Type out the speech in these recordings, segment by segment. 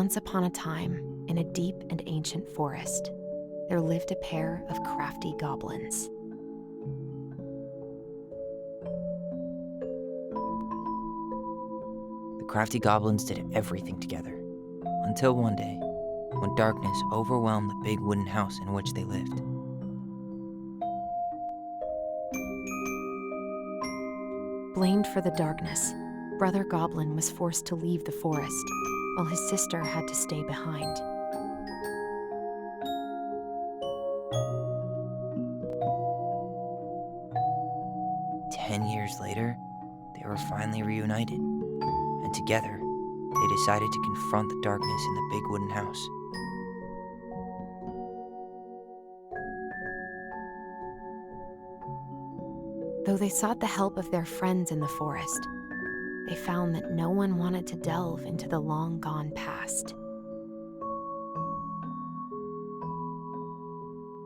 Once upon a time, in a deep and ancient forest, there lived a pair of crafty goblins. The crafty goblins did everything together, until one day, when darkness overwhelmed the big wooden house in which they lived. Blamed for the darkness, Brother Goblin was forced to leave the forest, while his sister had to stay behind. "10 years later, they were finally reunited, and together, they decided to confront the darkness in the big wooden house. Though they sought the help of their friends in the forest, they found that no one wanted to delve into the long-gone past.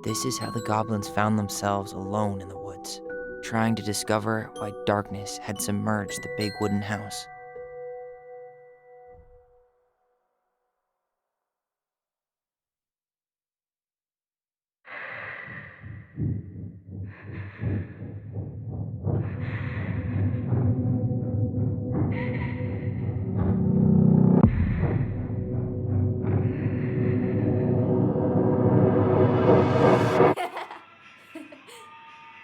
This is how the goblins found themselves alone in the woods, trying to discover why darkness had submerged the big wooden house.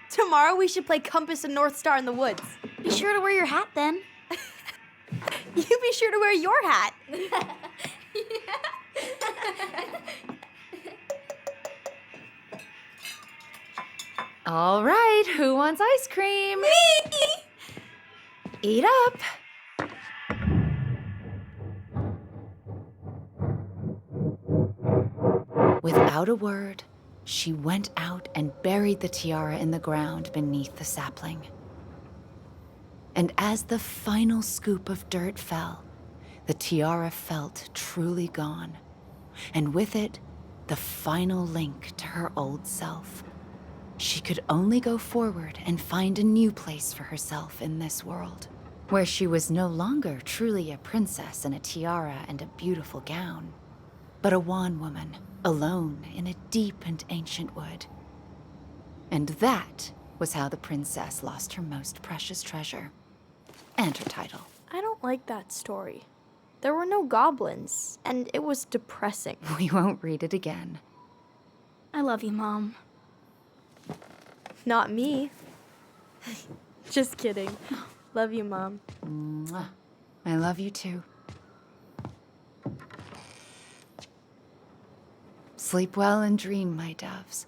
Tomorrow we should play Compass and North Star in the woods. Be sure to wear your hat then. You be sure to wear your hat. All right, who wants ice cream? Me! Eat up. Without a word, she went out and buried the tiara in the ground beneath the sapling. And as the final scoop of dirt fell, the tiara felt truly gone, and with it, the final link to her old self. She could only go forward and find a new place for herself in this world, where she was no longer truly a princess in a tiara and a beautiful gown, but a wan woman, alone in a deep and ancient wood. And that was how the princess lost her most precious treasure, and her title. I don't like that story. There were no goblins, and it was depressing. We won't read it again. I love you, Mom. Not me. Just kidding. Love you, Mom. Mwah. I love you too. Sleep well and dream, my doves.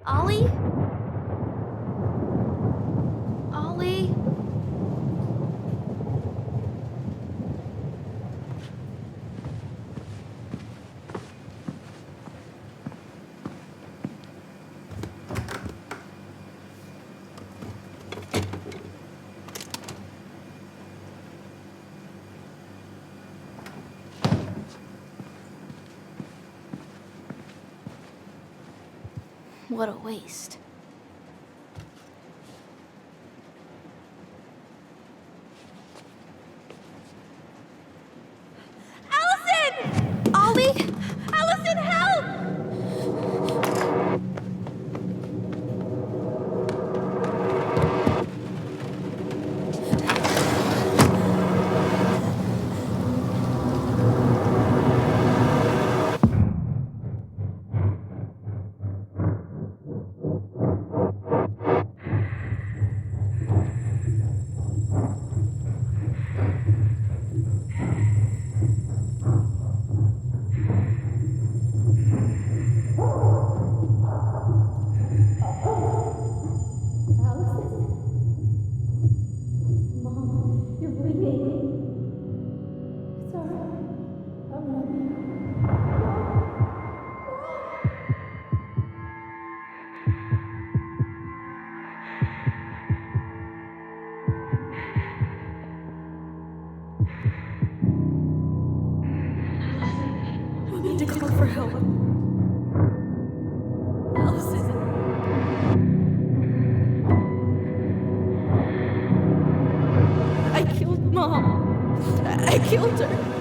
Ollie? Ollie? What a waste. Allison! Ollie! Allison, help! killed her.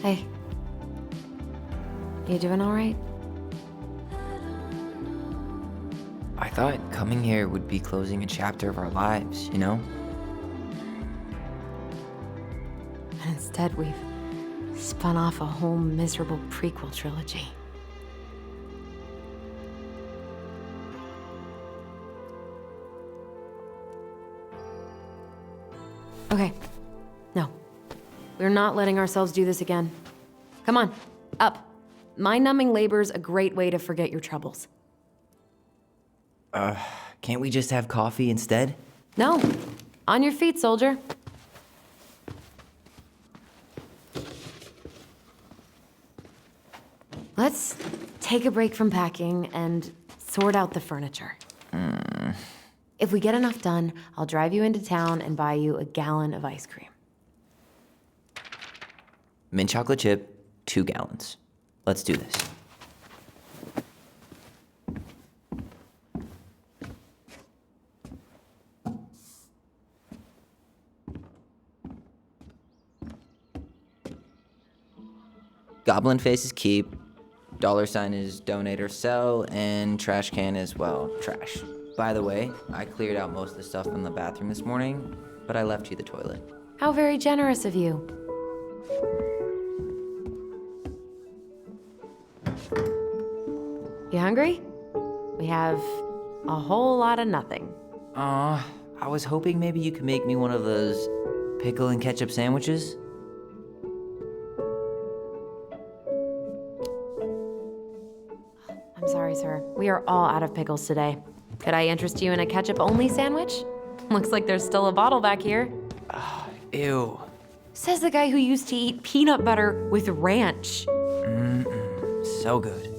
Hey. You doing all right? I thought coming here would be closing a chapter of our lives, you know? And instead, we've spun off a whole miserable prequel trilogy. Okay. No. We're not letting ourselves do this again. Come on, up. Mind-numbing labor's a great way to forget your troubles. Can't we just have coffee instead? No. On your feet, soldier. Let's take a break from packing and sort out the furniture. If we get enough done, I'll drive you into town and buy you a gallon of ice cream. Mint chocolate chip, 2 gallons. Let's do this. Goblin face is keep, $ is donate or sell, and trash can is, well, trash. By the way, I cleared out most of the stuff in the bathroom this morning, but I left you the toilet. How very generous of you. You hungry? We have a whole lot of nothing. I was hoping maybe you could make me one of those pickle and ketchup sandwiches. I'm sorry, sir. We are all out of pickles today. Could I interest you in a ketchup-only sandwich? Looks like there's still a bottle back here. Ew. Says the guy who used to eat peanut butter with ranch. So good.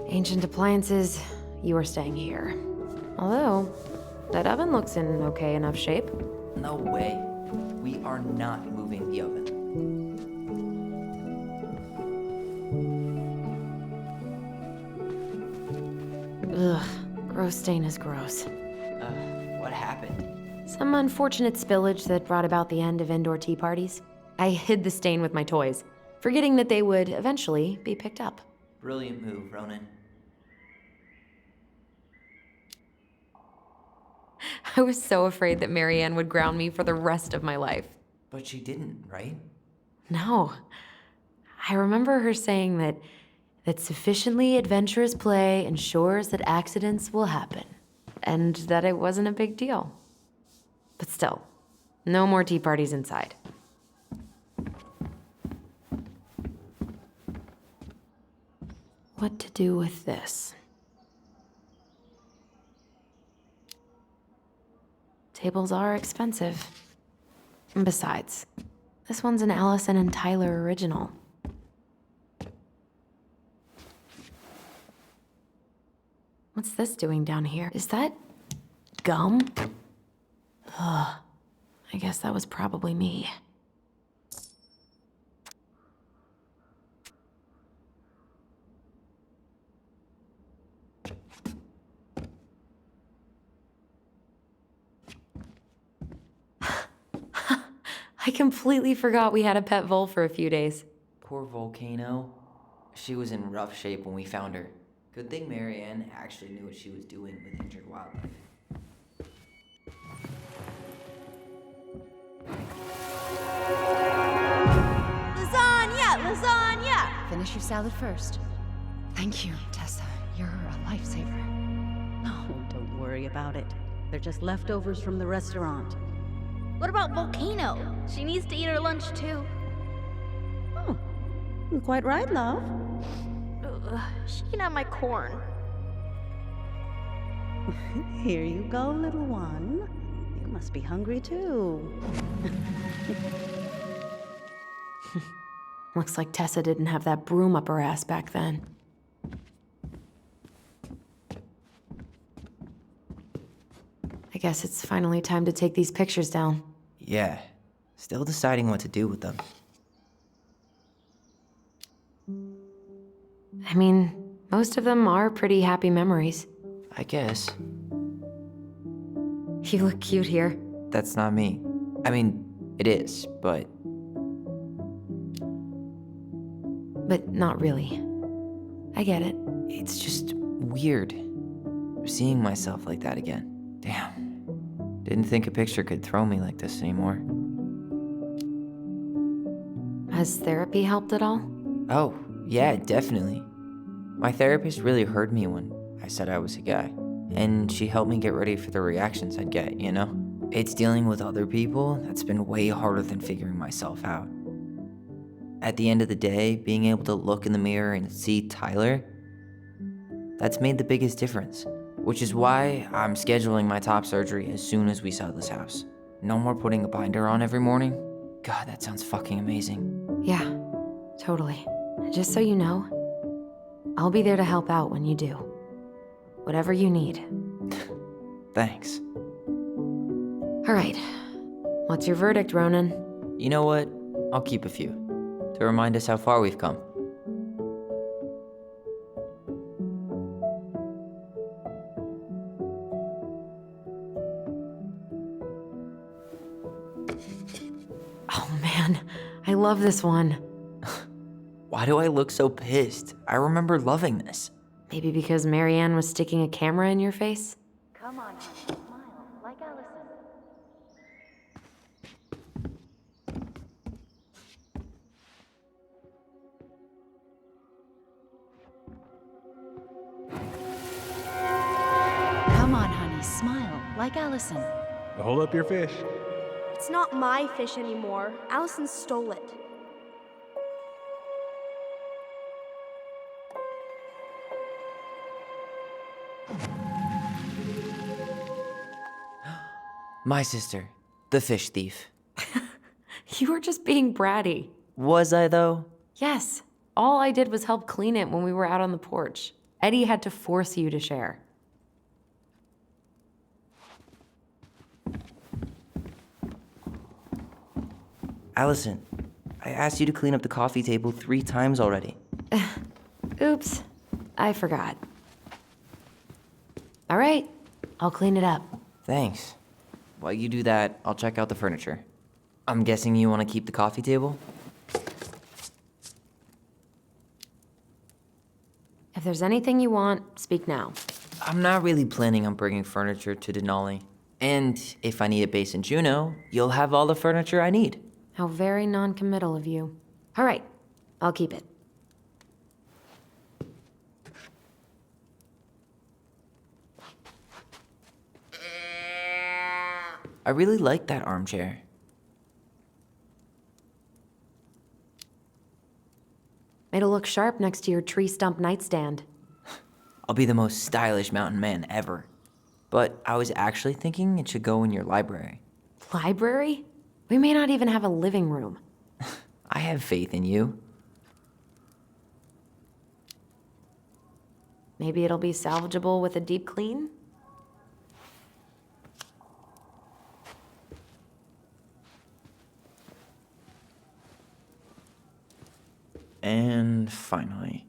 Ancient appliances, you are staying here. Although, that oven looks in okay enough shape. No way. We are not moving the oven. Ugh, gross stain is gross. What happened? Some unfortunate spillage that brought about the end of indoor tea parties. I hid the stain with my toys, forgetting that they would eventually be picked up. Brilliant move, Ronan. I was so afraid that Marianne would ground me for the rest of my life. But she didn't, right? No. I remember her saying that sufficiently adventurous play ensures that accidents will happen, and that it wasn't a big deal. But still, no more tea parties inside. What to do with this? Tables are expensive. And besides, this one's an Allison and Tyler original. What's this doing down here? Is that gum? Ugh. I guess that was probably me. I completely forgot we had a pet vole for a few days. Poor Volcano. She was in rough shape when we found her. Good thing Marianne actually knew what she was doing with injured wildlife. Lasagna! Finish your salad first. Thank you, Tessa. You're a lifesaver. Oh, don't worry about it. They're just leftovers from the restaurant. What about Volcano? She needs to eat her lunch too. Oh, quite right, love. Ugh, she can have my corn. Here you go, little one. You must be hungry too. Looks like Tessa didn't have that broom up her ass back then. I guess it's finally time to take these pictures down. Yeah. Still deciding what to do with them. I mean, most of them are pretty happy memories. I guess. You look cute here. That's not me. I mean, it is, but But not really. I get it. it's just weird. Seeing myself like that again. Damn. Didn't think a picture could throw me like this anymore. Has therapy helped at all? Oh, yeah, definitely. My therapist really heard me when I said I was a guy. And she helped me get ready for the reactions I'd get, you know? It's dealing with other people that's been way harder than figuring myself out. At the end of the day, being able to look in the mirror and see Tyler, that's made the biggest difference. Which is why I'm scheduling my top surgery as soon as we sell this house. No more putting a binder on every morning. God, that sounds fucking amazing. Yeah, totally. Just so you know, I'll be there to help out when you do. Whatever you need. Thanks. All right. What's your verdict, Ronan? You know what? I'll keep a few. To remind us how far we've come. Oh man, I love this one. Why do I look so pissed? I remember loving this. Maybe because Marianne was sticking a camera in your face? Come on, honey. Smile, like Allison. Come on, honey. Smile, like Allison. Hold up your fish. It's not my fish anymore. Allison stole it. My sister, the fish thief. You were just being bratty. Was I, though? Yes, all I did was help clean it when we were out on the porch. Eddie had to force you to share. Allison, I asked you to clean up the coffee table 3 times already. Oops, I forgot. All right, I'll clean it up. Thanks. While you do that, I'll check out the furniture. I'm guessing you want to keep the coffee table? If there's anything you want, speak now. I'm not really planning on bringing furniture to Denali. And if I need a base in Juneau, you'll have all the furniture I need. How very non-committal of you. All right, I'll keep it. I really like that armchair. It'll look sharp next to your tree stump nightstand. I'll be the most stylish mountain man ever. But I was actually thinking it should go in your library. Library? We may not even have a living room. I have faith in you. Maybe it'll be salvageable with a deep clean? And finally,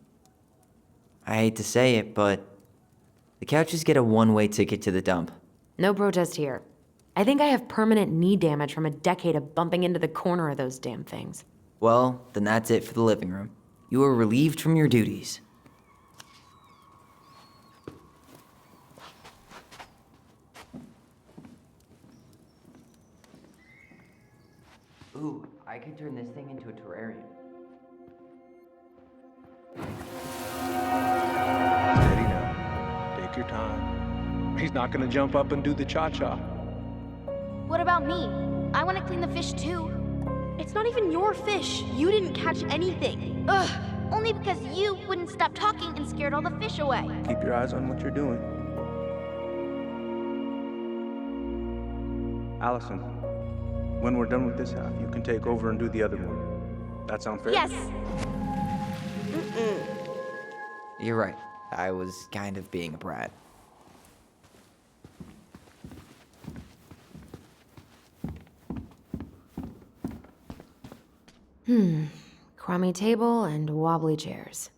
I hate to say it, but the couches get a one-way ticket to the dump. No protest here. I think I have permanent knee damage from a decade of bumping into the corner of those damn things. Well, then that's it for the living room. You are relieved from your duties. Ooh, I could turn this thing into a terrarium. Steady now. Take your time. He's not gonna jump up and do the cha-cha. What about me? I want to clean the fish too. It's not even your fish. You didn't catch anything. Ugh, only because you wouldn't stop talking and scared all the fish away. Keep your eyes on what you're doing. Allison, when we're done with this half, you can take over and do the other one. That sound fair? Yes. You're right. I was kind of being a brat. Crummy table and wobbly chairs.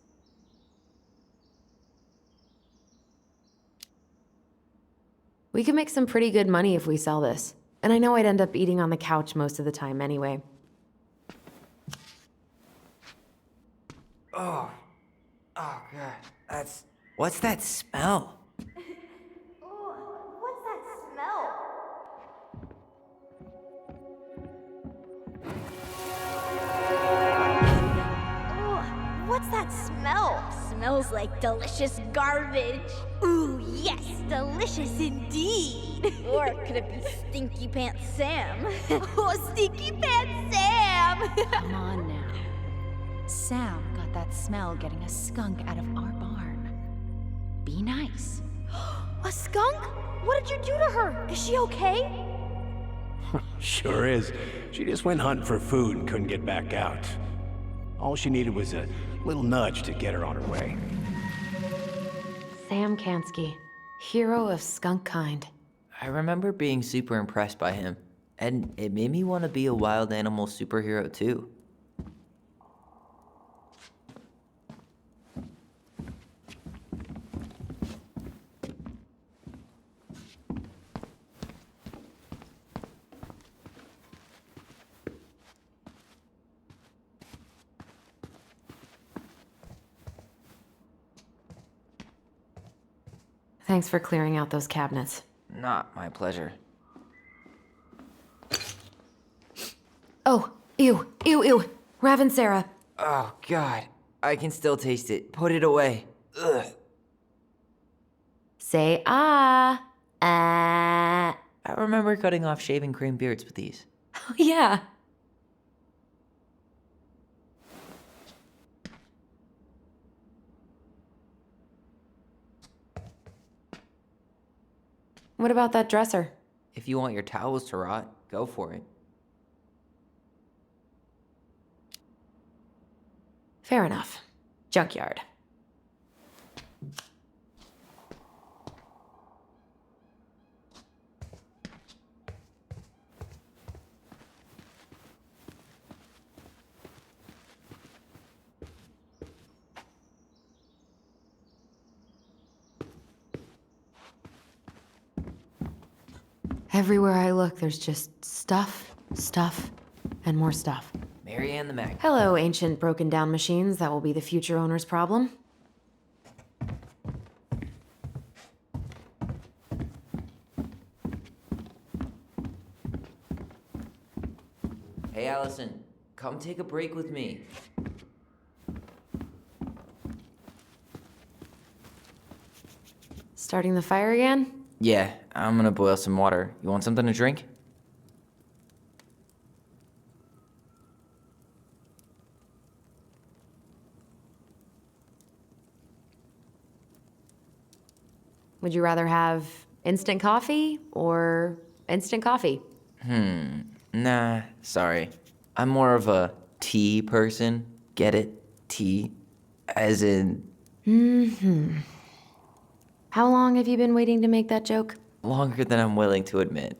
We could make some pretty good money if we sell this. And I know I'd end up eating on the couch most of the time anyway. Oh God, what's that smell? What's that smell? What's that smell? Smells like delicious garbage. Ooh, yes, delicious indeed. Or could it be Stinky Pants Sam? Oh, Stinky Pants Sam! Come on now. Sam got that smell getting a skunk out of our barn. Be nice. A skunk? What did you do to her? Is she okay? Sure is. She just went hunting for food and couldn't get back out. All she needed was a little nudge to get her on her way. Sam Kansky, hero of skunk kind. I remember being super impressed by him, and it made me want to be a wild animal superhero too. Thanks for clearing out those cabinets. Not my pleasure. Oh, ew, ew, ew. Raven Sarah. Oh God, I can still taste it. Put it away. Ugh. Say ah. Ah. I remember cutting off shaving cream beards with these. Oh, yeah. What about that dresser? If you want your towels to rot, go for it. Fair enough. Junkyard. Everywhere I look, there's just stuff, and more stuff. Marianne the Mag. Hello, ancient broken down machines that will be the future owner's problem. Hey, Allison, come take a break with me. Starting the fire again? Yeah, I'm gonna boil some water. You want something to drink? Would you rather have instant coffee or instant coffee? Nah, sorry. I'm more of a tea person. Get it? Tea. As in, How long have you been waiting to make that joke? longer than I'm willing to admit.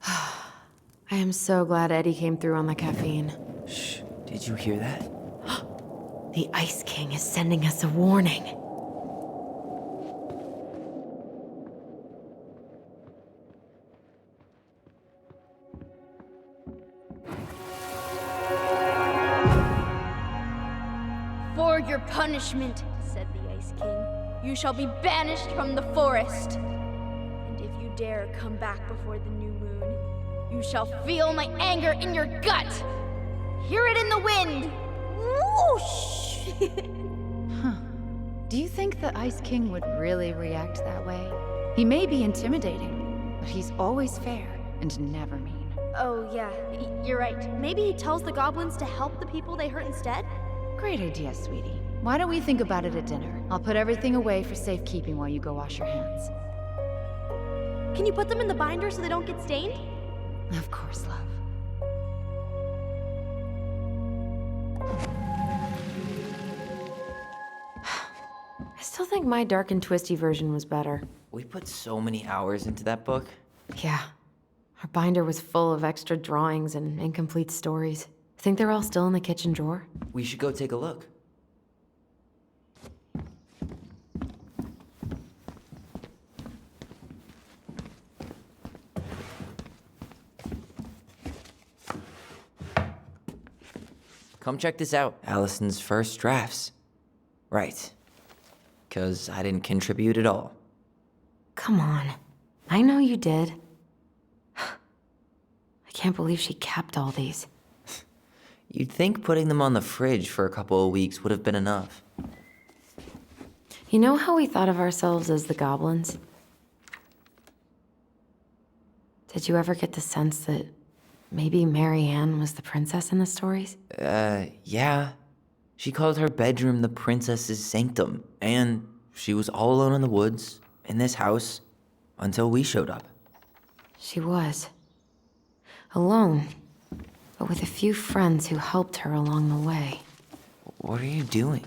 I am so glad Eddie came through on the caffeine. Shh, did you hear that? The Ice King is sending us a warning. For your punishment, said the Ice King, you shall be banished from the forest. And if you dare come back before the new moon, you shall feel my anger in your gut. Hear it in the wind. Whoosh! Do you think the Ice King would really react that way? He may be intimidating, but he's always fair and never mean. Oh, yeah, you're right. Maybe he tells the goblins to help the people they hurt instead? Great idea, sweetie. Why don't we think about it at dinner? I'll put everything away for safekeeping while you go wash your hands. Can you put them in the binder so they don't get stained? Of course, love. I still think my dark and twisty version was better. We put so many hours into that book. Yeah. Our binder was full of extra drawings and incomplete stories. Think they're all still in the kitchen drawer? We should go take a look. Come check this out. Allison's first drafts. Right. 'Cause I didn't contribute at all. Come on. I know you did. I can't believe she kept all these. You'd think putting them on the fridge for a couple of weeks would have been enough. You know how we thought of ourselves as the goblins? Did you ever get the sense that maybe Marianne was the princess in the stories? Yeah. She called her bedroom the princess's sanctum, and she was all alone in the woods, in this house, until we showed up. She was. Alone, but with a few friends who helped her along the way. What are you doing?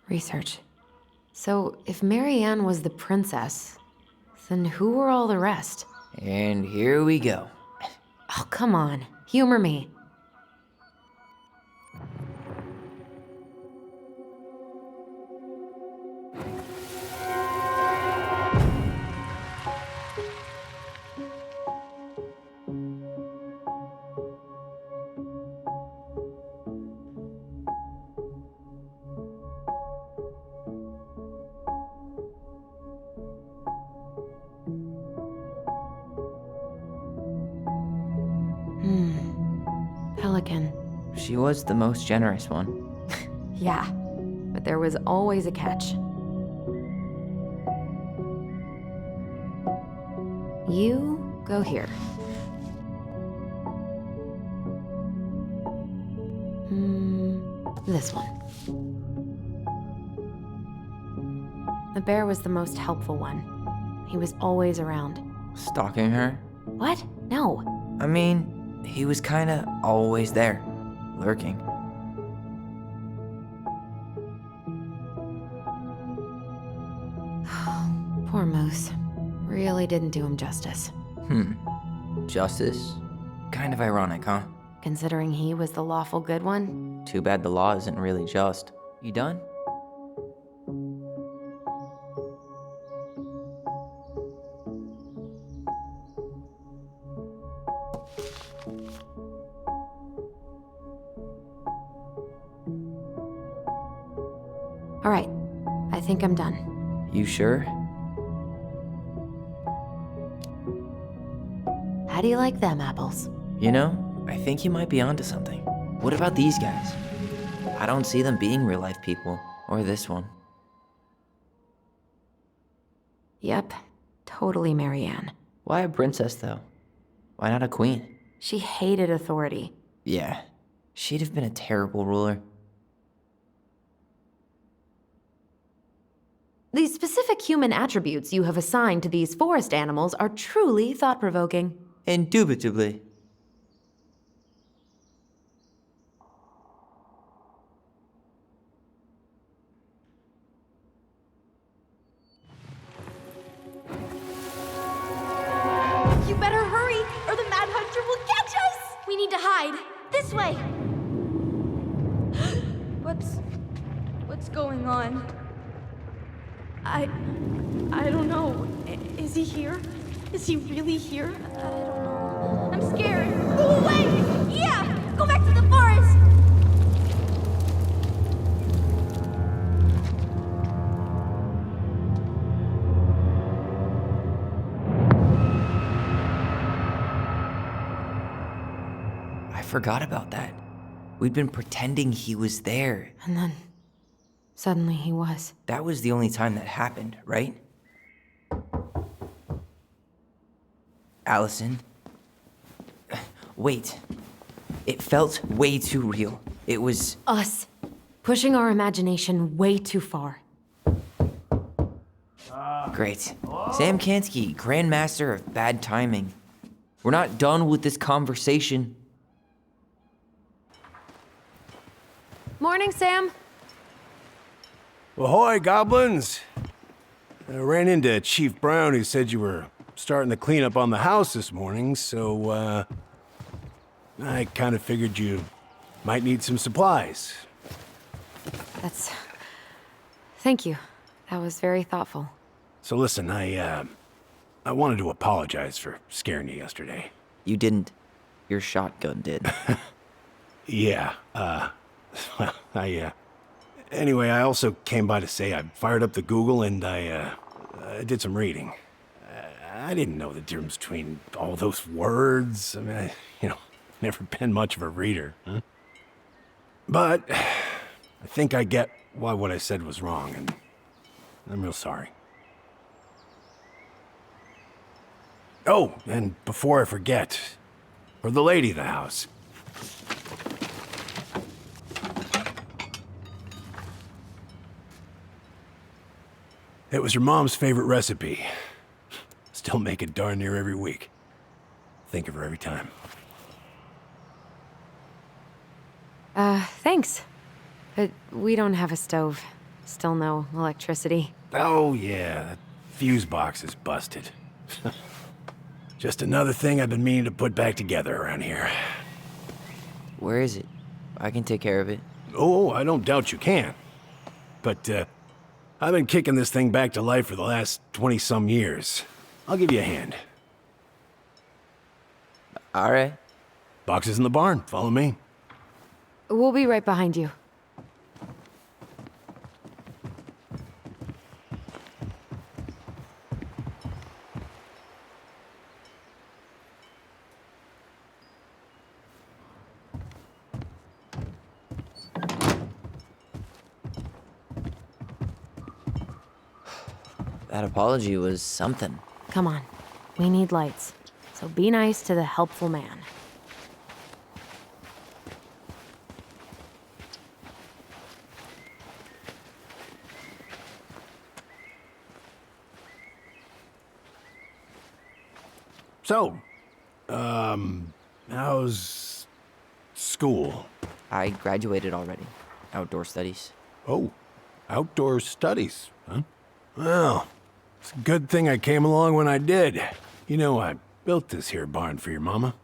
Research. So, if Marianne was the princess, then who were all the rest? And here we go. Oh, come on. Humor me. Pelican. She was the most generous one. Yeah, but there was always a catch. You go here. This one. The bear was the most helpful one. He was always around. Stalking her? What? No. I mean, he was kinda always there, lurking. Poor Moose. Really didn't do him justice, Justice? Kind of ironic, huh? considering he was the lawful good one. Too bad the law isn't really just. You done? All right, I think I'm done. You sure? How do you like them apples? You know, I think you might be onto something. What about these guys? I don't see them being real life people, or this one. Yep, totally Marianne. Why a princess, though? Why not a queen? She hated authority. Yeah, she'd have been a terrible ruler. The specific human attributes you have assigned to these forest animals are truly thought-provoking. Indubitably. You better hurry, or the Mad Hunter will catch us! We need to hide. This way! What's going on? I don't know. Is he here? Is he really here? I don't know. I'm scared. Go away! Yeah! Go back to the forest! I forgot about that. We'd been pretending he was there. And then, suddenly he was. That was the only time that happened, right? Allison? Wait. It felt way too real. It was... Us. Pushing our imagination way too far. Great. Sam Kansky, Grandmaster of Bad Timing. We're not done with this conversation. Morning, Sam. Ahoy, goblins! I ran into Chief Brown, who said you were starting the cleanup on the house this morning, so, I kind of figured you might need some supplies. Thank you. That was very thoughtful. So listen, I wanted to apologize for scaring you yesterday. You didn't. Your shotgun did. Yeah, well, anyway, I also came by to say I fired up the Google and I did some reading. I didn't know the difference between all those words. I mean, never been much of a reader. Huh? But I think I get why what I said was wrong, and I'm real sorry. Oh, and before I forget, for the lady of the house. It was your mom's favorite recipe. Still make it darn near every week. Think of her every time. Thanks. But we don't have a stove. Still no electricity. Oh yeah, that fuse box is busted. Just another thing I've been meaning to put back together around here. Where is it? I can take care of it. Oh, I don't doubt you can. But, I've been kicking this thing back to life for the last 20-some years. I'll give you a hand. All right. Box is in the barn. Follow me. We'll be right behind you. That apology was something. Come on. We need lights. So be nice to the helpful man. So, how's school? I graduated already. Outdoor studies. Oh, outdoor studies, huh? Well, it's a good thing I came along when I did. You know, I built this here barn for your mama.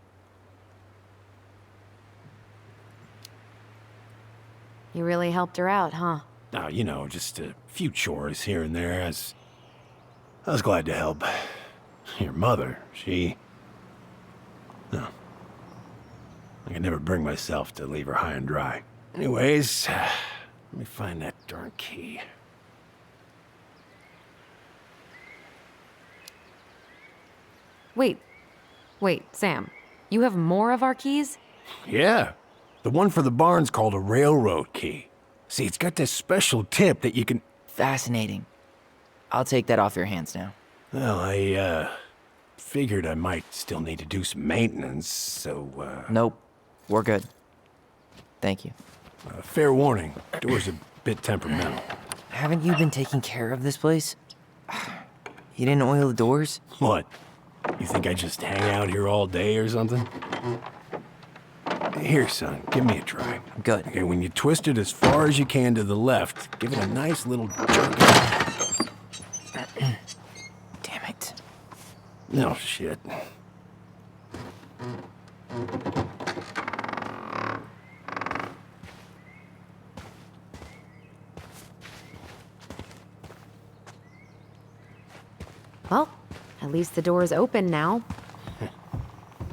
You really helped her out, huh? Now, you know, just a few chores here and there. I was glad to help. Your mother, she... No. I could never bring myself to leave her high and dry. Anyways, let me find that darn key. Wait, Sam. You have more of our keys? Yeah. The one for the barn's called a railroad key. See, it's got this special tip that you can... Fascinating. I'll take that off your hands now. Well, I, figured I might still need to do some maintenance, so, Nope. We're good. Thank you. fair warning. Door's a bit temperamental. Haven't you been taking care of this place? You didn't oil the doors? What? You think I just hang out here all day or something? Here, son, give me a try. I'm good. Okay, when you twist it as far as you can to the left, give it a nice little jerk. Damn it. No shit. Well, at least the door's open now.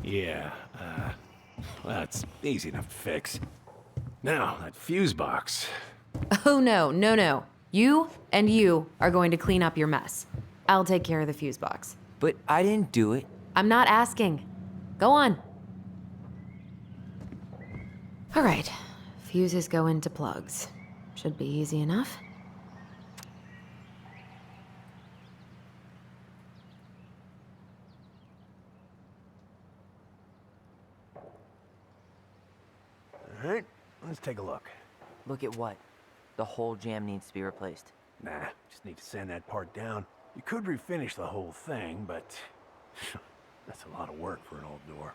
Yeah, well, that's easy enough to fix. Now, that fuse box. Oh, no. You and you are going to clean up your mess. I'll take care of the fuse box. But I didn't do it. I'm not asking. Go on. All right. Fuses go into plugs. Should be easy enough. All right, let's take a look. Look at what? The whole jam needs to be replaced. Nah, just need to sand that part down. You could refinish the whole thing, but that's a lot of work for an old door.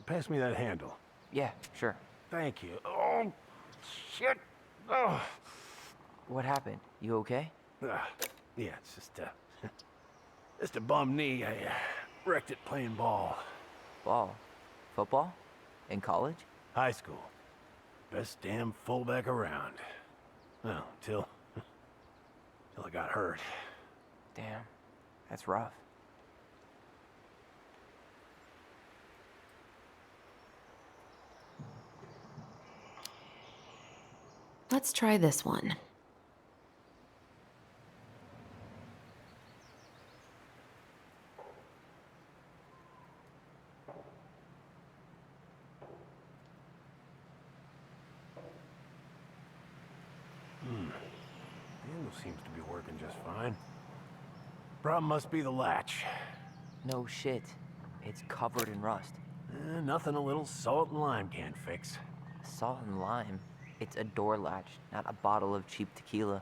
Pass me that handle. Yeah, sure. Thank you. Oh, shit. Oh. What happened? You okay? Yeah, it's just a bum knee. I wrecked it playing ball. Ball? Football? In college? High school. Best damn fullback around. Well, till I got hurt. Damn. That's rough. Let's try this one. Handle seems to be working just fine. Problem must be the latch. No shit. It's covered in rust. Nothing a little salt and lime can't fix. Salt and lime. It's a door latch, not a bottle of cheap tequila.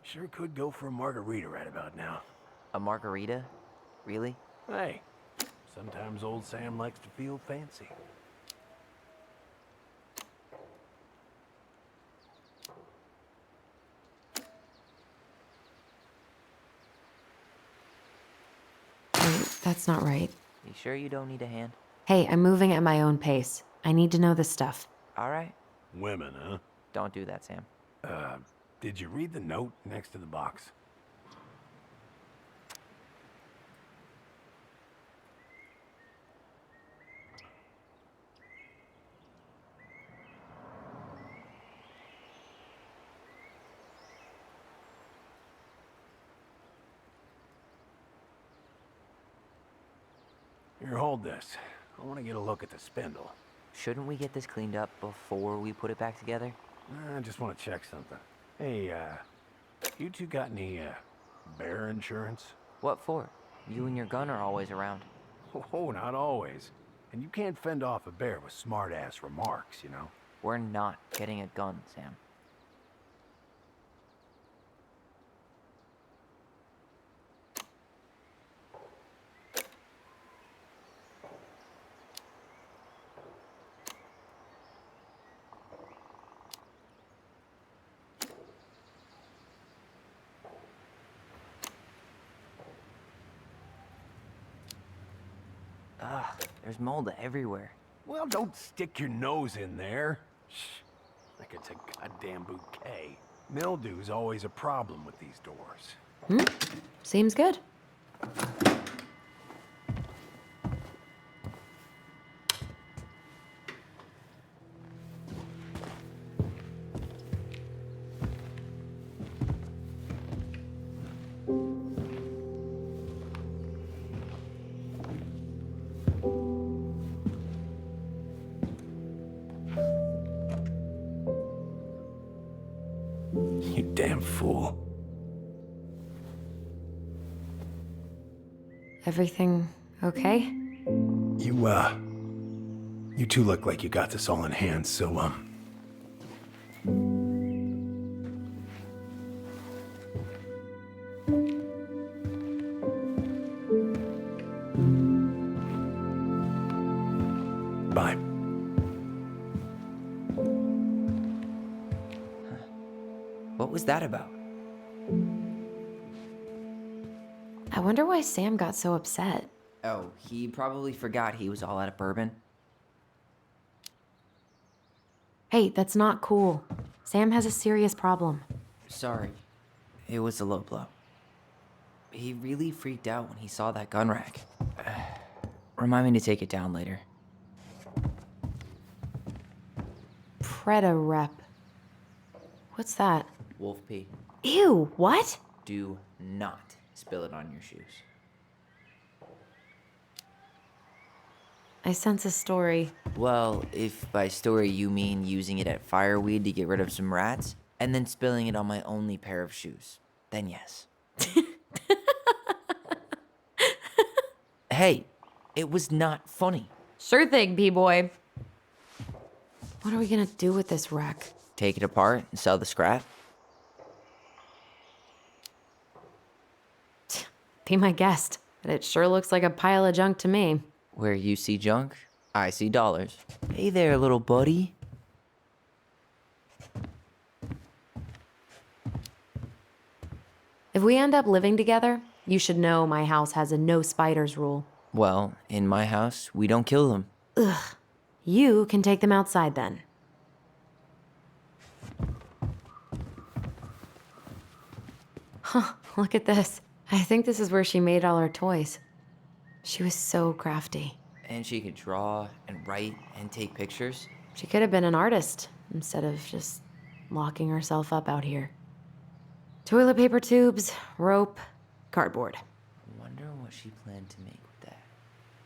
Sure could go for a margarita right about now. A margarita? Really? Hey, sometimes old Sam likes to feel fancy. Wait, that's not right. You sure you don't need a hand? Hey, I'm moving at my own pace. I need to know this stuff. All right. Women, huh? Don't do that, Sam. Did you read the note next to the box? Here, hold this. I want to get a look at the spindle. shouldn't we get this cleaned up before we put it back together? I just want to check something. Hey, you two got any, bear insurance? What for? You and your gun are always around. Oh, not always. And you can't fend off a bear with smart-ass remarks, you know? We're not getting a gun, Sam. Ugh, there's mold everywhere. Well, don't stick your nose in there. Shh, like it's a goddamn bouquet. Mildew's always a problem with these doors. Seems good. You damn fool. Everything okay? You two look like you got this all in hand, so, bye. What was that about? I wonder why Sam got so upset. Oh, he probably forgot he was all out of bourbon. Hey, that's not cool. Sam has a serious problem. Sorry. It was a low blow. He really freaked out when he saw that gun rack. Remind me to take it down later. Preda rep. What's that? Wolf pee. Ew, what? Do not spill it on your shoes. I sense a story. Well, if by story you mean using it at fireweed to get rid of some rats, and then spilling it on my only pair of shoes, then yes. Hey, it was not funny. Sure thing, P-boy. What are we gonna do with this wreck? Take it apart and sell the scrap? Be my guest, but it sure looks like a pile of junk to me. Where you see junk, I see dollars. Hey there, little buddy. If we end up living together, you should know my house has a no spiders rule. Well, in my house, we don't kill them. You can take them outside then. Huh, look at this. I think this is where she made all her toys. She was so crafty. And she could draw and write and take pictures. She could have been an artist instead of just locking herself up out here. Toilet paper tubes, rope, cardboard. Wonder what she planned to make with that.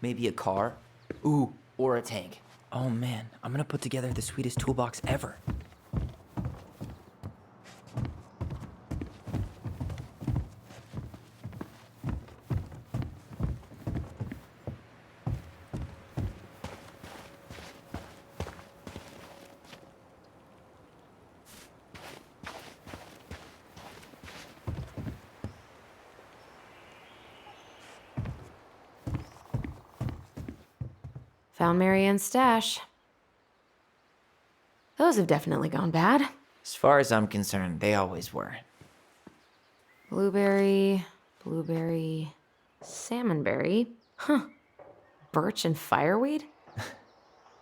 Maybe a car? Ooh, or a tank. Oh man, I'm gonna put together the sweetest toolbox ever. Found Marianne's stash. Those have definitely gone bad. As far as I'm concerned, they always were. Blueberry, salmonberry. Huh. Birch and fireweed?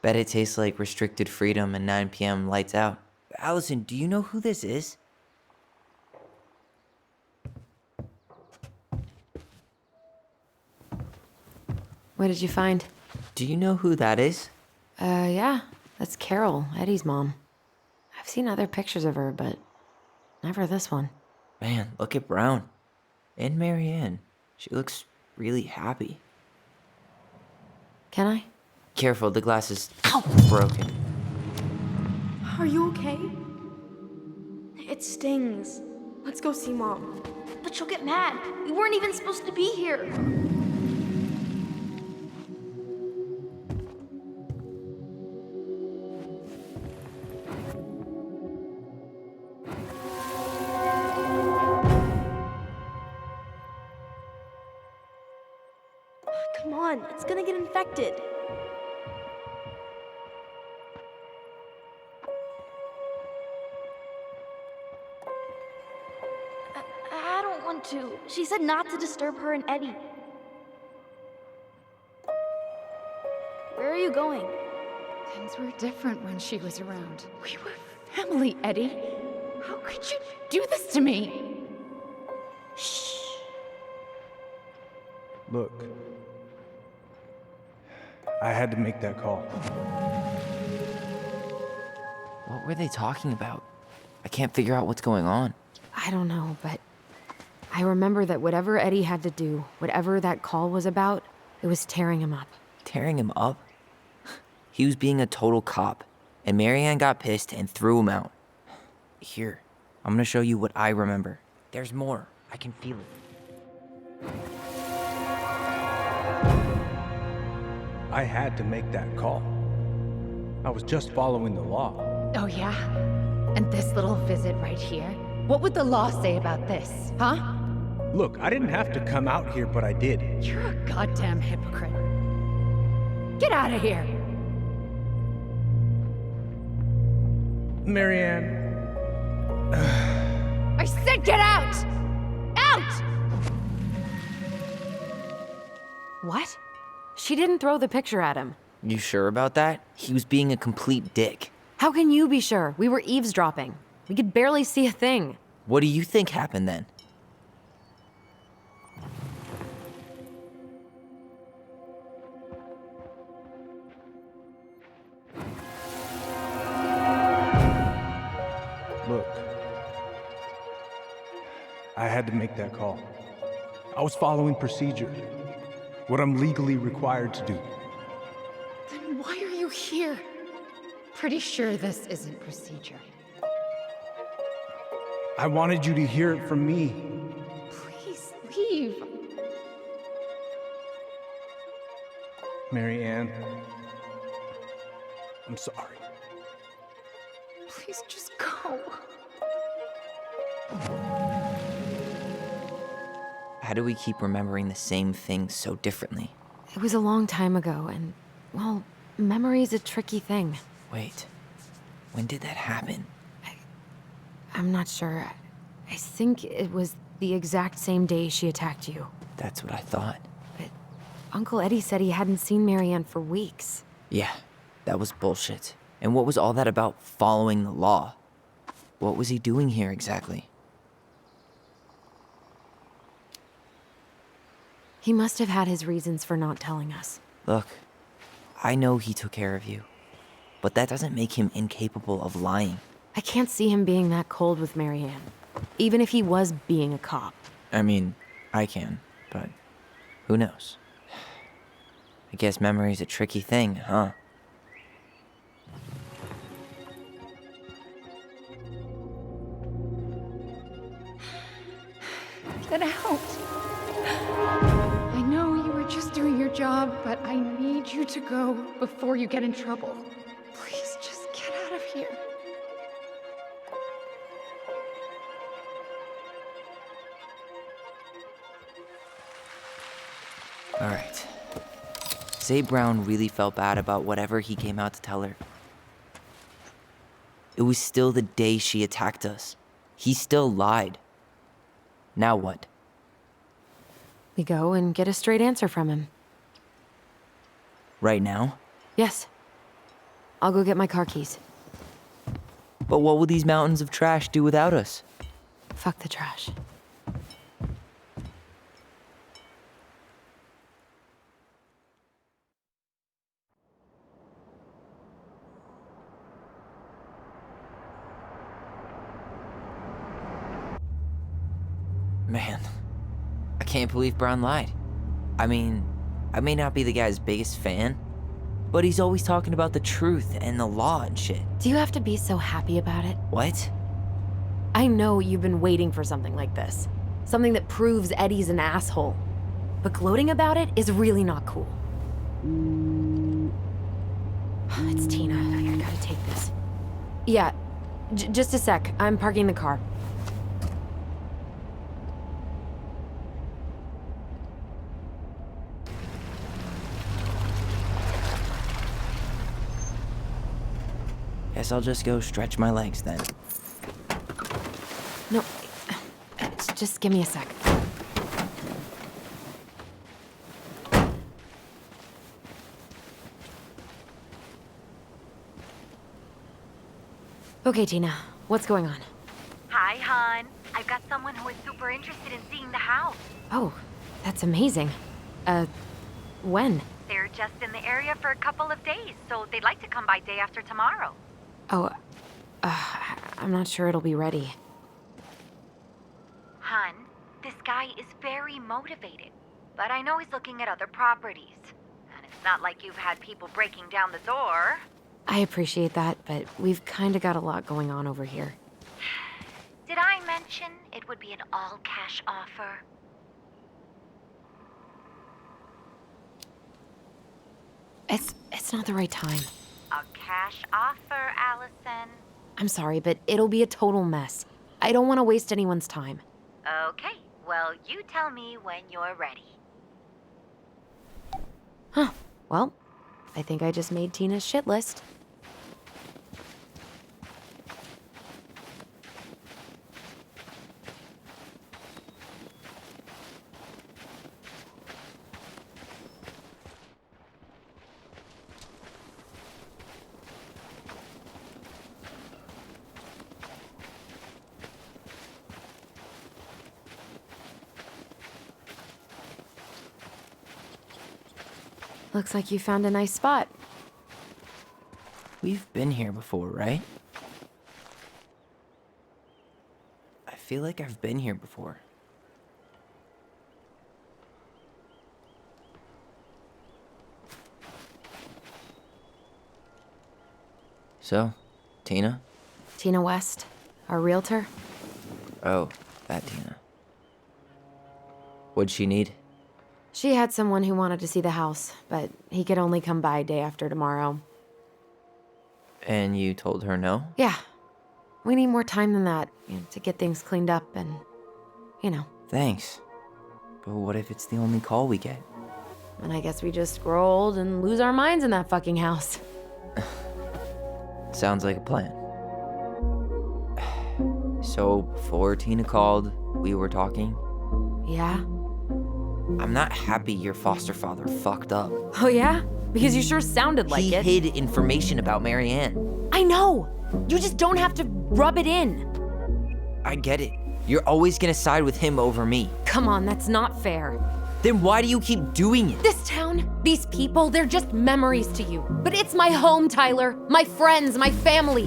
Bet it tastes like restricted freedom and 9 p.m. lights out. Allison, do you know who this is? What did you find? Do you know who that is? Yeah, that's Carol, Eddie's mom. I've seen other pictures of her, but never this one. Man, look at Brown. And Marianne. She looks really happy. Can I? careful, the glass is broken. Are you okay? It stings. Let's go see Mom. But she'll get mad. We weren't even supposed to be here. Come on, it's gonna get infected. I don't want to. She said not to disturb her and Eddie. Where are you going? Things were different when she was around. We were family, Eddie. How could you do this to me? Shh. Look, I had to make that call. What were they talking about? I can't figure out what's going on. I don't know, but I remember that whatever Eddie had to do, whatever that call was about, it was tearing him up. Tearing him up? He was being a total cop, and Marianne got pissed and threw him out. Here, I'm gonna show you what I remember. There's more. I can feel it. I had to make that call. I was just following the law. Oh, yeah? And this little visit right here? What would the law say about this, huh? Look, I didn't have to come out here, but I did. You're a goddamn hypocrite. Get out of here! Marianne, I said get out! Out! What? She didn't throw the picture at him. You sure about that? He was being a complete dick. How can you be sure? We were eavesdropping. We could barely see a thing. What do you think happened then? look. I had to make that call. I was following procedure. What I'm legally required to do. Then why are you here? Pretty sure this isn't procedure. I wanted you to hear it from me. Please leave. Marianne, I'm sorry. Please just go. How do we keep remembering the same things so differently? It was a long time ago, and, well, memory's a tricky thing. Wait, when did that happen? I'm not sure. I think it was the exact same day she attacked you. That's what I thought. But Uncle Eddie said he hadn't seen Marianne for weeks. Yeah, that was bullshit. And what was all that about following the law? What was he doing here exactly? He must have had his reasons for not telling us. Look, I know he took care of you, but that doesn't make him incapable of lying. I can't see him being that cold with Marianne, even if he was being a cop. I mean, I can, but who knows? I guess memory's a tricky thing, huh? Get out. I know you were just doing your job, but I need you to go before you get in trouble. Please just get out of here. All right. Say Brown really felt bad about whatever he came out to tell her. It was still the day she attacked us. He still lied. Now what? We go and get a straight answer from him. Right now? Yes. I'll go get my car keys. But what will these mountains of trash do without us? Fuck the trash. Man, I can't believe Brown lied. I mean, I may not be the guy's biggest fan, But he's always talking about the truth and the law and shit. Do you have to be so happy about it? What? I know you've been waiting for something like this. Something that proves Eddie's an asshole. But gloating about it is really not cool. It's Tina. I gotta take this. Yeah, just a sec. I'm parking the car. Guess I'll just go stretch my legs then. No, just give me a sec. Okay, Tina, what's going on? Hi, hon. I've got someone who is super interested in seeing the house. Oh, that's amazing. When? They're just in the area for a couple of days, so they'd like to come by day after tomorrow. Oh, I'm not sure it'll be ready. Hun, this guy is very motivated, but I know he's looking at other properties. And it's not like you've had people breaking down the door. I appreciate that, but we've kinda got a lot going on over here. Did I mention it would be an all-cash offer? It's not the right time. A cash offer, Allison. I'm sorry, but it'll be a total mess. I don't want to waste anyone's time. Okay, well, you tell me when you're ready. Huh. Well, I think I just made Tina's shit list. Looks like you found a nice spot. We've been here before, right? I feel like I've been here before. So, Tina? Tina West, our realtor. Oh, that Tina. What'd she need? She had someone who wanted to see the house, but he could only come by day after tomorrow. And you told her no? Yeah. We need more time than that, to get things cleaned up and, Thanks. But what if it's the only call we get? And I guess we just grow old and lose our minds in that fucking house. Sounds like a plan. So, before Tina called, we were talking. Yeah? I'm not happy your foster father fucked up. Oh yeah? Because you sure sounded like He it. hid information about Marianne. I know! You just don't have to rub it in. I get it. You're always gonna side with him over me. Come on, that's not fair. Then why do you keep doing it? This town, these people, they're just memories to you. But it's my home, Tyler. My friends, my family.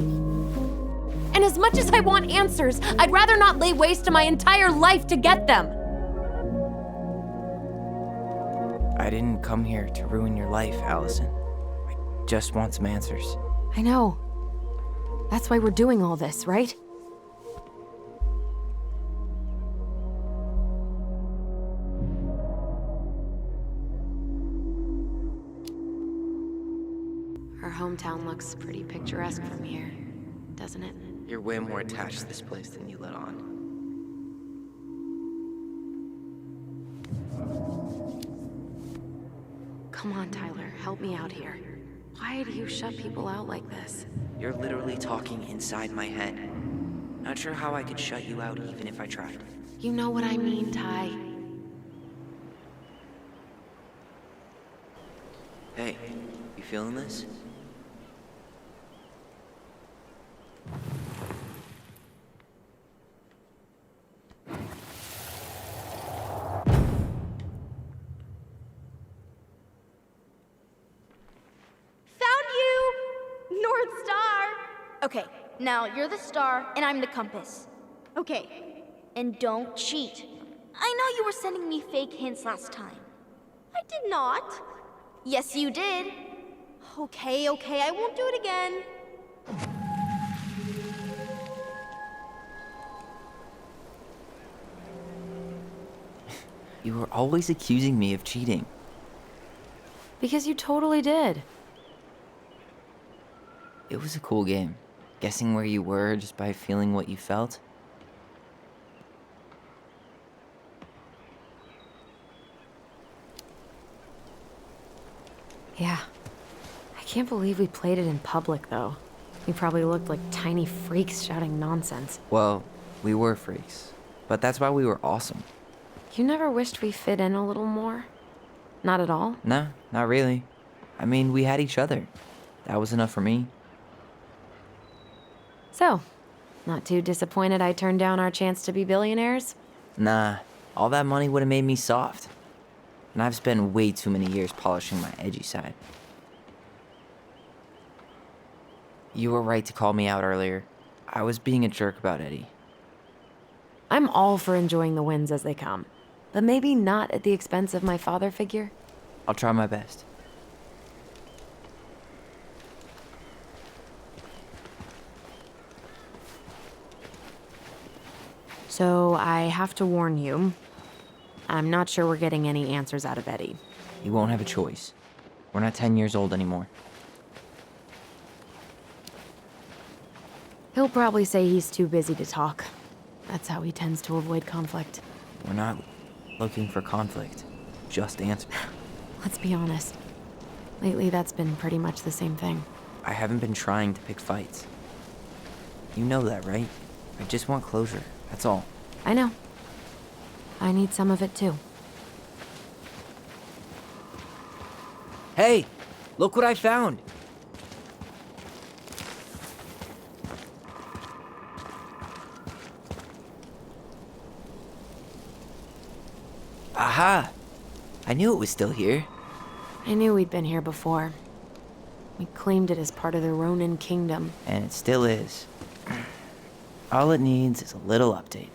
And as much as I want answers, I'd rather not lay waste to my entire life to get them. I didn't come here to ruin your life, Allison. I just want some answers. I know. That's why we're doing all this, right? Our hometown looks pretty picturesque from here, doesn't it? You're way more attached to this place than you let on. Come on, Tyler, help me out here. Why do you shut people out like this? You're literally talking inside my head. Not sure how I could shut you out even if I tried. You know what I mean, Ty. Hey, you feeling this? Okay, now you're the star and I'm the compass. Okay. And don't cheat. I know you were sending me fake hints last time. I did not. Yes, you did. Okay, I won't do it again. You were always accusing me of cheating. Because you totally did. It was a cool game. Guessing where you were just by feeling what you felt. Yeah. I can't believe we played it in public, though. We probably looked like tiny freaks shouting nonsense. Well, we were freaks. But that's why we were awesome. You never wished we fit in a little more? Not at all? No, not really. I mean, we had each other. That was enough for me. So, not too disappointed I turned down our chance to be billionaires? Nah, all that money would have made me soft. And I've spent way too many years polishing my edgy side. You were right to call me out earlier. I was being a jerk about Eddie. I'm all for enjoying the wins as they come, but maybe not at the expense of my father figure. I'll try my best. So I have to warn you, I'm not sure we're getting any answers out of Eddie. You won't have a choice. We're not 10 years old anymore. He'll probably say he's too busy to talk. That's how he tends to avoid conflict. We're not looking for conflict. Just answer. Let's be honest. Lately, that's been pretty much the same thing. I haven't been trying to pick fights. You know that, right? I just want closure. That's all. I know. I need some of it too. Hey! Look what I found! Aha! I knew it was still here. I knew we'd been here before. We claimed it as part of the Ronin kingdom. And it still is. All it needs is a little update.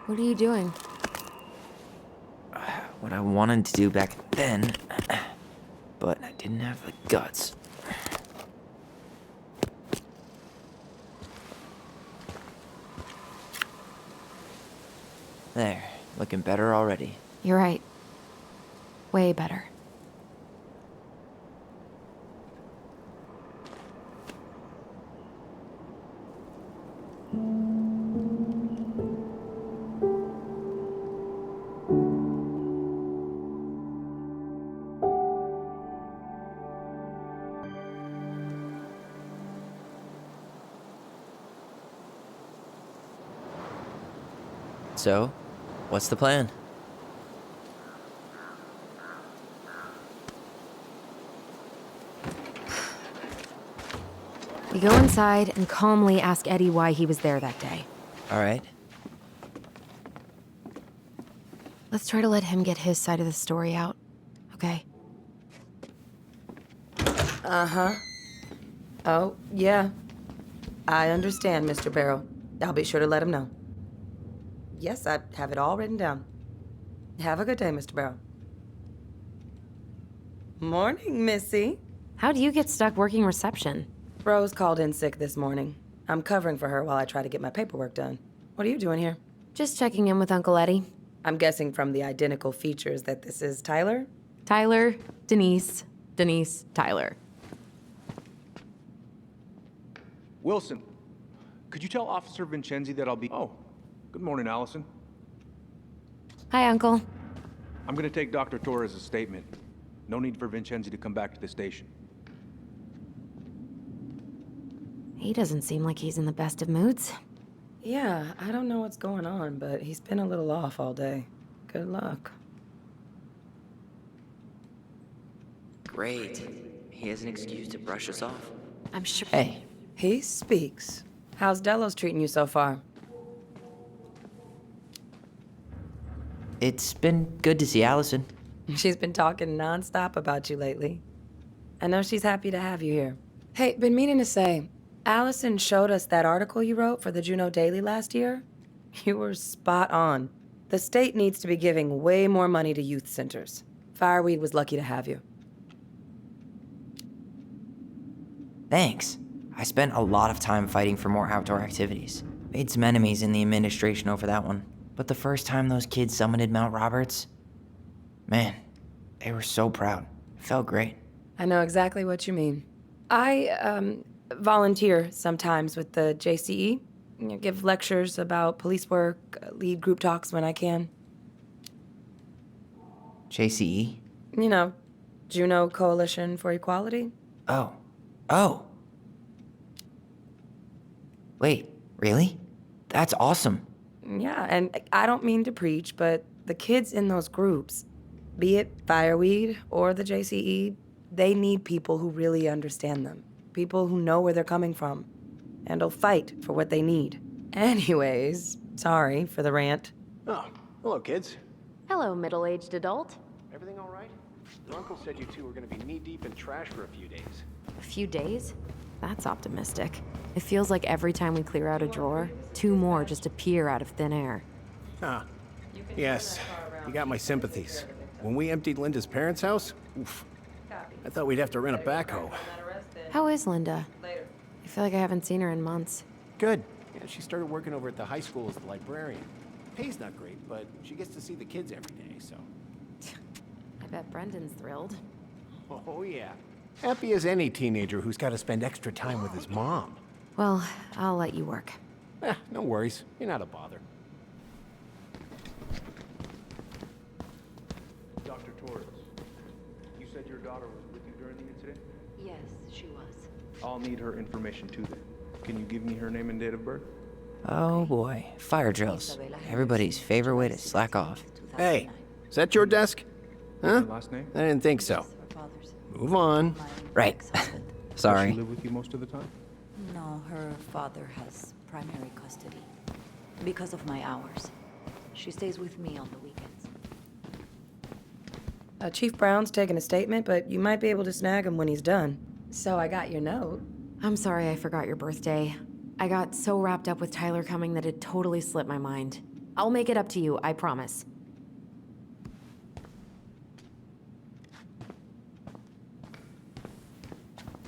What are you doing? What I wanted to do back then, but I didn't have the guts. There, looking better already. You're right. Way better. So, what's the plan? We go inside and calmly ask Eddie why he was there that day. All right. Let's try to let him get his side of the story out, okay? Uh-huh. Oh, yeah. I understand, Mr. Barrow. I'll be sure to let him know. Yes, I have it all written down. Have a good day, Mr. Barrow. Morning, Missy. How do you get stuck working reception? Rose called in sick this morning. I'm covering for her while I try to get my paperwork done. What are you doing here? Just checking in with Uncle Eddie. I'm guessing from the identical features that this is Tyler? Tyler, Denise, Denise, Tyler. Wilson, could you tell Officer Vincenzi that I'll be... Oh, good morning, Allison. Hi, Uncle. I'm gonna take Dr. Torres' statement. No need for Vincenzi to come back to the station. He doesn't seem like he's in the best of moods. Yeah, I don't know what's going on, but he's been a little off all day. Good luck. Great. He has an excuse to brush us off. I'm sure. Hey, He speaks. How's Delos treating you so far? it's been good to see Allison. She's been talking nonstop about you lately. I know she's happy to have you here. Hey, been meaning to say, Allison showed us that article you wrote for the Juneau Daily last year. You were spot on. The state needs to be giving way more money to youth centers. Fireweed was lucky to have you. Thanks. I spent a lot of time fighting for more outdoor activities. Made some enemies in the administration over that one. But the first time those kids summited Mount Roberts, man, they were so proud. It felt great. I know exactly what you mean. I volunteer sometimes with the JCE. Give lectures about police work, lead group talks when I can. JCE? You know, Juneau Coalition for Equality. Oh. Oh. Wait, really? That's awesome. Yeah, and I don't mean to preach, but the kids in those groups, be it Fireweed or the JCE, they need people who really understand them. People who know where they're coming from and will fight for what they need. Anyways, sorry for the rant. Oh, hello, kids. Hello, middle-aged adult. Everything all right? Your uncle said you two were gonna be knee-deep in trash for a few days. A few days? That's optimistic. It feels like every time we clear out a drawer, 2 more just appear out of thin air. Ah, yes. You got my sympathies. When we emptied Linda's parents' house, oof, I thought we'd have to rent a backhoe. How is Linda? I feel like I haven't seen her in months. Good. Yeah, she started working over at the high school as the librarian. Pay's not great, but she gets to see the kids every day, so. I bet Brendan's thrilled. Oh, yeah. Happy as any teenager who's got to spend extra time with his mom. Well, I'll let you work. No worries. You're not a bother. Dr. Torres, you said your daughter was with you during the incident? Yes, she was. I'll need her information too then. Can you give me her name and date of birth? Oh boy, fire drills. Everybody's favorite way to slack off. Hey, is that your desk? Huh? Her last name? I didn't think so. Move on. Right. Does Sorry. she live with you most of the time? No, her father has primary custody. Because of my hours. She stays with me on the weekends. Chief Brown's taking a statement, but you might be able to snag him when he's done. So I got your note. I'm sorry I forgot your birthday. I got so wrapped up with Tyler coming that it totally slipped my mind. I'll make it up to you, I promise.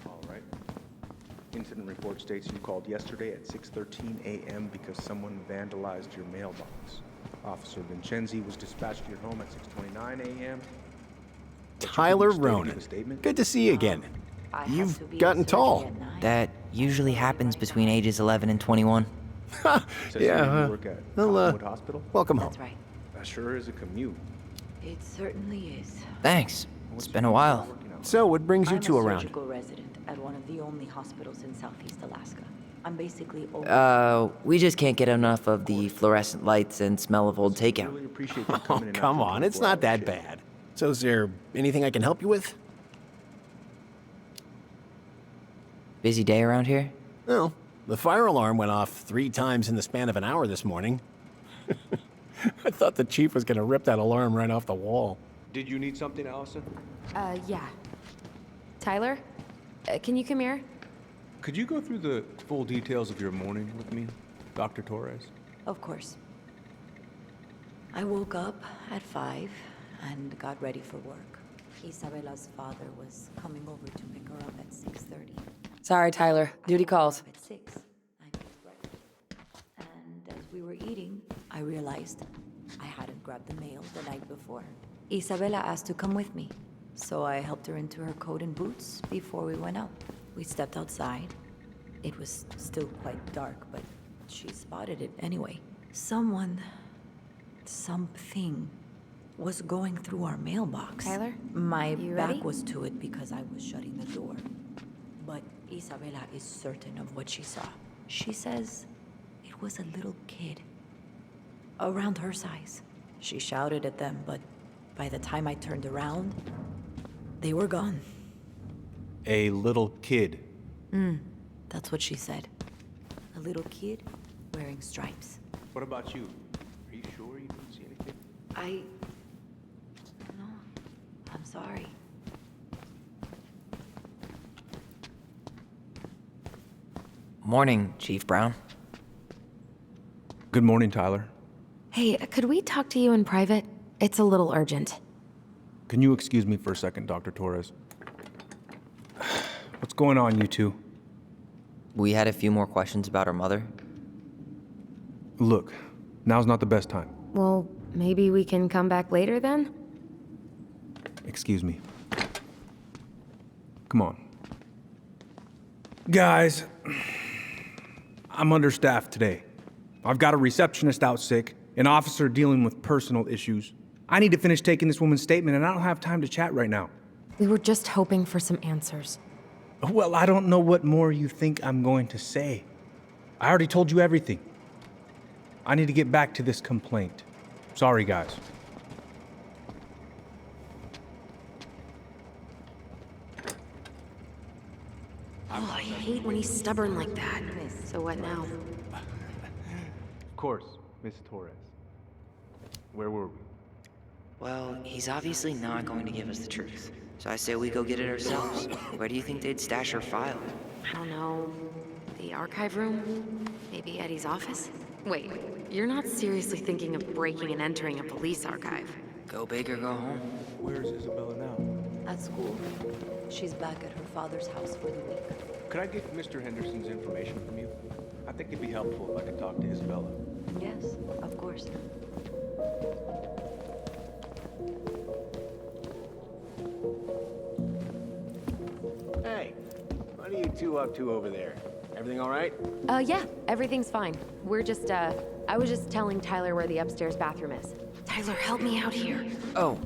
All right. Incident report states you called yesterday at 6:13 a.m. because someone vandalized your mailbox. Officer Vincenzi was dispatched to your home at 6:29 a.m. Tyler Stated in Ronan. the statement. Good to see you again. I have to You've be gotten at surgery tall. at 9. That usually happens between ages 11 and 21. Says here Yeah, you work at well, Cottonwood Hospital. welcome home. That's right. That sure is a commute. It certainly is. Thanks. It's been a while. Working out. So, what brings you I'm two a around? surgical resident at one of the only hospitals in Southeast Alaska. I'm basically over. We just can't get enough of the fluorescent lights and smell of old takeout. Really appreciate you Oh, coming in come after on. a It's not that 24-hour shift. bad. So, is there anything I can help you with? Busy day around here? Well, the fire alarm went off 3 times in the span of an hour this morning. I thought the chief was going to rip that alarm right off the wall. Did you need something, Allison? Yeah. Tyler? Can you come here? Could you go through the full details of your morning with me, Dr. Torres? Of course. I woke up at 5 and got ready for work. Isabella's father was coming over to pick her up at 6:30. Sorry, Tyler. Duty calls. At 6, I made breakfast. And as we were eating, I realized I hadn't grabbed the mail the night before. Isabella asked to come with me, so I helped her into her coat and boots before we went out. We stepped outside. It was still quite dark, but she spotted it anyway. Something was going through our mailbox. Tyler, My you back ready? was to it because I was shutting the door. But Isabella is certain of what she saw. She says it was a little kid. Around her size. She shouted at them, but by the time I turned around, they were gone. A little kid. That's what she said. A little kid wearing stripes. What about you? Are you sure you didn't see anything? No, I'm sorry. Morning, Chief Brown. Good morning, Tyler. Hey, could we talk to you in private? It's a little urgent. Can you excuse me for a second, Dr. Torres? What's going on, you two? We had a few more questions about our mother. Look, now's not the best time. Well, maybe we can come back later then? Excuse me. Come on. Guys, I'm understaffed today. I've got a receptionist out sick, an officer dealing with personal issues. I need to finish taking this woman's statement, and I don't have time to chat right now. We were just hoping for some answers. Well, I don't know what more you think I'm going to say. I already told you everything. I need to get back to this complaint. Sorry, guys. Oh, I hate when he's stubborn like that. So what now? Of course, Miss Torres. Where were we? Well, he's obviously not going to give us the truth. So I say we go get it ourselves. Where do you think they'd stash our file? I don't know. The archive room? Maybe Eddie's office? Wait, you're not seriously thinking of breaking and entering a police archive? Go big or go home. Where's Isabella now? At school. She's back at her father's house for the week. Could I get Mr. Henderson's information from you? I think it'd be helpful if I could talk to Isabella. Yes, of course. Hey, what are you two up to over there? Everything all right? Yeah, everything's fine. We're just, I was just telling Tyler where the upstairs bathroom is. Tyler, help me out here. Oh,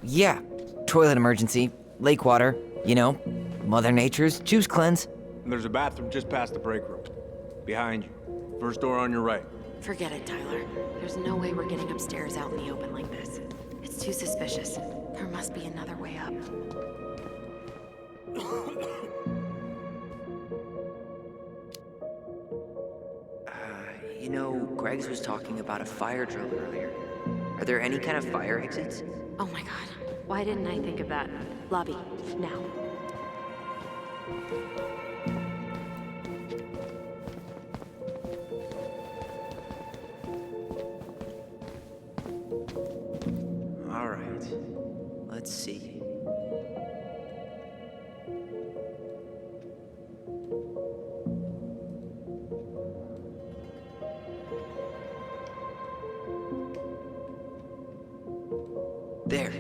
yeah. Toilet emergency. Lake water. You know, Mother Nature's juice cleanse. And there's a bathroom just past the break room. Behind you. First door on your right. Forget it, Tyler. There's no way we're getting upstairs out in the open like this. It's too suspicious. There must be another way up. You know, Greg's was talking about a fire drill earlier. Are there any kind of fire exits? Oh my god. Why didn't I think of that? Lobby, now. All right. Let's see. There.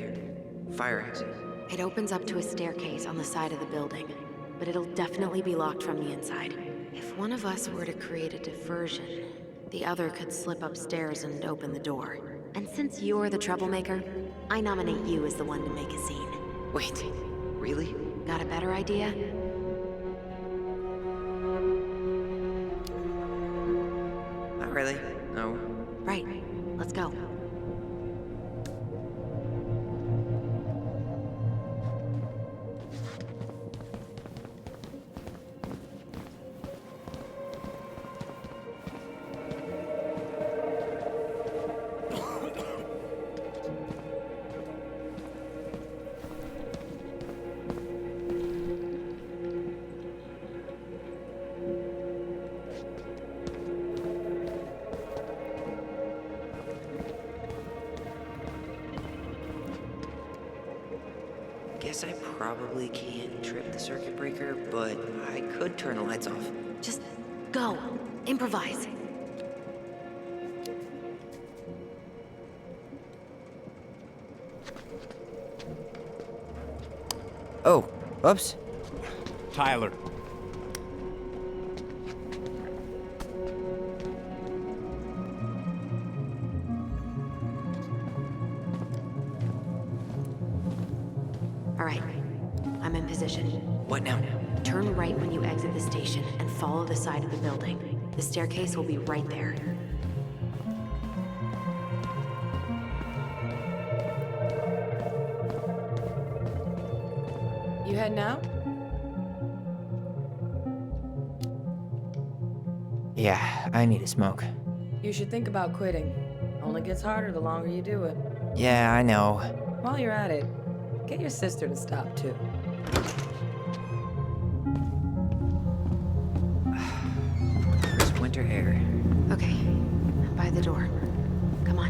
Fire exit. It opens up to a staircase on the side of the building, but it'll definitely be locked from the inside. If one of us were to create a diversion, the other could slip upstairs and open the door. And since you're the troublemaker, I nominate you as the one to make a scene. Wait, really? Got a better idea? Not really. No. Right. Let's go. Guess I probably can't trip the circuit breaker, but I could turn the lights off. Just go. Improvise. Oh, oops. Tyler. All right. I'm in position. What now? Turn right when you exit the station and follow the side of the building. The staircase will be right there. You heading out? Yeah, I need a smoke. You should think about quitting. Only gets harder the longer you do it. Yeah, I know. While you're at it, get your sister to stop too. Crisp winter air. Okay. I'm by the door. Come on.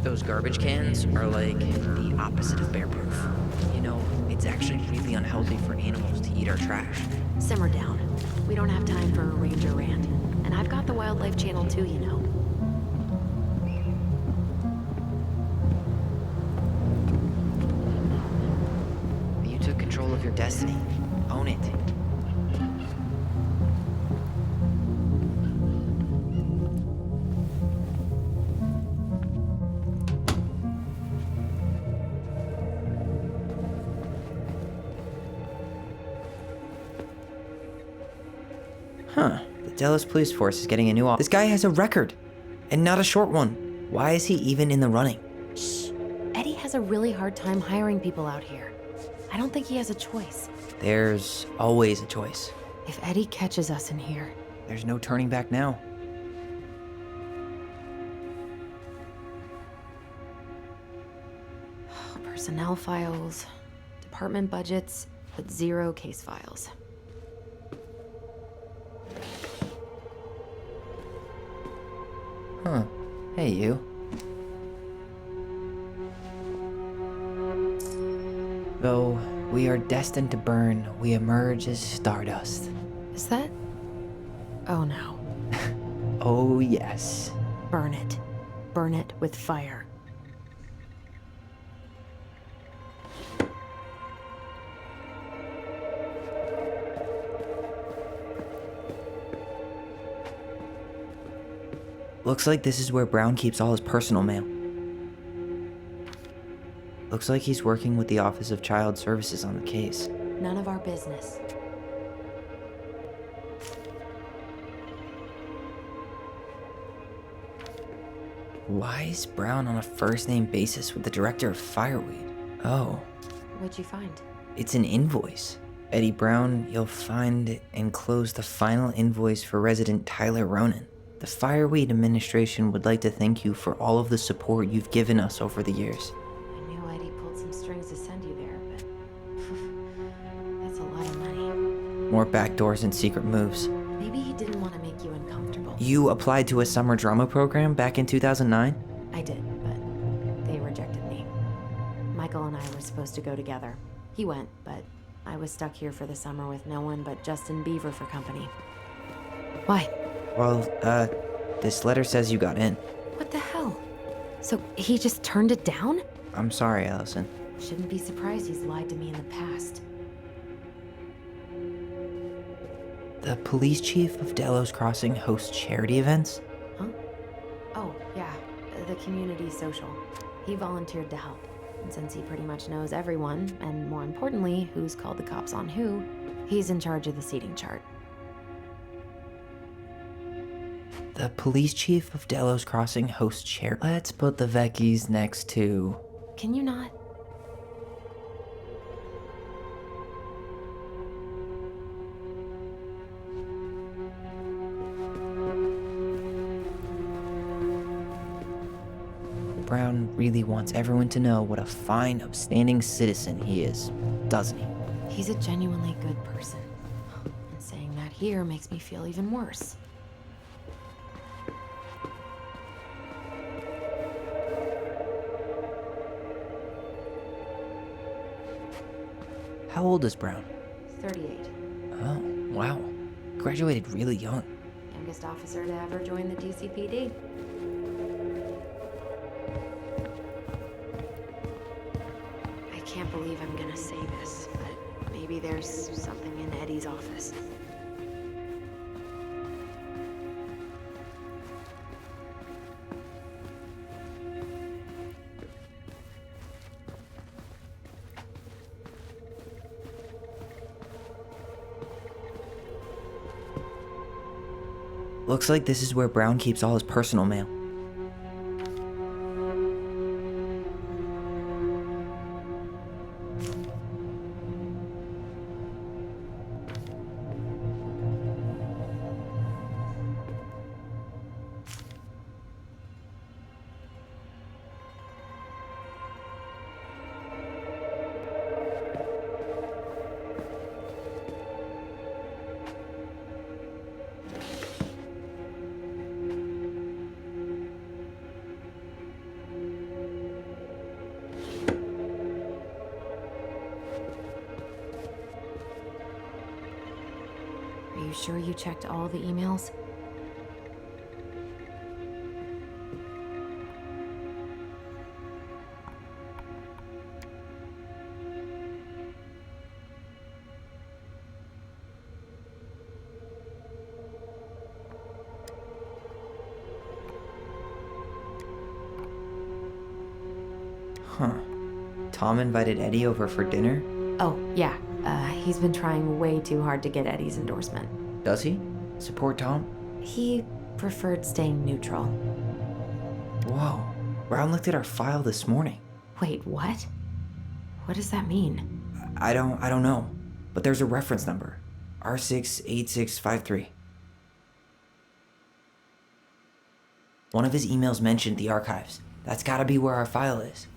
Those garbage cans are like the opposite of bear proof. You know, it's actually really unhealthy for animals to eat our trash. Simmer down. We don't have time for a ranger rant. And I've got the Wildlife Channel too, you know. You took control of your destiny. Own it. Huh. The Delos Police Force is getting a new This guy has a record. And not a short one. Why is he even in the running? Shh. Eddie has a really hard time hiring people out here. I don't think he has a choice. There's always a choice. If Eddie catches us in here, There's no turning back now. personnel files, department budgets, but 0 case files. Huh. Hey, you. Though we are destined to burn, we emerge as stardust. Is that? Oh no. Oh, yes. Burn it. Burn it with fire. Looks like this is where Brown keeps all his personal mail. Looks like he's working with the Office of Child Services on the case. None of our business. Why is Brown on a first-name basis with the director of Fireweed? Oh, What'd you find? it's an invoice. Eddie Brown, you'll find enclosed the final invoice for resident Tyler Ronan. The Fireweed administration would like to thank you for all of the support you've given us over the years. I knew Eddie pulled some strings to send you there, but that's a lot of money. More backdoors and secret moves. Maybe he didn't want to make you uncomfortable. You applied to a summer drama program back in 2009? I did, but they rejected me. Michael and I were supposed to go together. He went, but I was stuck here for the summer with no one but Justin Beaver for company. Why? Well, this letter says you got in. What the hell? So he just turned it down? I'm sorry, Allison. Shouldn't be surprised he's lied to me in the past. The police chief of Delos Crossing hosts charity events? Huh? Oh, yeah, the community social. He volunteered to help. And since he pretty much knows everyone, and more importantly, who's called the cops on who, he's in charge of the seating chart. The police chief of Delos Crossing hosts charity. Let's put the Vecchies next to... Can you not? Brown really wants everyone to know what a fine, upstanding citizen he is, doesn't he? He's a genuinely good person. And saying that here makes me feel even worse. How old is Brown? 38. Oh, wow. Graduated really young. Youngest officer to ever join the DCPD. I can't believe I'm gonna say this, but maybe there's something in Eddie's office. Looks like this is where Brown keeps all his personal mail. sure you checked all the emails? Huh. Tom invited Eddie over for dinner? Oh, yeah. He's been trying way too hard to get Eddie's endorsement. Does he? Support Tom? He preferred staying neutral. Whoa. Brown looked at our file this morning. Wait, what? What does that mean? I don't know. But there's a reference number. R68653. One of his emails mentioned the archives. That's gotta be where our file is.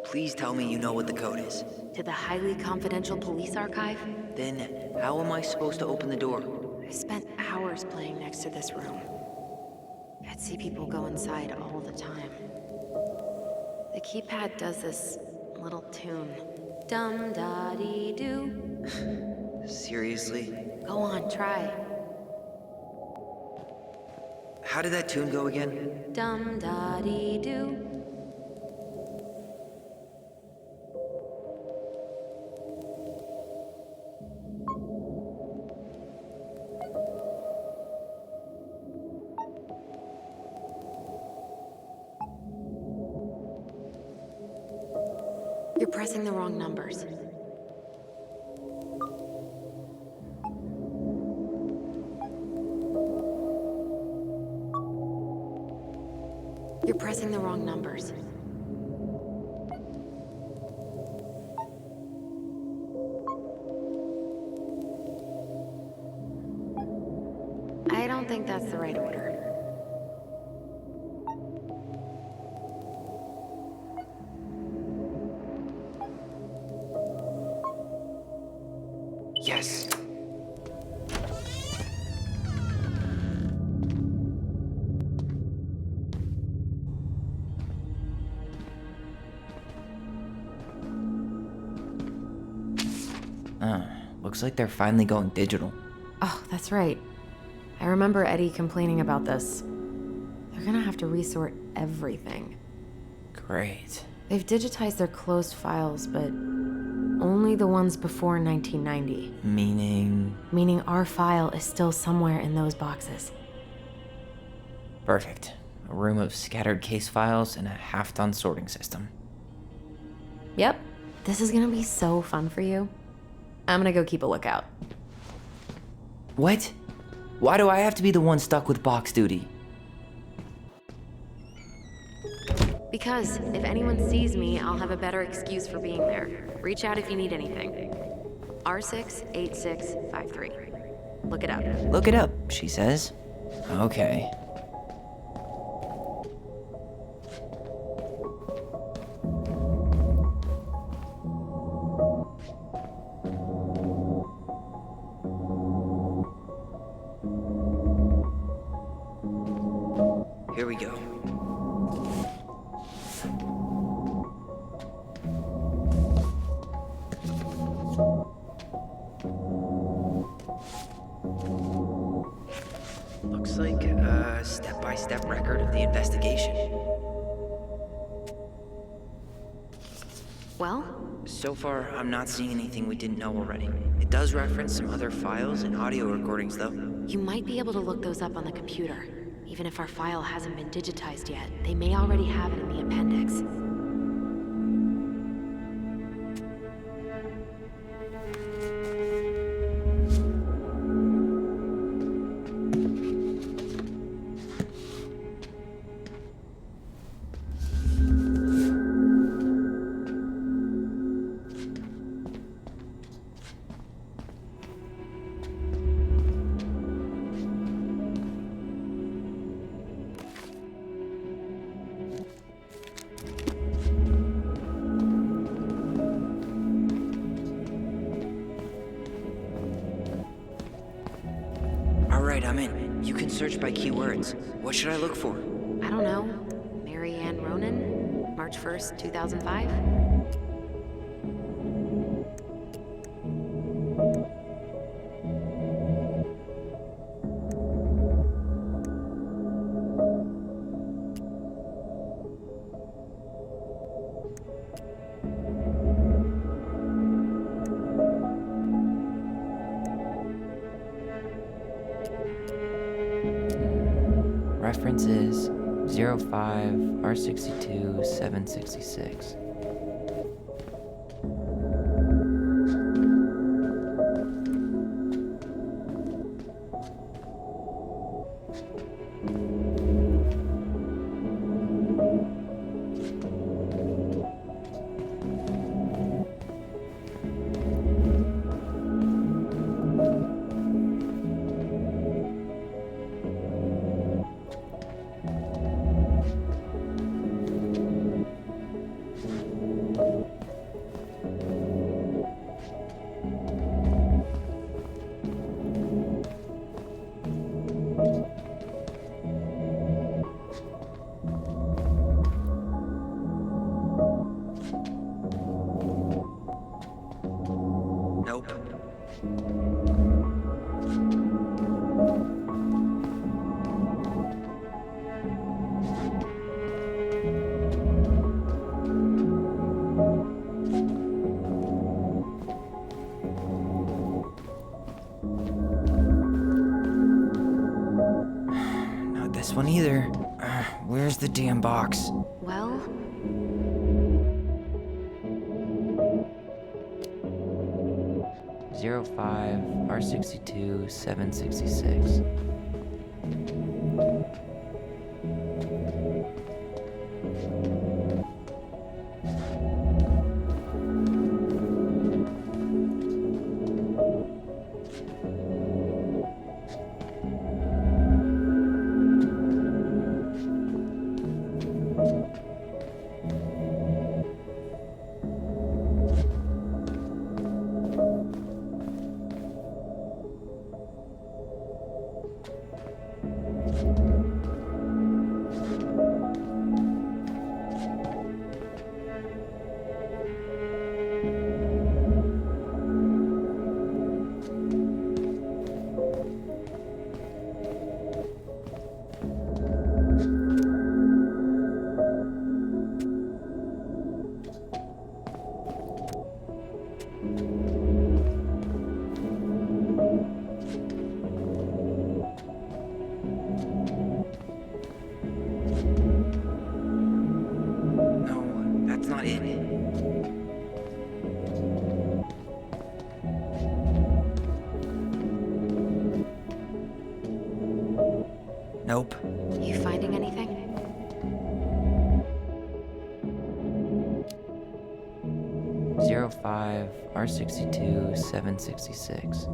Please tell me you know what the code is. To the highly confidential police archive? Then how am I supposed to open the door? I spent hours playing next to this room. I'd see people go inside all the time. The keypad does this little tune. Dum-da-dee-doo. Seriously? Go on, try. How did that tune go again? Dum-da-dee-doo. You're pressing the wrong numbers. You're pressing the wrong numbers. I don't think that's the right order. Yes. Looks like they're finally going digital. Oh, that's right. I remember Eddie complaining about this. They're gonna have to resort everything. Great. They've digitized their closed files, but only the ones before 1990. Meaning our file is still somewhere in those boxes. Perfect. A room of scattered case files and a half-done sorting system. Yep. This is gonna be so fun for you. I'm gonna go keep a lookout. What? Why do I have to be the one stuck with box duty? Because if anyone sees me, I'll have a better excuse for being there. Reach out if you need anything. R68653. Look it up. Look it up, she says. Okay. Here we go. Looks like a step-by-step record of the investigation. Well? So far, I'm not seeing anything we didn't know already. It does reference some other files and audio recordings, though. You might be able to look those up on the computer. Even if our file hasn't been digitized yet, they may already have it in the appendix. Alright, I'm in. You can search by keywords. What should I look for? I don't know. Mary Ann Ronan? March 1st, 2005? Reference is 05 R62 766. Nope. Not this one either. Where's the damn box? Well, 05 R62 766. No, that's not it. Nope. you finding anything? 05 R62 766.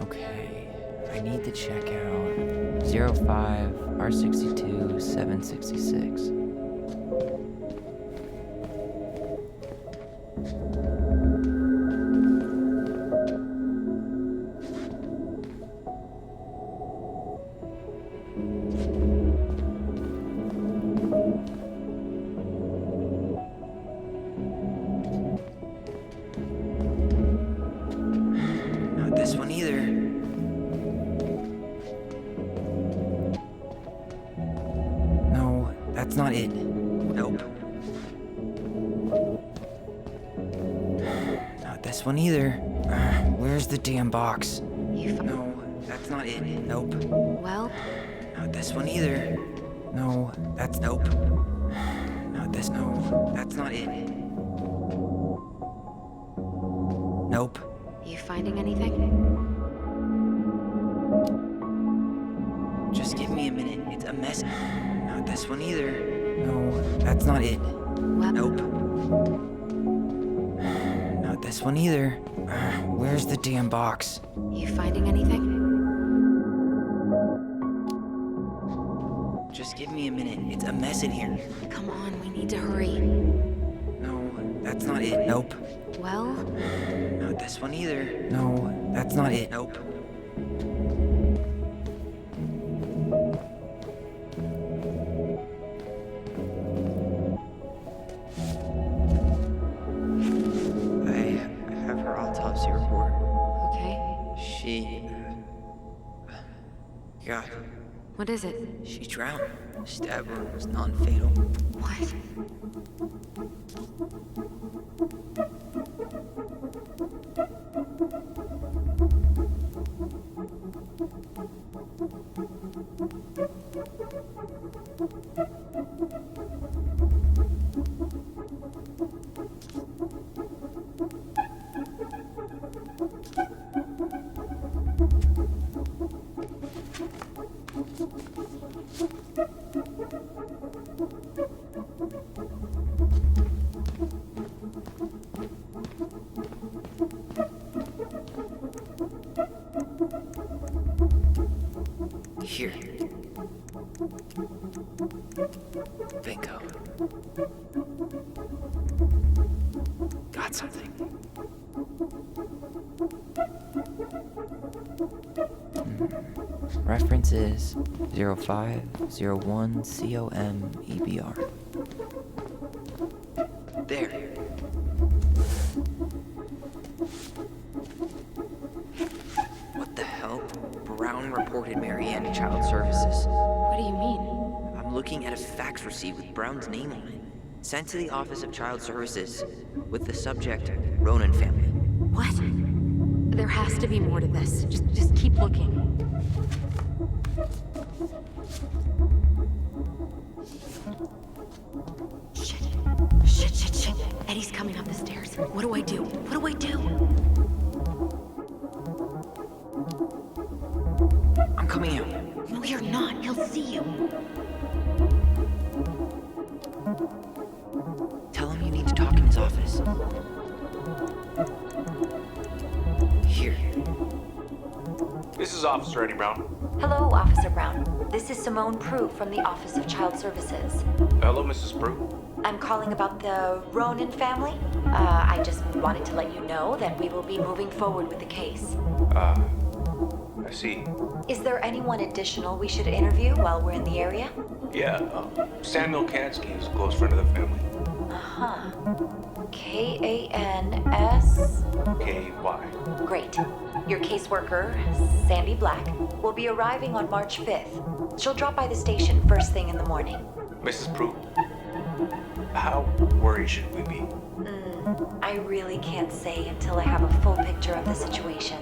Okay, I need to check out 05 R62 766. this one either. Where's the damn box? No, that's not it. Nope. Well, Not this one either. No, that's nope. Not this. No, that's not it. Nope. you finding anything? Just give me a minute. It's a mess. Not this one either. No, that's not it. Well, Nope. Not this one either. Where's the damn box? you finding anything? Just give me a minute. It's a mess in here. Come on, we need to hurry. No, that's not it. Nope. Well, Not this one either. No, that's not it. Nope. I have her autopsy report. okay. She... God, What is it? she drowned. Stab wound was non-fatal. What? Here. Bingo. Got something. Reference is 0501 COM EBR. There. What the hell? Brown reported Marianne to Child Services. What do you mean? I'm looking at a fax receipt with Brown's name on it. Sent to the Office of Child Services with the subject, Ronan family. What? There has to be more to this. Just keep looking. Shit. Eddie's coming up the stairs. What do I do? What do I do? I'm coming out. No, you're not. He'll see you. Tell him you need to talk in his office. Here. This is Officer Eddie Brown. Hello, Officer Brown. This is Simone Prue from the Office of Child Services. Hello, Mrs. Prue. I'm calling about the Ronan family. I just wanted to let you know that we will be moving forward with the case. I see. Is there anyone additional we should interview while we're in the area? Yeah, Samuel Kansky is a close friend of the family. Uh-huh. K-A-N-S... K-Y. Great. Your caseworker, Sandy Black, will be arriving on March 5th. She'll drop by the station first thing in the morning. Mrs. Prue, how worried should we be? I really can't say until I have a full picture of the situation.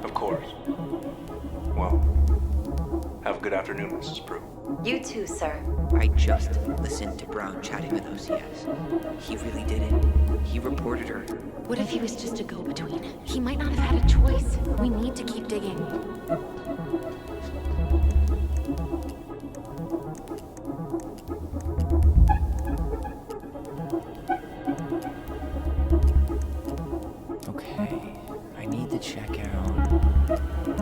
Of course. Well, have a good afternoon, Mrs. Prue. You too, sir. I just listened to Brown chatting with OCS. He really did it. He reported her. What if he was just a go-between? He might not have had a choice. We need to keep digging. Okay, I need to check out.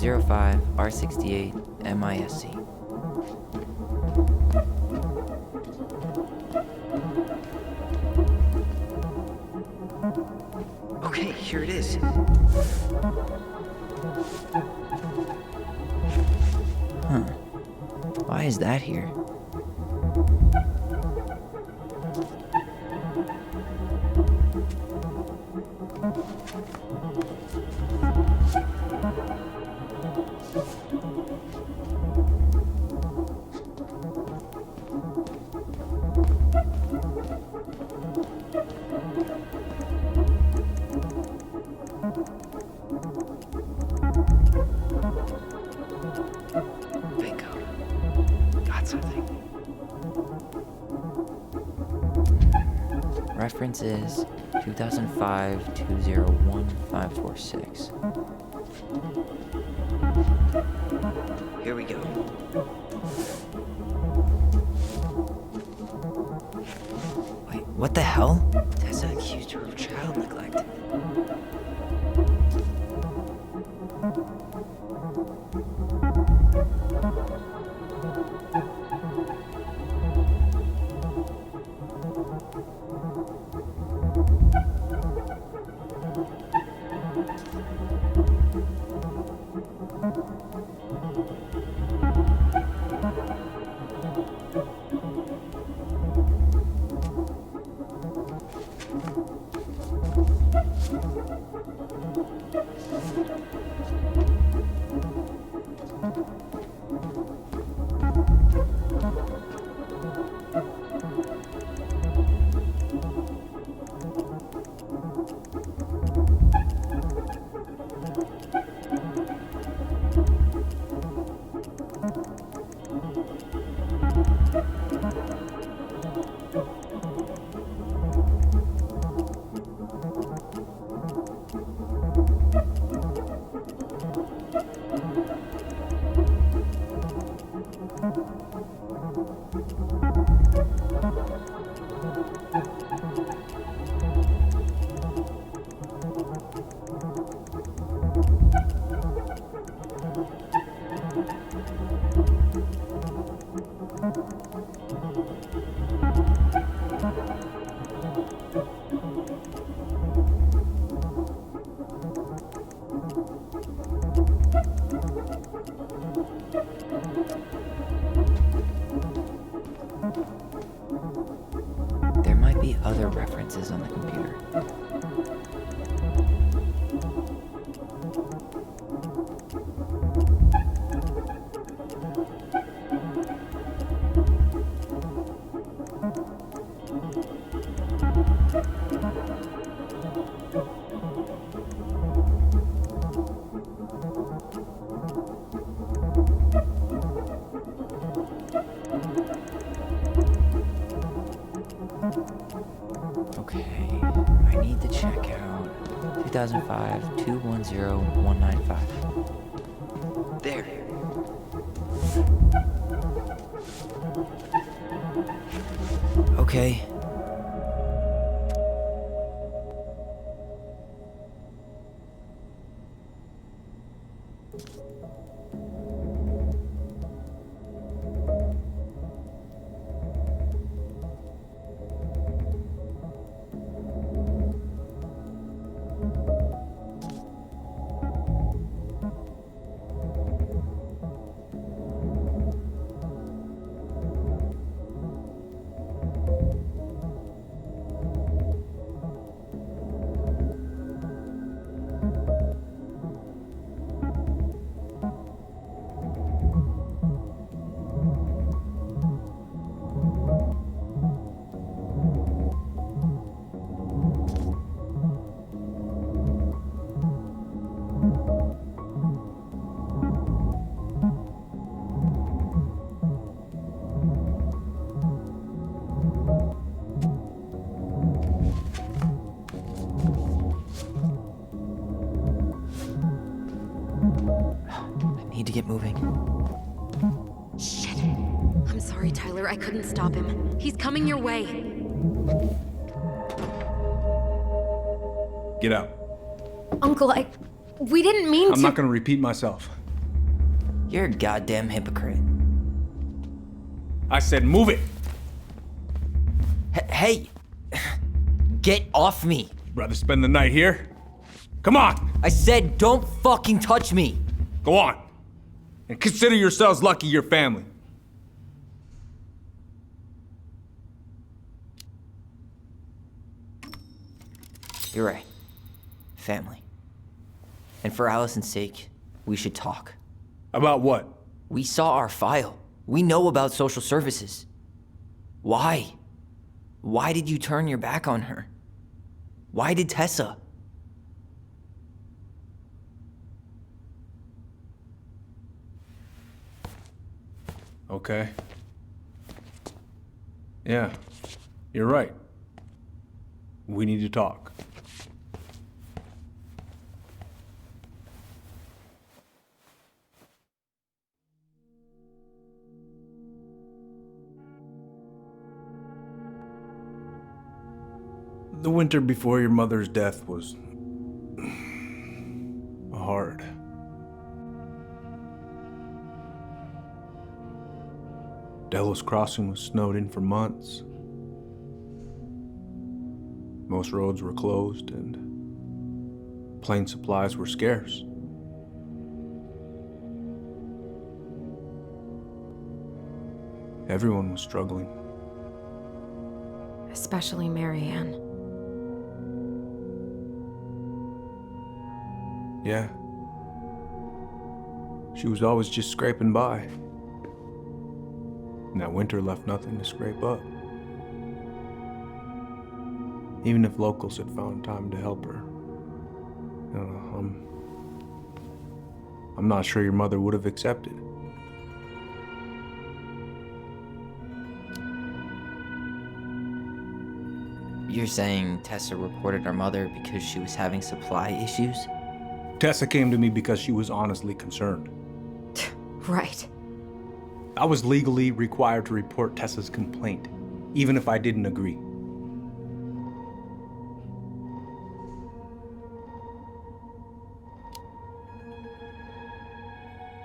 #05 R68 MISC. Okay, here it is. Huh. Why is that here? Bingo. Got something. Reference is 2005-201-546. Here we go. Wait, what the hell? Tessa accused her of child neglect. There might be other references on the computer. Okay, I need to check out 2005-210-195. There. Okay. get moving. Shit. I'm sorry, Tyler. I couldn't stop him. He's coming your way. Get out. Uncle, we didn't mean to. I'm not gonna repeat myself. You're a goddamn hypocrite. I said move it. Hey! Get off me! Rather spend the night here? Come on! I said don't fucking touch me! Go on. And consider yourselves lucky you're family. You're right. Family. And for Allison's sake, we should talk. About what? We saw our file. We know about social services. Why? Why did you turn your back on her? Why did Tessa? Okay. Yeah, you're right. We need to talk. The winter before your mother's death was hard. Delos Crossing was snowed in for months. Most roads were closed and plane supplies were scarce. Everyone was struggling. Especially Marianne. Yeah. She was always just scraping by. And that winter left nothing to scrape up. Even if locals had found time to help her. You know, I'm not sure your mother would have accepted. You're saying Tessa reported our mother because she was having supply issues? Tessa came to me because she was honestly concerned. Right. I was legally required to report Tessa's complaint, even if I didn't agree.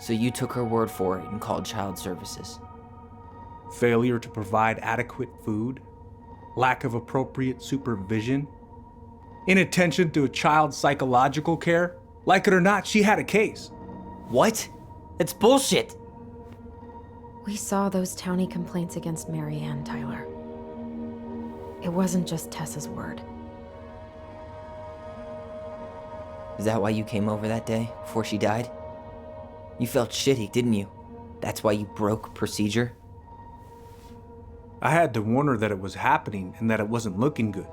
So you took her word for it and called child services? Failure to provide adequate food, lack of appropriate supervision, inattention to a child's psychological care. Like it or not, she had a case. What? That's bullshit! We saw those townie complaints against Marianne, Tyler. It wasn't just Tessa's word. Is that why you came over that day, before she died? You felt shitty, didn't you? That's why you broke procedure? I had to warn her that it was happening and that it wasn't looking good.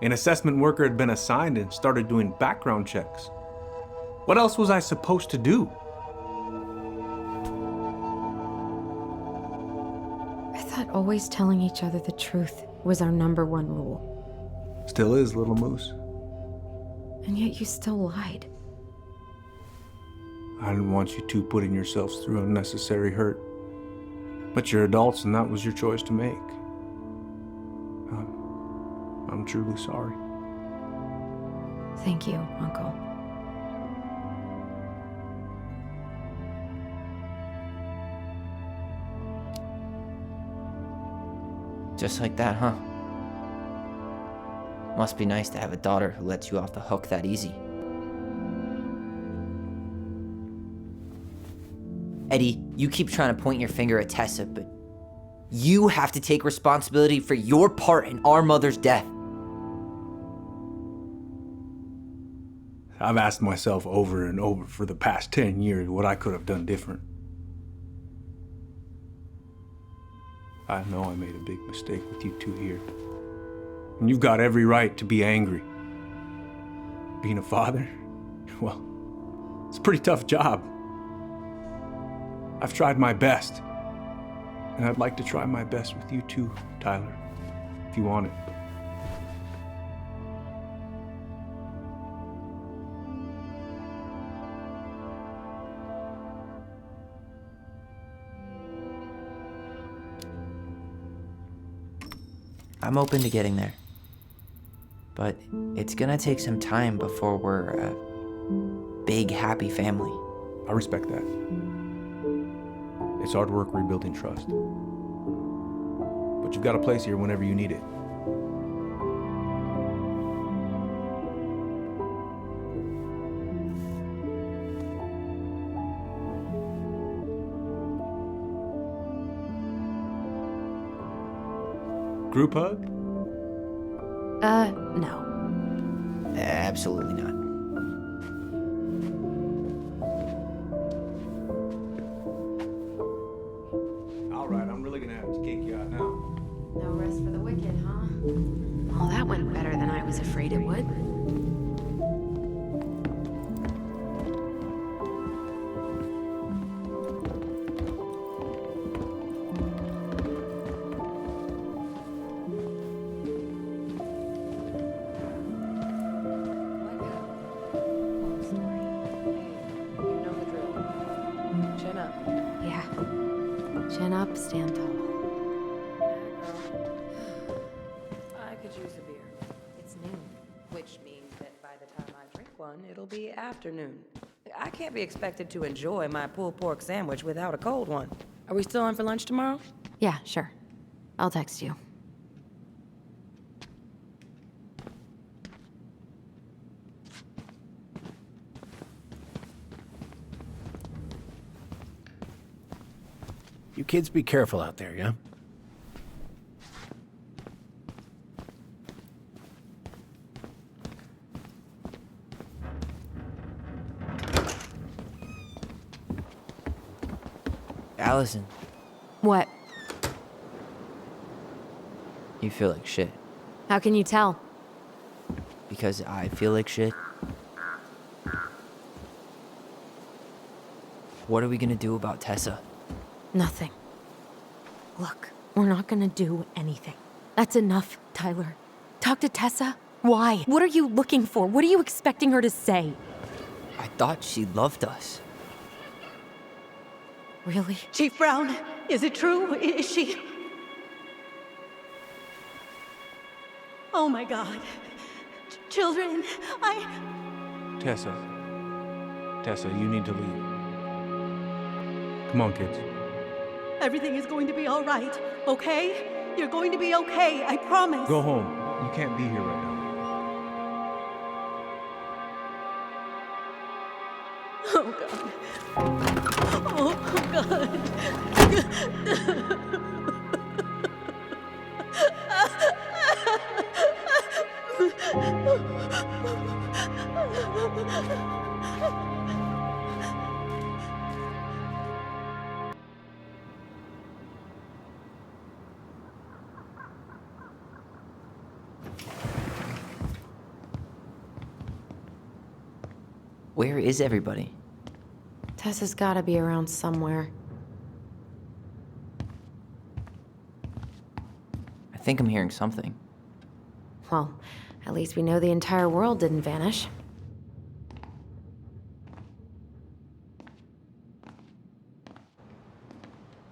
An assessment worker had been assigned and started doing background checks. What else was I supposed to do? I thought always telling each other the truth was our #1 rule. Still is, little moose. And yet you still lied. I didn't want you two putting yourselves through unnecessary hurt. But you're adults and that was your choice to make. I'm truly sorry. Thank you, Uncle. Just like that, huh? Must be nice to have a daughter who lets you off the hook that easy. Eddie, you keep trying to point your finger at Tessa, but you have to take responsibility for your part in our mother's death. I've asked myself over and over for the past 10 years what I could have done different. I know I made a big mistake with you two here. And you've got every right to be angry. Being a father, well, it's a pretty tough job. I've tried my best. And I'd like to try my best with you too, Tyler, if you want it. I'm open to getting there. But it's gonna take some time before we're a big, happy family. I respect that. It's hard work rebuilding trust. But you've got a place here whenever you need it. Group hug? No. Absolutely not. All right, I'm really gonna have to kick you out now. No rest for the wicked, huh? Well, that went better than I was afraid it would. Chin up. Yeah. Chin up, stand tall. I could use a beer. It's noon, which means that by the time I drink one, it'll be afternoon. I can't be expected to enjoy my pulled pork sandwich without a cold one. Are we still on for lunch tomorrow? Yeah, sure. I'll text you. You kids be careful out there, yeah? Allison, What? you feel like shit. How can you tell? Because I feel like shit. What are we gonna do about Tessa? Nothing. Look, we're not gonna do anything. That's enough, Tyler. Talk to Tessa? Why? What are you looking for? What are you expecting her to say? I thought she loved us. Really? Chief Brown, is it true? Is she... Oh my God. Children, Tessa, you need to leave. Come on, kids. Everything is going to be all right, okay? You're going to be okay, I promise. Go home. You can't be here right now. Oh God. Oh Where is everybody? Tessa's gotta be around somewhere. I think I'm hearing something. Well, at least we know the entire world didn't vanish.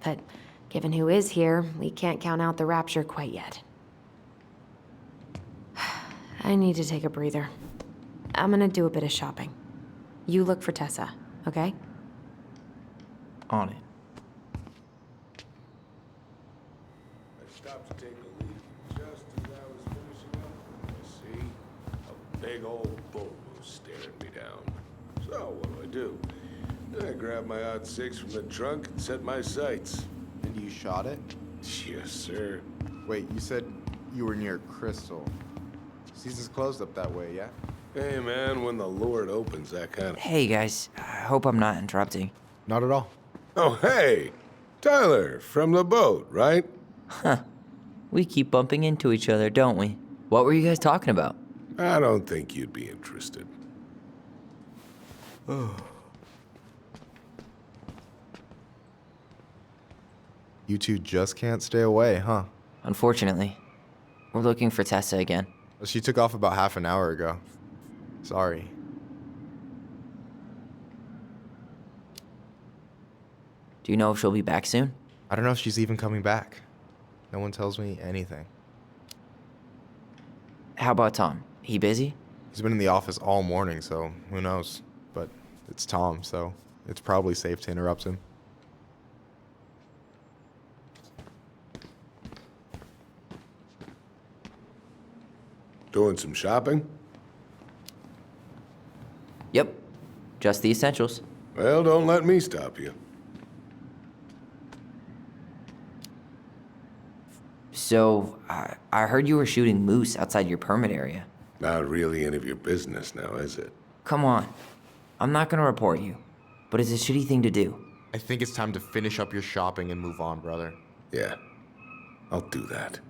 But given who is here, we can't count out the rapture quite yet. I need to take a breather. I'm gonna do a bit of shopping. You look for Tessa, okay? On it. I stopped to take a leak just as I was finishing up. You see, a big old bull was staring me down. So what do? Then I grabbed my odd six from the trunk and set my sights. And you shot it? Yes, sir. Wait, you said you were near Crystal. Season's closed up that way, yeah? Hey, man, when the Lord opens that kind of... Hey, guys. I hope I'm not interrupting. Not at all. Oh, hey! Tyler, from the boat, right? Huh. We keep bumping into each other, don't we? What were you guys talking about? I don't think you'd be interested. You two just can't stay away, huh? Unfortunately. We're looking for Tessa again. She took off about half an hour ago. Sorry. Do you know if she'll be back soon? I don't know if she's even coming back. No one tells me anything. How about Tom? He busy? He's been in the office all morning, so who knows? But it's Tom, so it's probably safe to interrupt him. Doing some shopping? Yep. Just the essentials. Well, don't let me stop you. So, I heard you were shooting moose outside your permit area. Not really any of your business now, is it? Come on. I'm not gonna report you, but it's a shitty thing to do. I think it's time to finish up your shopping and move on, brother. Yeah, I'll do that.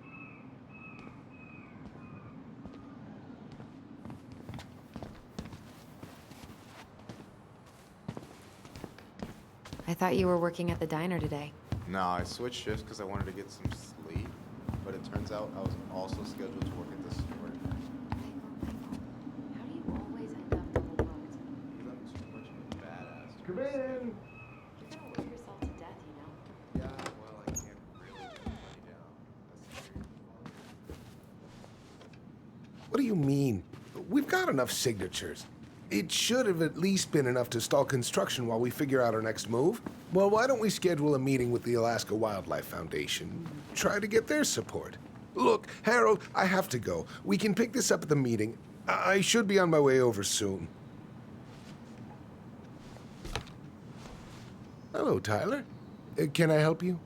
I thought you were working at the diner today. No, I switched shifts because I wanted to get some sleep, but it turns out I was also scheduled to work at the store. How do you always end up double booked? Because I'm too much of a badass. Come in! You're gonna work yourself to death, you know? Yeah, well, I can't really put money down. That's serious. What do you mean? We've got enough signatures. It should have at least been enough to stall construction while we figure out our next move. Well, why don't we schedule a meeting with the Alaska Wildlife Foundation? Try to get their support. Look, Harold, I have to go. We can pick this up at the meeting. I should be on my way over soon. Hello, Tyler. Can I help you?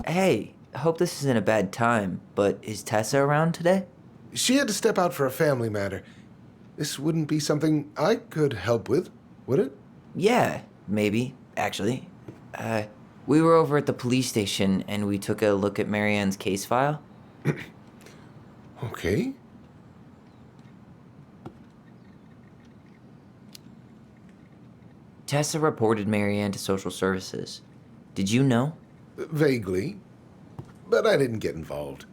Hey, hope this isn't a bad time, but is Tessa around today? She had to step out for a family matter. This wouldn't be something I could help with, would it? Yeah, maybe, actually. We were over at the police station and we took a look at Marianne's case file. Okay. Tessa reported Marianne to social services. Did you know? Vaguely. But I didn't get involved.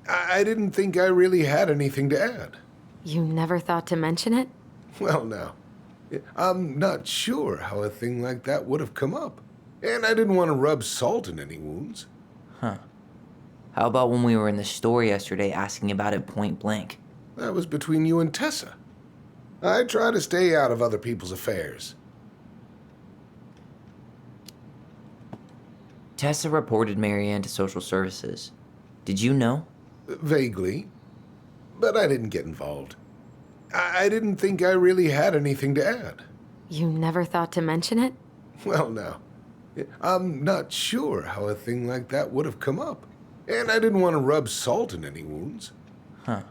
I didn't think I really had anything to add. You never thought to mention it? Well, now, I'm not sure how a thing like that would have come up. And I didn't want to rub salt in any wounds. Huh. How about when we were in the store yesterday asking about it point blank? That was between you and Tessa. I try to stay out of other people's affairs. Tessa reported Marianne to social services. Did you know? Vaguely. But I didn't get involved. I didn't think I really had anything to add. You never thought to mention it? Well, now, I'm not sure how a thing like that would have come up. And I didn't want to rub salt in any wounds. Huh.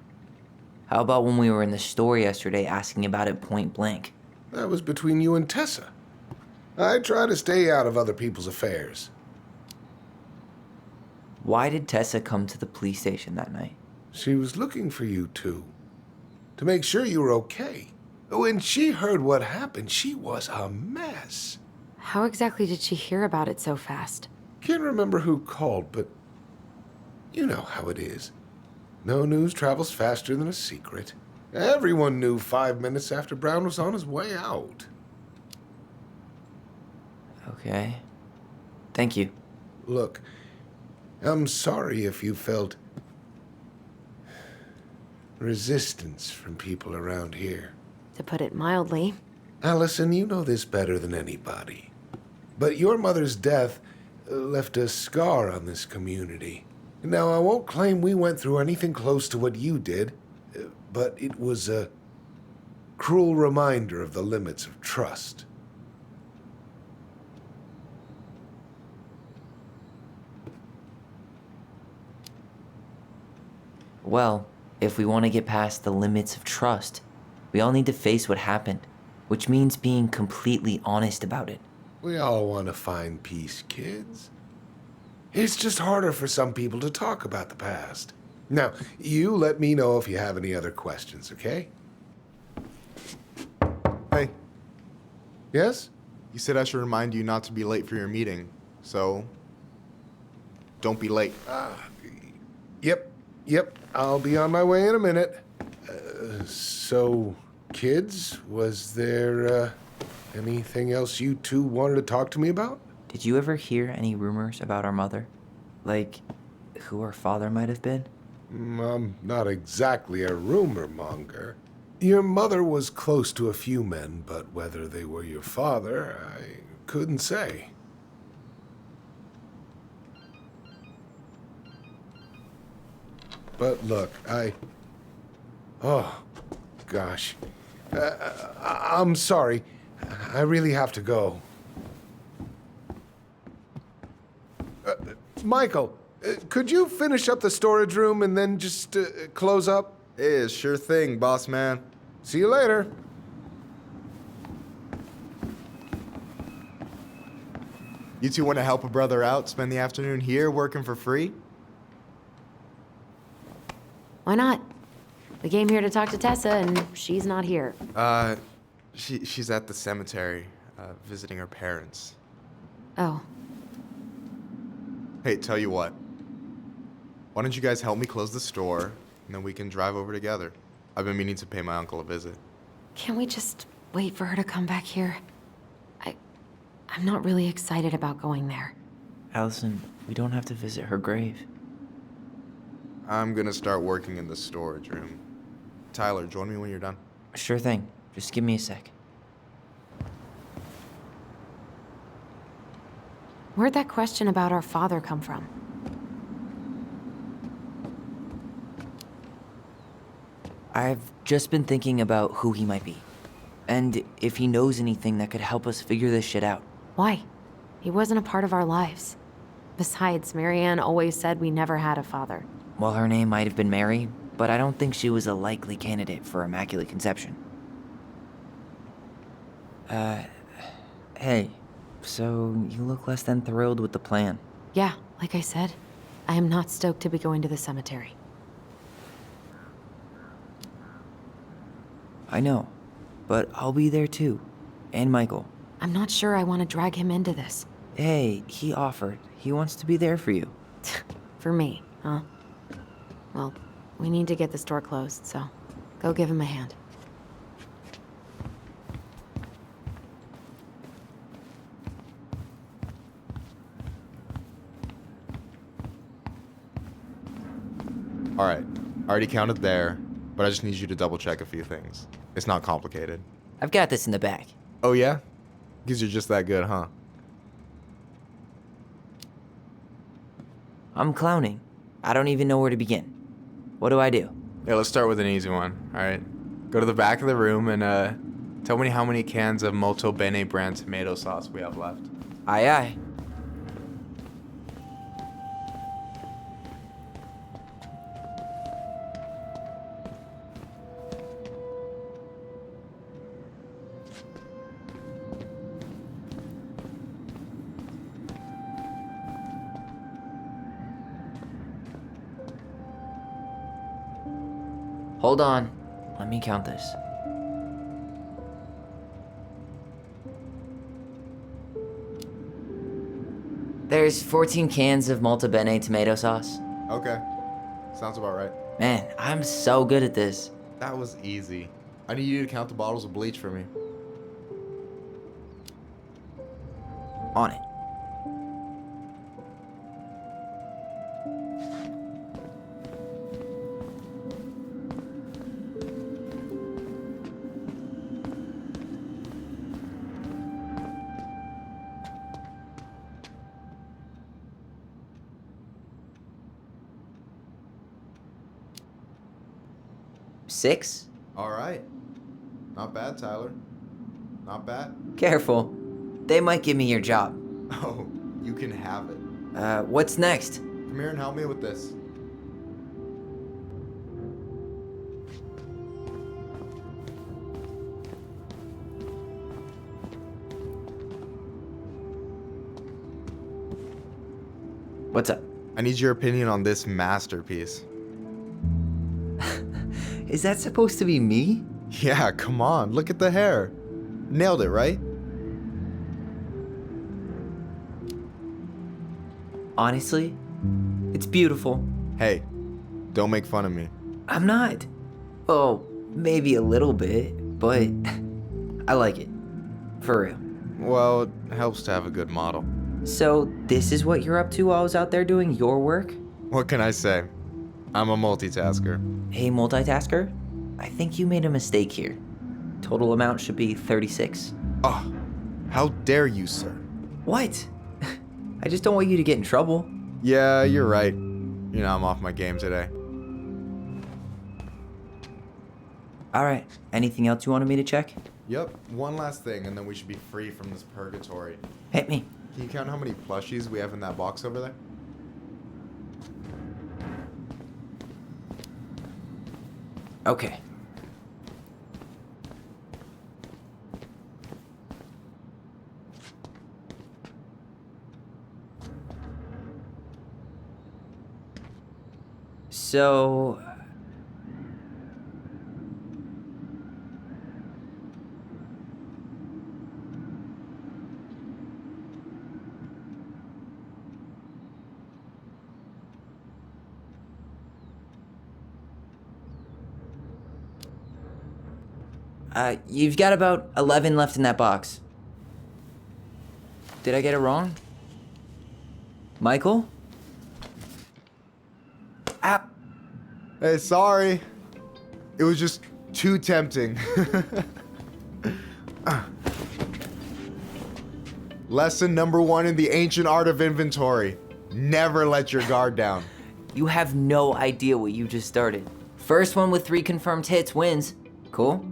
How about when we were in the store yesterday asking about it point blank? That was between you and Tessa. I try to stay out of other people's affairs. Why did Tessa come to the police station that night? She was looking for you two. To make sure you were okay. When she heard what happened, she was a mess. How exactly did she hear about it so fast? Can't remember who called, but you know how it is. No news travels faster than a secret. Everyone knew 5 minutes after Brown was on his way out. Okay. Thank you. Look, I'm sorry if you felt resistance from people around here. To put it mildly. Allison, you know this better than anybody. But your mother's death left a scar on this community. Now, I won't claim we went through anything close to what you did, but it was a cruel reminder of the limits of trust. Well, if we want to get past the limits of trust, we all need to face what happened, which means being completely honest about it. We all want to find peace, kids. It's just harder for some people to talk about the past. Now, you let me know if you have any other questions, okay? Hey. Yes? You said I should remind you not to be late for your meeting, so don't be late. Yep, I'll be on my way in a minute. So, kids, was there anything else you two wanted to talk to me about? did you ever hear any rumors about our mother? Like, who our father might have been? I'm not exactly a rumor monger. Your mother was close to a few men, but whether they were your father, I couldn't say. But look, oh, gosh. I'm sorry. I really have to go. Michael, could you finish up the storage room and then just close up? Sure thing, boss man. See you later. You two want to help a brother out, spend the afternoon here working for free? Why not? We came here to talk to Tessa, and she's not here. She's at the cemetery, visiting her parents. Oh. Hey, tell you what. Why don't you guys help me close the store, and then we can drive over together? I've been meaning to pay my uncle a visit. Can't we just wait for her to come back here? I'm not really excited about going there. Allison, we don't have to visit her grave. I'm gonna start working in the storage room. Tyler, join me when you're done. Sure thing. Just give me a sec. Where'd that question about our father come from? I've just been thinking about who he might be. And if he knows anything that could help us figure this shit out. Why? He wasn't a part of our lives. Besides, Marianne always said we never had a father. Well, her name might have been Mary, but I don't think she was a likely candidate for Immaculate Conception. Hey, so you look less than thrilled with the plan. Yeah, like I said, I am not stoked to be going to the cemetery. I know, but I'll be there too. And Michael. I'm not sure I want to drag him into this. Hey, he offered. He wants to be there for you. For me, huh? Well, we need to get the store closed, so go give him a hand. All right, I already counted there, but I just need you to double check a few things. It's not complicated. I've got this in the bag. Oh yeah? Because you're just that good, huh? I'm clowning. I don't even know where to begin. What do I do? Yeah, let's start with an easy one, all right? Go to the back of the room and tell me how many cans of Molto Bene brand tomato sauce we have left. Aye, aye. Hold on. Let me count this. There's 14 cans of Molto Bene tomato sauce. Okay, sounds about right. Man, I'm so good at this. That was easy. I need you to count the bottles of bleach for me. On it. Six? All right. Not bad, Tyler. Not bad. Careful. They might give me your job. Oh, you can have it. What's next? Come here and help me with this. What's up? I need your opinion on this masterpiece. Is that supposed to be me? Yeah, come on. Look at the hair. Nailed it, right? Honestly, it's beautiful. Hey, don't make fun of me. I'm not. Oh, maybe a little bit, but I like it. For real. Well, it helps to have a good model. So, this is what you're up to while I was out there doing your work? What can I say? I'm a multitasker. Hey, multitasker. I think you made a mistake here. Total amount should be 36. Oh, how dare you, sir? What? I just don't want you to get in trouble. Yeah, you're right. You know, I'm off my game today. Alright, anything else you wanted me to check? Yep, one last thing, and then we should be free from this purgatory. Hit me. Can you count how many plushies we have in that box over there? Okay. So... you've got about 11 left in that box. Did I get it wrong? Michael? Ah. Hey, sorry. It was just too tempting. Lesson number 1 in the ancient art of inventory. Never let your guard down. You have no idea what you just started. First one with 3 confirmed hits wins. Cool?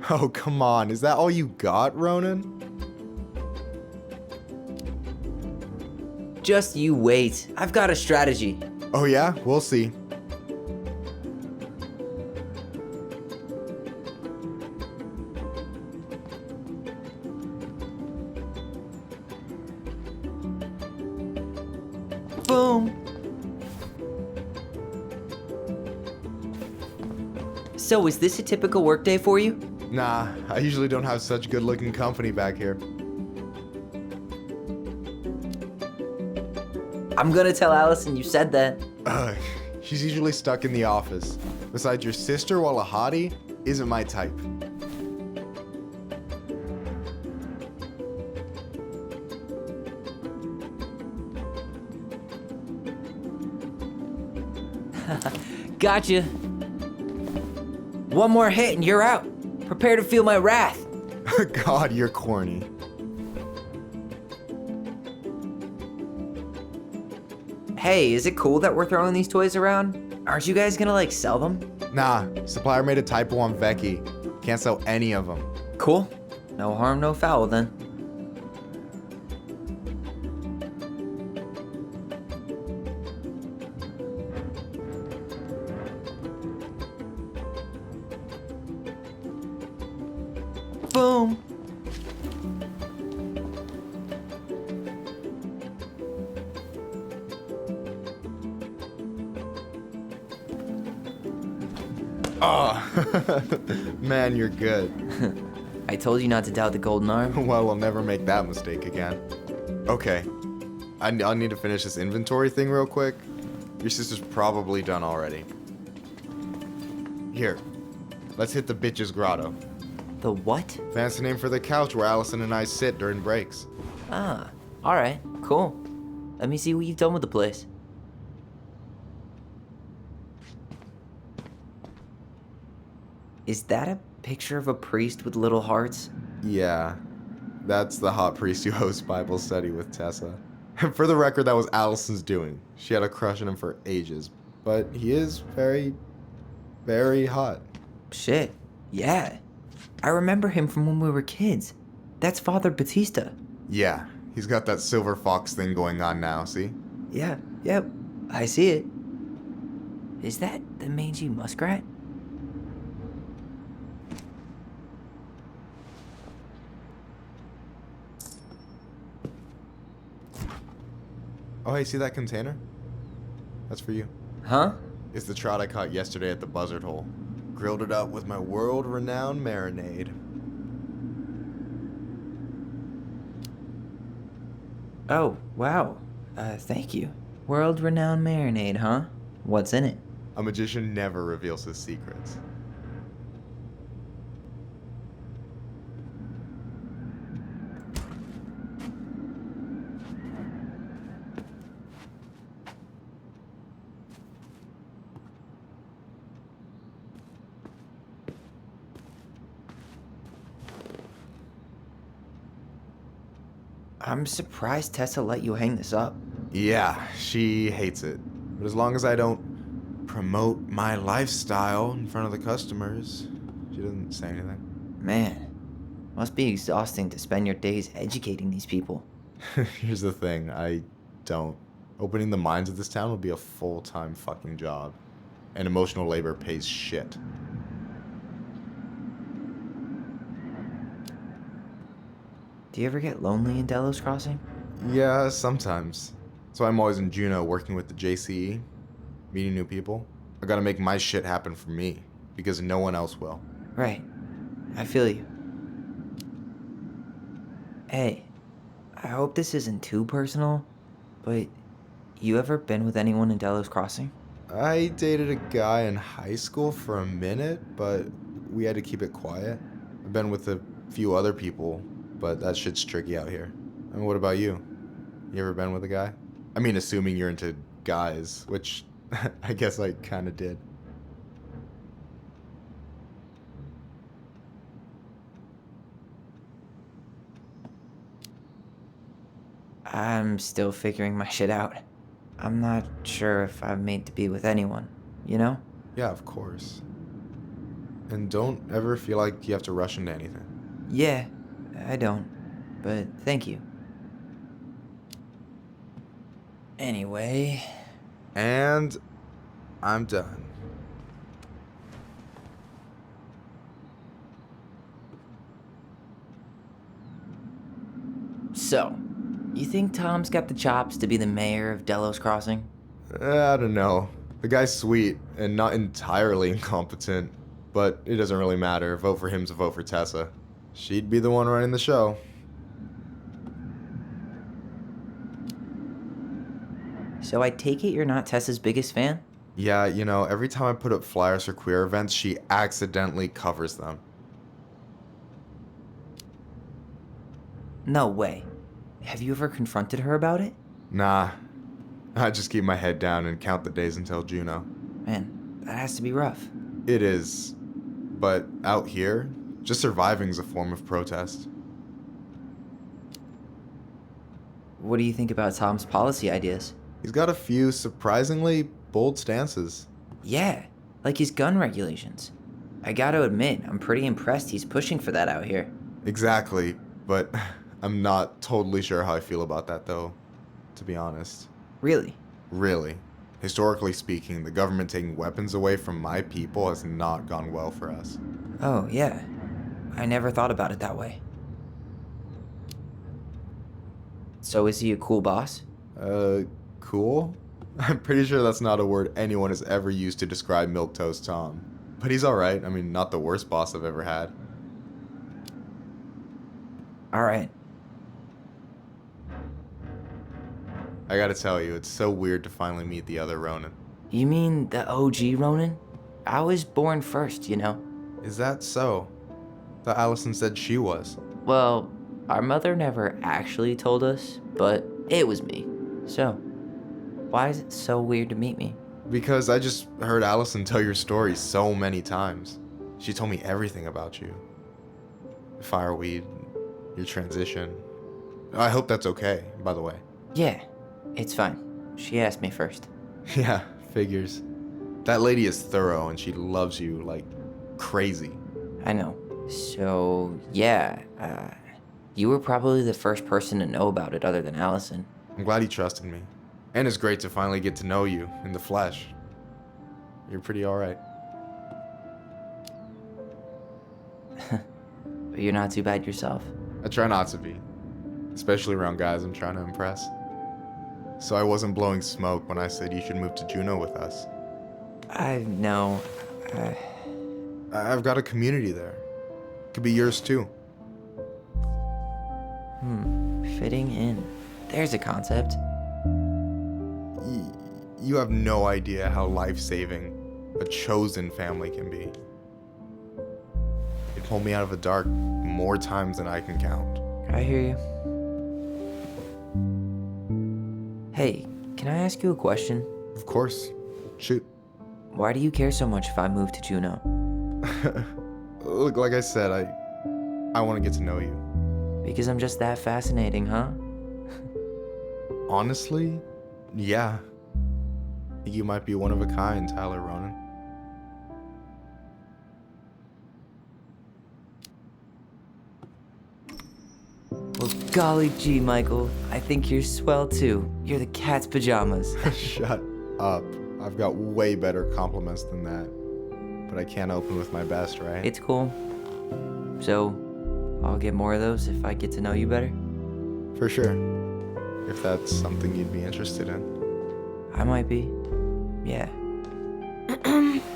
Oh, come on. Is that all you got, Ronan? Just you wait. I've got a strategy. Oh yeah? We'll see. Boom. So, is this a typical workday for you? Nah, I usually don't have such good-looking company back here. I'm gonna tell Allison you said that. She's usually stuck in the office. Besides, your sister, while a hottie, isn't my type. Gotcha. One more hit and you're out. Prepare to feel my wrath. God, you're corny. Hey, is it cool that we're throwing these toys around? Aren't you guys gonna, like, sell them? Nah, supplier made a typo on Vecchi. Can't sell any of them. Cool. No harm, no foul then. Boom. Oh, man, you're good. I told you not to doubt the golden arm. Well, we'll never make that mistake again. Okay, I'll need to finish this inventory thing real quick. Your sister's probably done already. Here, let's hit the bitch's grotto. The what? Fancy name for the couch where Allison and I sit during breaks. Ah, alright, cool. Let me see what you've done with the place. Is that a picture of a priest with little hearts? Yeah, that's the hot priest who hosts Bible study with Tessa. And for the record, that was Allison's doing. She had a crush on him for ages. But he is very, very hot. Shit, yeah. I remember him from when we were kids. That's Father Batista. Yeah, he's got that silver fox thing going on now, see? Yeah, yep, I see it. Is that the mangy muskrat? Oh, hey, see that container? That's for you. Huh? It's the trout I caught yesterday at the buzzard hole. Grilled it up with my world-renowned marinade. Oh, wow. Thank you. World-renowned marinade, huh? What's in it? A magician never reveals his secrets. I'm surprised Tessa let you hang this up. Yeah, she hates it. But as long as I don't promote my lifestyle in front of the customers, she doesn't say anything. Man, must be exhausting to spend your days educating these people. Here's the thing, I don't. Opening the mines of this town would be a full-time fucking job. And emotional labor pays shit. Do you ever get lonely in Delos Crossing? Yeah, sometimes. So I'm always in Juneau working with the JCE, meeting new people. I gotta make my shit happen for me, because no one else will. Right. I feel you. Hey, I hope this isn't too personal, but you ever been with anyone in Delos Crossing? I dated a guy in high school for a minute, but we had to keep it quiet. I've been with a few other people, but that shit's tricky out here. And what about you? You ever been with a guy? I mean, assuming you're into guys, which I guess I kind of did. I'm still figuring my shit out. I'm not sure if I'm made to be with anyone, you know? Yeah, of course. And don't ever feel like you have to rush into anything. Yeah, I don't. But thank you. Anyway. And I'm done. So, you think Tom's got the chops to be the mayor of Delos Crossing? I don't know. The guy's sweet and not entirely incompetent, but it doesn't really matter. A vote for him's a vote for Tessa. She'd be the one running the show. So I take it you're not Tessa's biggest fan? Yeah, you know, every time I put up flyers for queer events, she accidentally covers them. No way. Have you ever confronted her about it? Nah. I just keep my head down and count the days until Juneau. Man, that has to be rough. It is. But out here, just surviving's a form of protest. What do you think about Tom's policy ideas? He's got a few surprisingly bold stances. Yeah, like his gun regulations. I gotta admit, I'm pretty impressed he's pushing for that out here. Exactly, but I'm not totally sure how I feel about that though, to be honest. Really? Really. Historically speaking, the government taking weapons away from my people has not gone well for us. Oh, yeah. I never thought about it that way. So is he a cool boss? Cool? I'm pretty sure that's not a word anyone has ever used to describe Milquetoast Tom. But he's alright. I mean, not the worst boss I've ever had. Alright. I gotta tell you, it's so weird to finally meet the other Ronan. You mean the OG Ronan? I was born first, you know? Is that so? Thought Allison said she was. Well, our mother never actually told us, but it was me. So, why is it so weird to meet me? Because I just heard Allison tell your story so many times. She told me everything about you. Fireweed, your transition. I hope that's okay, by the way. Yeah, it's fine. She asked me first. Yeah, figures. That lady is thorough and she loves you like crazy. I know. So, yeah, you were probably the first person to know about it other than Allison. I'm glad he trusted me. And it's great to finally get to know you in the flesh. You're pretty alright. But you're not too bad yourself. I try not to be. Especially around guys I'm trying to impress. So I wasn't blowing smoke when I said you should move to Juneau with us. I know. I've got a community there. Could be yours too. Fitting in. There's a concept. You have no idea how life-saving a chosen family can be. It pulled me out of the dark more times than I can count. I hear you. Hey, can I ask you a question? Of course. Shoot. Why do you care so much if I move to Juneau? Look, like I said, I want to get to know you. Because I'm just that fascinating, huh? Honestly, yeah. I think you might be one of a kind, Tyler Ronan. Well, golly gee, Michael. I think you're swell too. You're the cat's pajamas. Shut up. I've got way better compliments than that. But I can't open with my best, right? It's cool. So, I'll get more of those if I get to know you better? For sure. If that's something you'd be interested in. I might be. Yeah.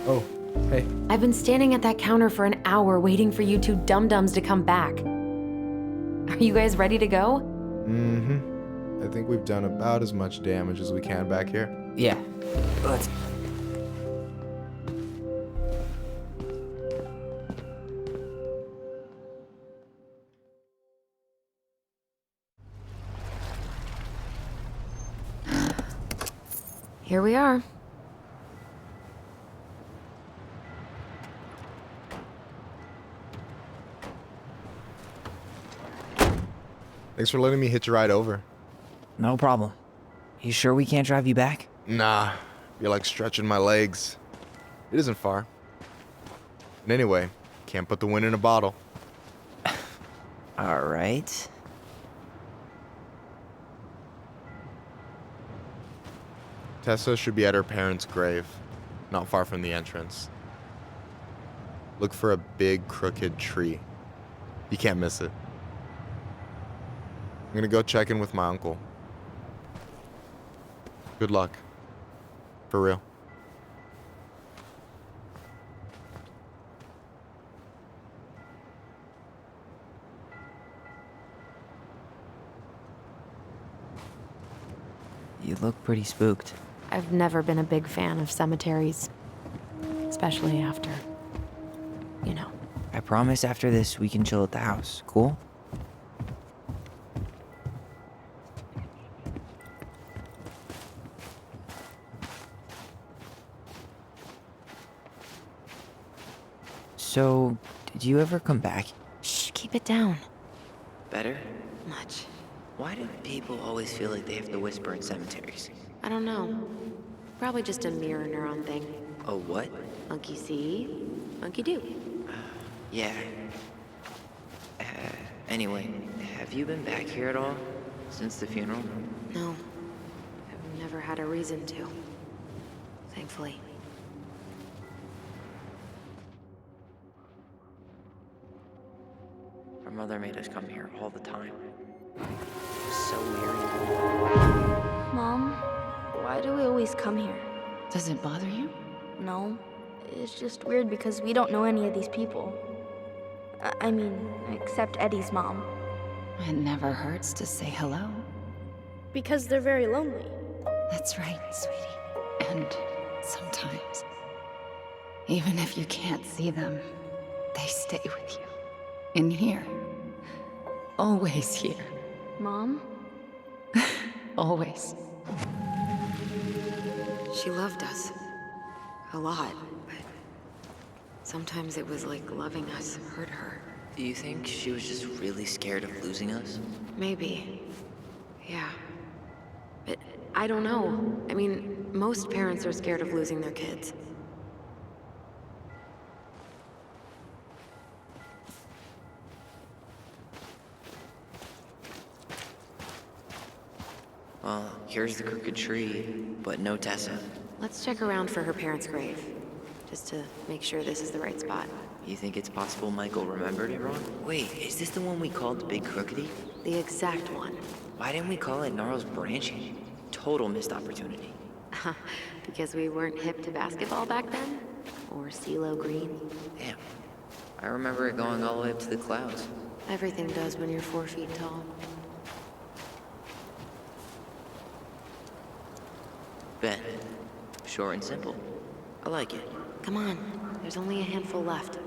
Oh, hey. I've been standing at that counter for an hour waiting for you two dum-dums to come back. Are you guys ready to go? Mm-hmm. I think we've done about as much damage as we can back here. Yeah. Let's... Here we are. Thanks for letting me hitch a ride over. No problem. You sure we can't drive you back? Nah, you're like stretching my legs. It isn't far. And anyway, can't put the wind in a bottle. All right. Tessa should be at her parents' grave, not far from the entrance. Look for a big crooked tree. You can't miss it. I'm gonna go check in with my uncle. Good luck. For real. You look pretty spooked. I've never been a big fan of cemeteries. Especially after, you know. I promise after this we can chill at the house, cool? So, did you ever come back? Shh, keep it down. Better? Much. Why do people always feel like they have to whisper in cemeteries? I don't know. Probably just a mirror neuron thing. Oh, what? Monkey see, monkey do. Yeah. Anyway, have you been back here at all? Since the funeral? No. I've never had a reason to. Thankfully. Our mother made us come here all the time. So weird. Mom, why do we always come here? Does it bother you? No. It's just weird because we don't know any of these people. I mean, except Eddie's mom. It never hurts to say hello. Because they're very lonely. That's right, sweetie. And sometimes, even if you can't see them, they stay with you. In here. Always here. Mom? Always. She loved us. A lot, but sometimes it was like loving us hurt her. Do you think she was just really scared of losing us? Maybe. Yeah. But I don't know. I mean, most parents are scared of losing their kids. Well, here's the crooked tree, but no Tessa. Let's check around for her parents' grave, just to make sure this is the right spot. You think it's possible Michael remembered it wrong? Wait, is this the one we called the Big Crookedy? The exact one. Why didn't we call it Gnarls Branching? Total missed opportunity. Because we weren't hip to basketball back then? or CeeLo Green. Damn. I remember it going all the way up to the clouds. Everything does when you're 4 feet tall. Ben. Short and simple. I like it. Come on, there's only a handful left.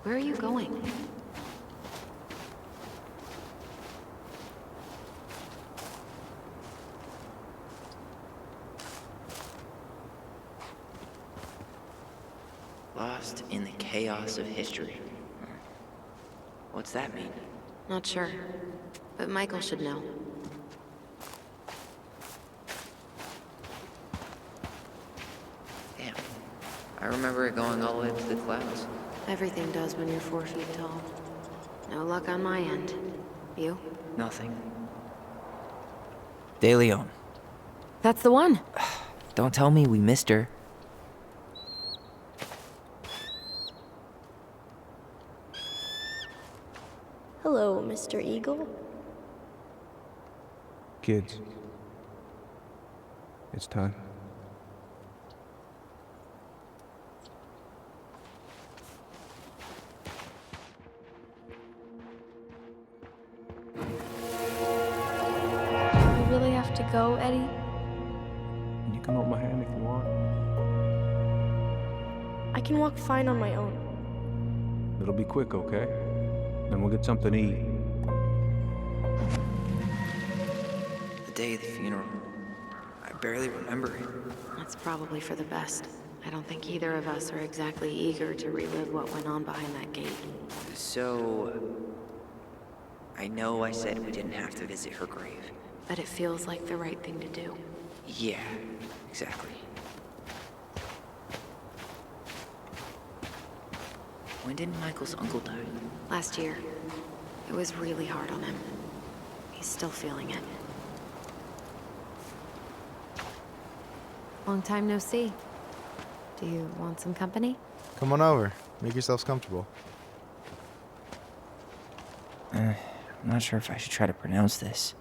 Where are you going? Lost in the chaos of history. What's that mean? Not sure, but Michael should know. Damn. I remember it going all the way up to the clouds. Everything does when you're 4 feet tall. No luck on my end. You? Nothing. De Leon. That's the one. Don't tell me we missed her. Hello, Mr. Eagle. Kids. It's time. You really have to go, Eddie? You can hold my hand if you want. I can walk fine on my own. It'll be quick, okay? Then we'll get something to eat. The day of the funeral. I barely remember it. That's probably for the best. I don't think either of us are exactly eager to relive what went on behind that gate. So... I know I said we didn't have to visit her grave. But it feels like the right thing to do. Yeah, exactly. When did Michael's uncle die? Last year. It was really hard on him. He's still feeling it. Long time no see. Do you want some company? Come on over. Make yourselves comfortable. I'm not sure if I should try to pronounce this.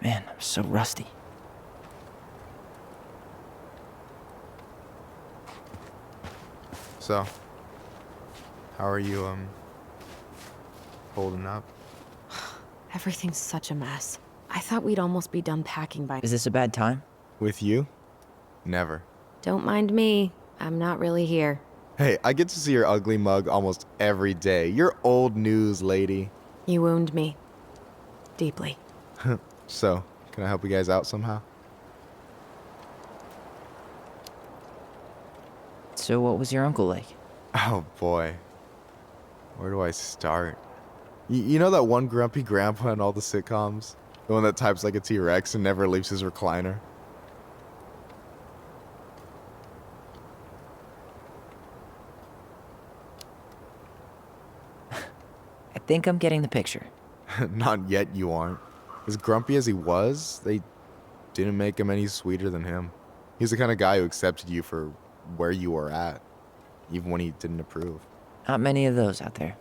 Man, I'm so rusty. So, how are you, holding up? Everything's such a mess. I thought we'd almost be done packing by... Is this a bad time? With you? Never. Don't mind me. I'm not really here. Hey, I get to see your ugly mug almost every day. You're old news, lady. You wound me. Deeply. So, can I help you guys out somehow? So what was your uncle like? Oh boy. Where do I start? You know that one grumpy grandpa in all the sitcoms? The one that types like a T-Rex and never leaves his recliner? I think I'm getting the picture. Not yet, you aren't. As grumpy as he was, they didn't make him any sweeter than him. He's the kind of guy who accepted you for where you were at, even when he didn't approve. Not many of those out there.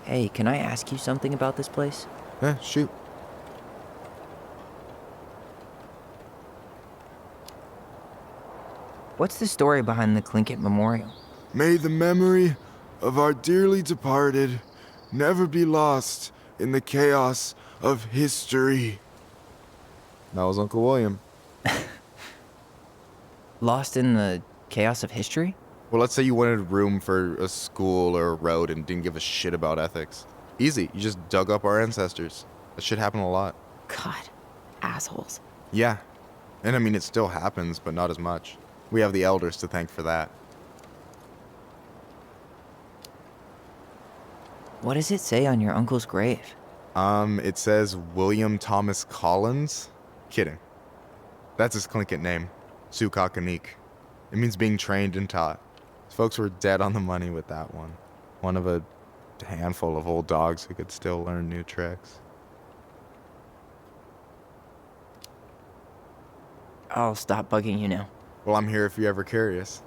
Hey, can I ask you something about this place? Shoot. What's the story behind the Tlingit Memorial? May the memory of our dearly departed never be lost in the chaos of history. That was Uncle William. Lost in the chaos of history? Well, let's say you wanted room for a school or a road and didn't give a shit about ethics. Easy, you just dug up our ancestors. That shit happened a lot. God, assholes. Yeah, and I mean, it still happens, but not as much. We have the elders to thank for that. What does it say on your uncle's grave? It says William Thomas Collins. Kidding. That's his Tlingit name, Sukakanik. It means being trained and taught. Folks were dead on the money with that one. One of a handful of old dogs who could still learn new tricks. I'll stop bugging you now. Well, I'm here if you're ever curious.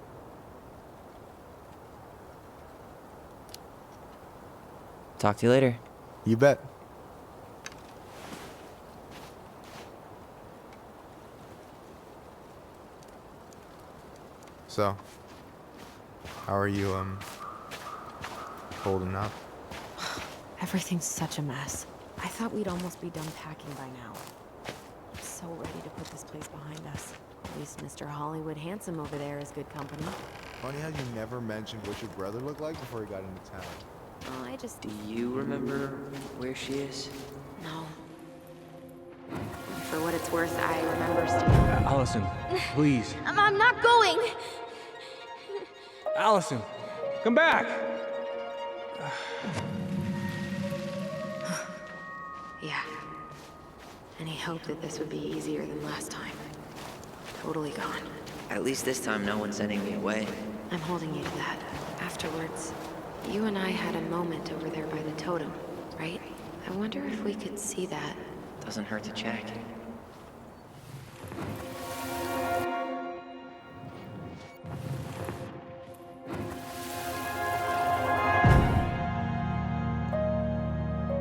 Talk to you later. You bet. So, how are you, holding up? Everything's such a mess. I thought we'd almost be done packing by now. I'm so ready to put this place behind us. At least Mr. Hollywood Handsome over there is good company. Funny how you never mentioned what your brother looked like before he got into town. Oh, I just... Do you remember where she is? No. For what it's worth, I remember Steve. Allison, please. I'm not going. Allison, come back. Yeah. Any hope that this would be easier than last time? Totally gone. At least this time no one's sending me away. I'm holding you to that. Afterwards, you and I had a moment over there by the totem, right? I wonder if we could see that. Doesn't hurt to check.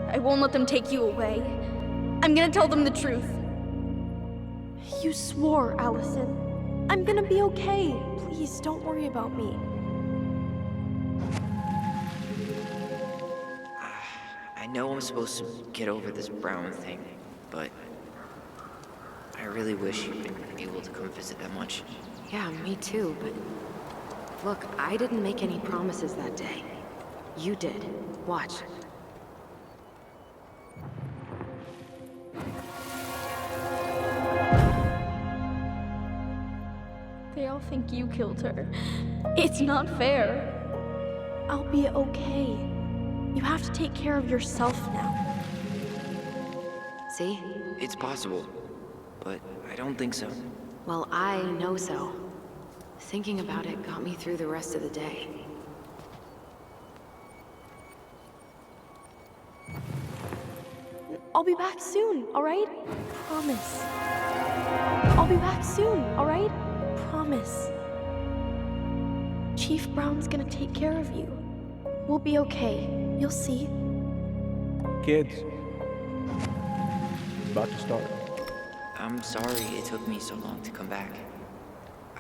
I won't let them take you away. I'm gonna tell them the truth. You swore, Allison. I'm gonna be okay. Please, don't worry about me. I know I'm supposed to get over this Brown thing, but I really wish you'd been able to come visit that much. Yeah, me too, but... Look, I didn't make any promises that day. You did. Watch. They all think you killed her. It's not fair. I'll be okay. You have to take care of yourself now. See? It's possible, but I don't think so. Well, I know so. Thinking about it got me through the rest of the day. I'll be back soon, alright? Promise. I'll be back soon, alright? Promise. Chief Brown's gonna take care of you. We'll be okay. You'll see. Kids. It's about to start. I'm sorry it took me so long to come back.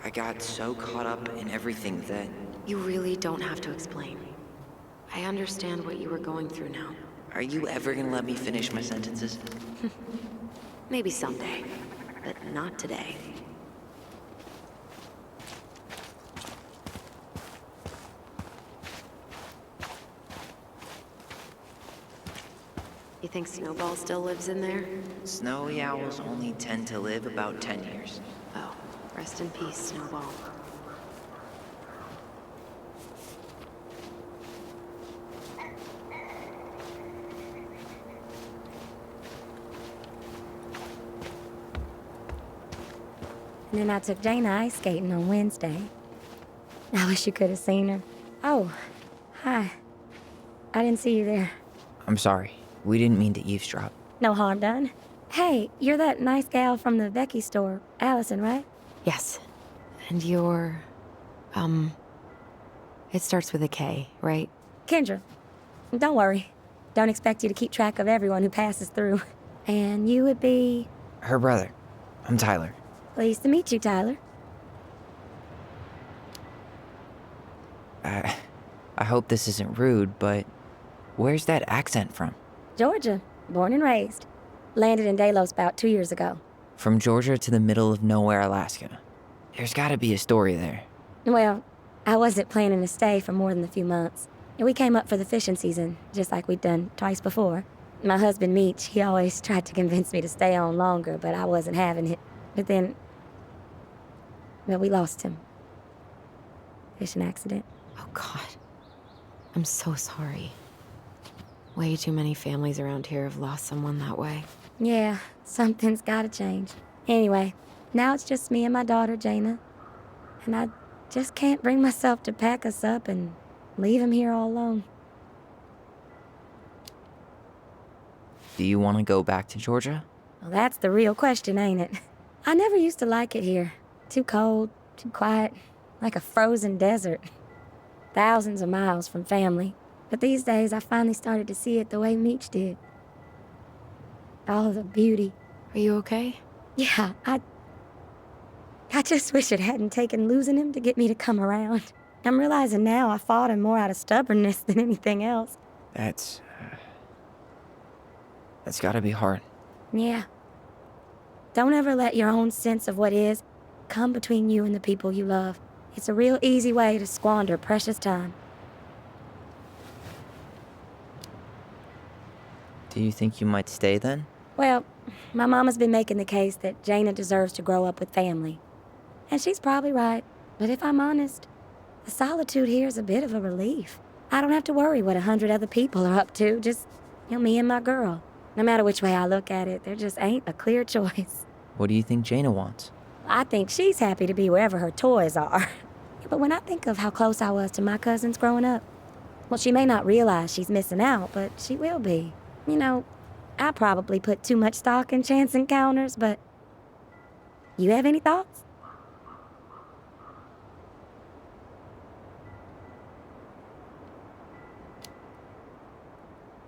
I got so caught up in everything that... You really don't have to explain. I understand what you were going through now. Are you ever gonna let me finish my sentences? Maybe someday, but not today. You think Snowball still lives in there? Snowy owls only tend to live about 10 years. Oh, rest in peace, Snowball. And then I took Jaina ice skating on Wednesday. I wish you could have seen her. Oh, hi. I didn't see you there. I'm sorry. We didn't mean to eavesdrop. No harm done. Hey, you're that nice gal from the Becky store, Allison, right? Yes. And you're... It starts with a K, right? Kendra. Don't worry. Don't expect you to keep track of everyone who passes through. And you would be... Her brother. I'm Tyler. Pleased to meet you, Tyler. I hope this isn't rude, but where's that accent from? Georgia. Born and raised. Landed in Delos about 2 years ago. From Georgia to the middle of nowhere, Alaska. There's gotta be a story there. Well, I wasn't planning to stay for more than a few months. And we came up for the fishing season, just like we'd done twice before. My husband, Meech, he always tried to convince me to stay on longer, but I wasn't having it. But then... Well, we lost him. Fishing accident. Oh, God. I'm so sorry. Way too many families around here have lost someone that way. Yeah, something's gotta change. Anyway, now it's just me and my daughter, Jaina. And I just can't bring myself to pack us up and leave him here all alone. Do you want to go back to Georgia? Well, that's the real question, ain't it? I never used to like it here. Too cold, too quiet, like a frozen desert. Thousands of miles from family. But these days, I finally started to see it the way Meech did. All of the beauty. Are you okay? Yeah, I just wish it hadn't taken losing him to get me to come around. I'm realizing now I fought him more out of stubbornness than anything else. That's gotta be hard. Yeah. Don't ever let your own sense of what is come between you and the people you love. It's a real easy way to squander precious time. Do you think you might stay then? Well, my mama's been making the case that Jaina deserves to grow up with family. And she's probably right. But if I'm honest, the solitude here is a bit of a relief. I don't have to worry what 100 other people are up to, just, me and my girl. No matter which way I look at it, there just ain't a clear choice. What do you think Jaina wants? I think she's happy to be wherever her toys are. But when I think of how close I was to my cousins growing up, well, she may not realize she's missing out, but she will be. I probably put too much stock in chance encounters, but... You have any thoughts?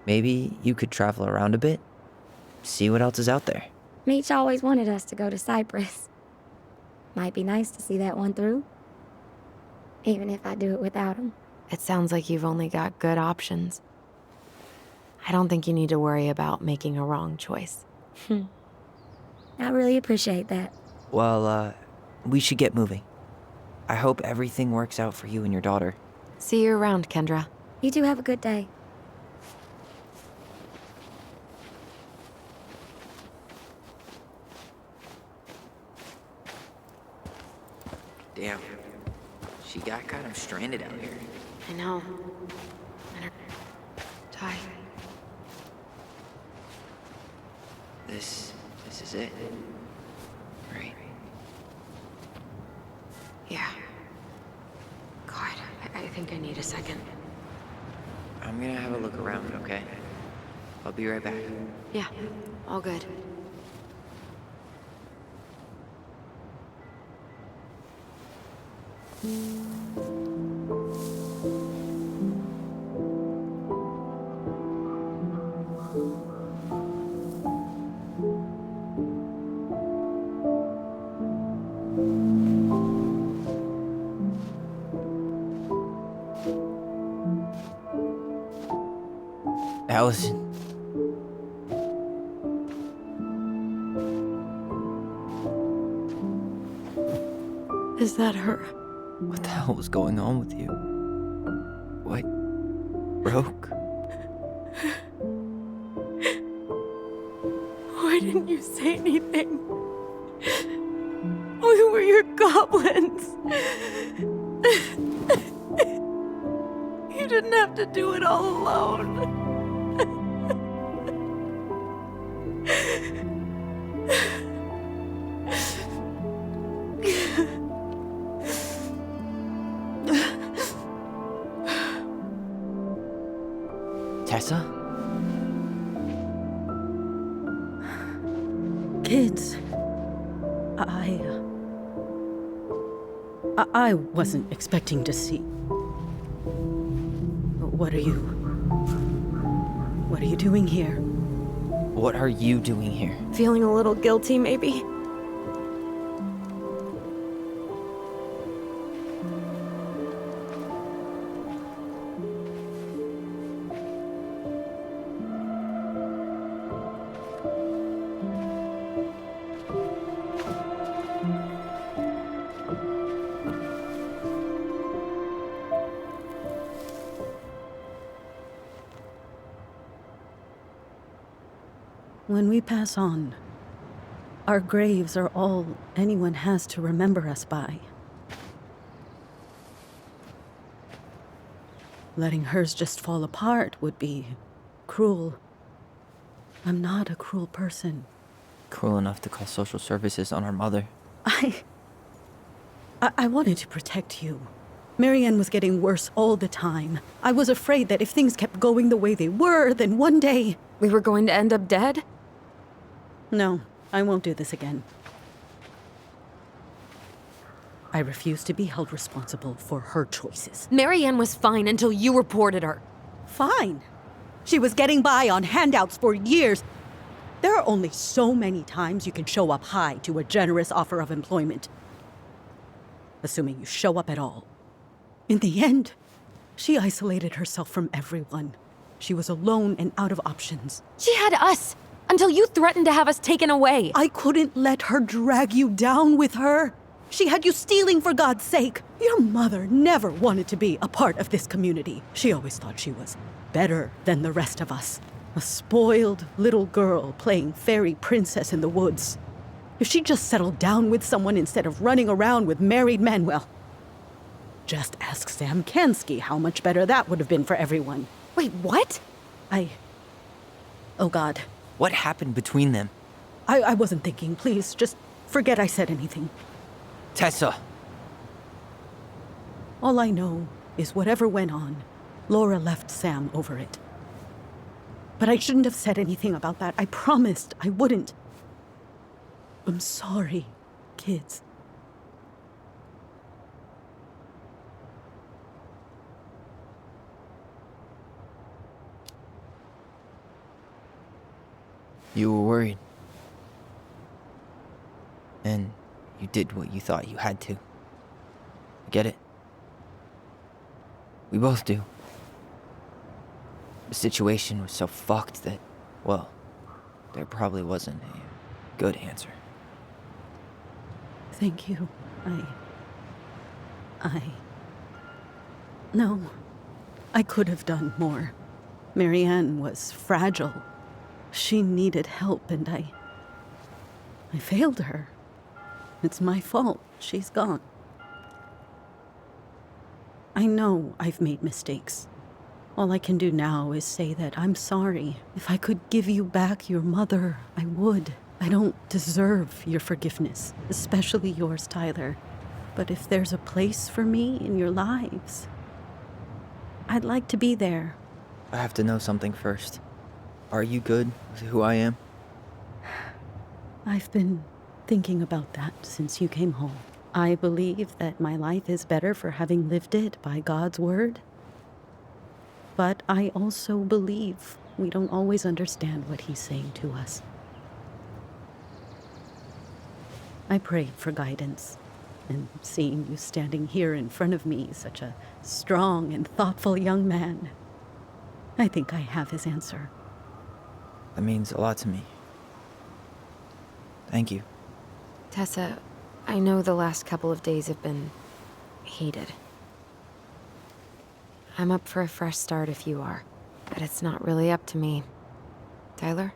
Maybe you could travel around a bit, see what else is out there. Meech always wanted us to go to Cyprus. Might be nice to see that one through. Even if I do it without him. It sounds like you've only got good options. I don't think you need to worry about making a wrong choice. I really appreciate that. Well, we should get moving. I hope everything works out for you and your daughter. See you around, Kendra. You two have a good day. Damn. She got kind of stranded out here. I know. Ty. This is it. Right? Yeah. God, I think I need a second. I'm gonna have a look around, okay? I'll be right back. Yeah, all good. Allison. Is that her? What the hell was going on with you? What broke? Why didn't you say anything? We were your goblins. You didn't have to do it all alone. Tessa? Kids, I wasn't expecting to see. What are you doing here? What are you doing here? Feeling a little guilty, maybe? When we pass on, our graves are all anyone has to remember us by. Letting hers just fall apart would be cruel. I'm not a cruel person. Cruel enough to call social services on our mother. I wanted to protect you. Marianne was getting worse all the time. I was afraid that if things kept going the way they were, then one day... We were going to end up dead? No, I won't do this again. I refuse to be held responsible for her choices. Marianne was fine until you reported her. Fine. She was getting by on handouts for years. There are only so many times you can show up high to a generous offer of employment. Assuming you show up at all. In the end, she isolated herself from everyone. She was alone and out of options. She had us until you threatened to have us taken away. I couldn't let her drag you down with her. She had you stealing for God's sake. Your mother never wanted to be a part of this community. She always thought she was better than the rest of us. A spoiled little girl playing fairy princess in the woods. If she just settled down with someone instead of running around with married men, well, just ask Sam Kansky how much better that would have been for everyone. Wait, what? Oh God. What happened between them? I wasn't thinking. Please, just forget I said anything. Tessa! All I know is whatever went on, Laura left Sam over it. But I shouldn't have said anything about that. I promised I wouldn't. I'm sorry, kids. You were worried. And you did what you thought you had to. I get it. We both do. The situation was so fucked that, well, there probably wasn't a good answer. Thank you. No, I could have done more. Marianne was fragile. She needed help, and I failed her. It's my fault. She's gone. I know I've made mistakes. All I can do now is say that I'm sorry. If I could give you back your mother, I would. I don't deserve your forgiveness, especially yours, Tyler. But if there's a place for me in your lives, I'd like to be there. I have to know something first. Are you good with who I am? I've been thinking about that since you came home. I believe that my life is better for having lived it by God's word. But I also believe we don't always understand what He's saying to us. I prayed for guidance, and seeing you standing here in front of me, such a strong and thoughtful young man, I think I have His answer. That means a lot to me. Thank you. Tessa, I know the last couple of days have been heated. I'm up for a fresh start if you are, but it's not really up to me. Tyler?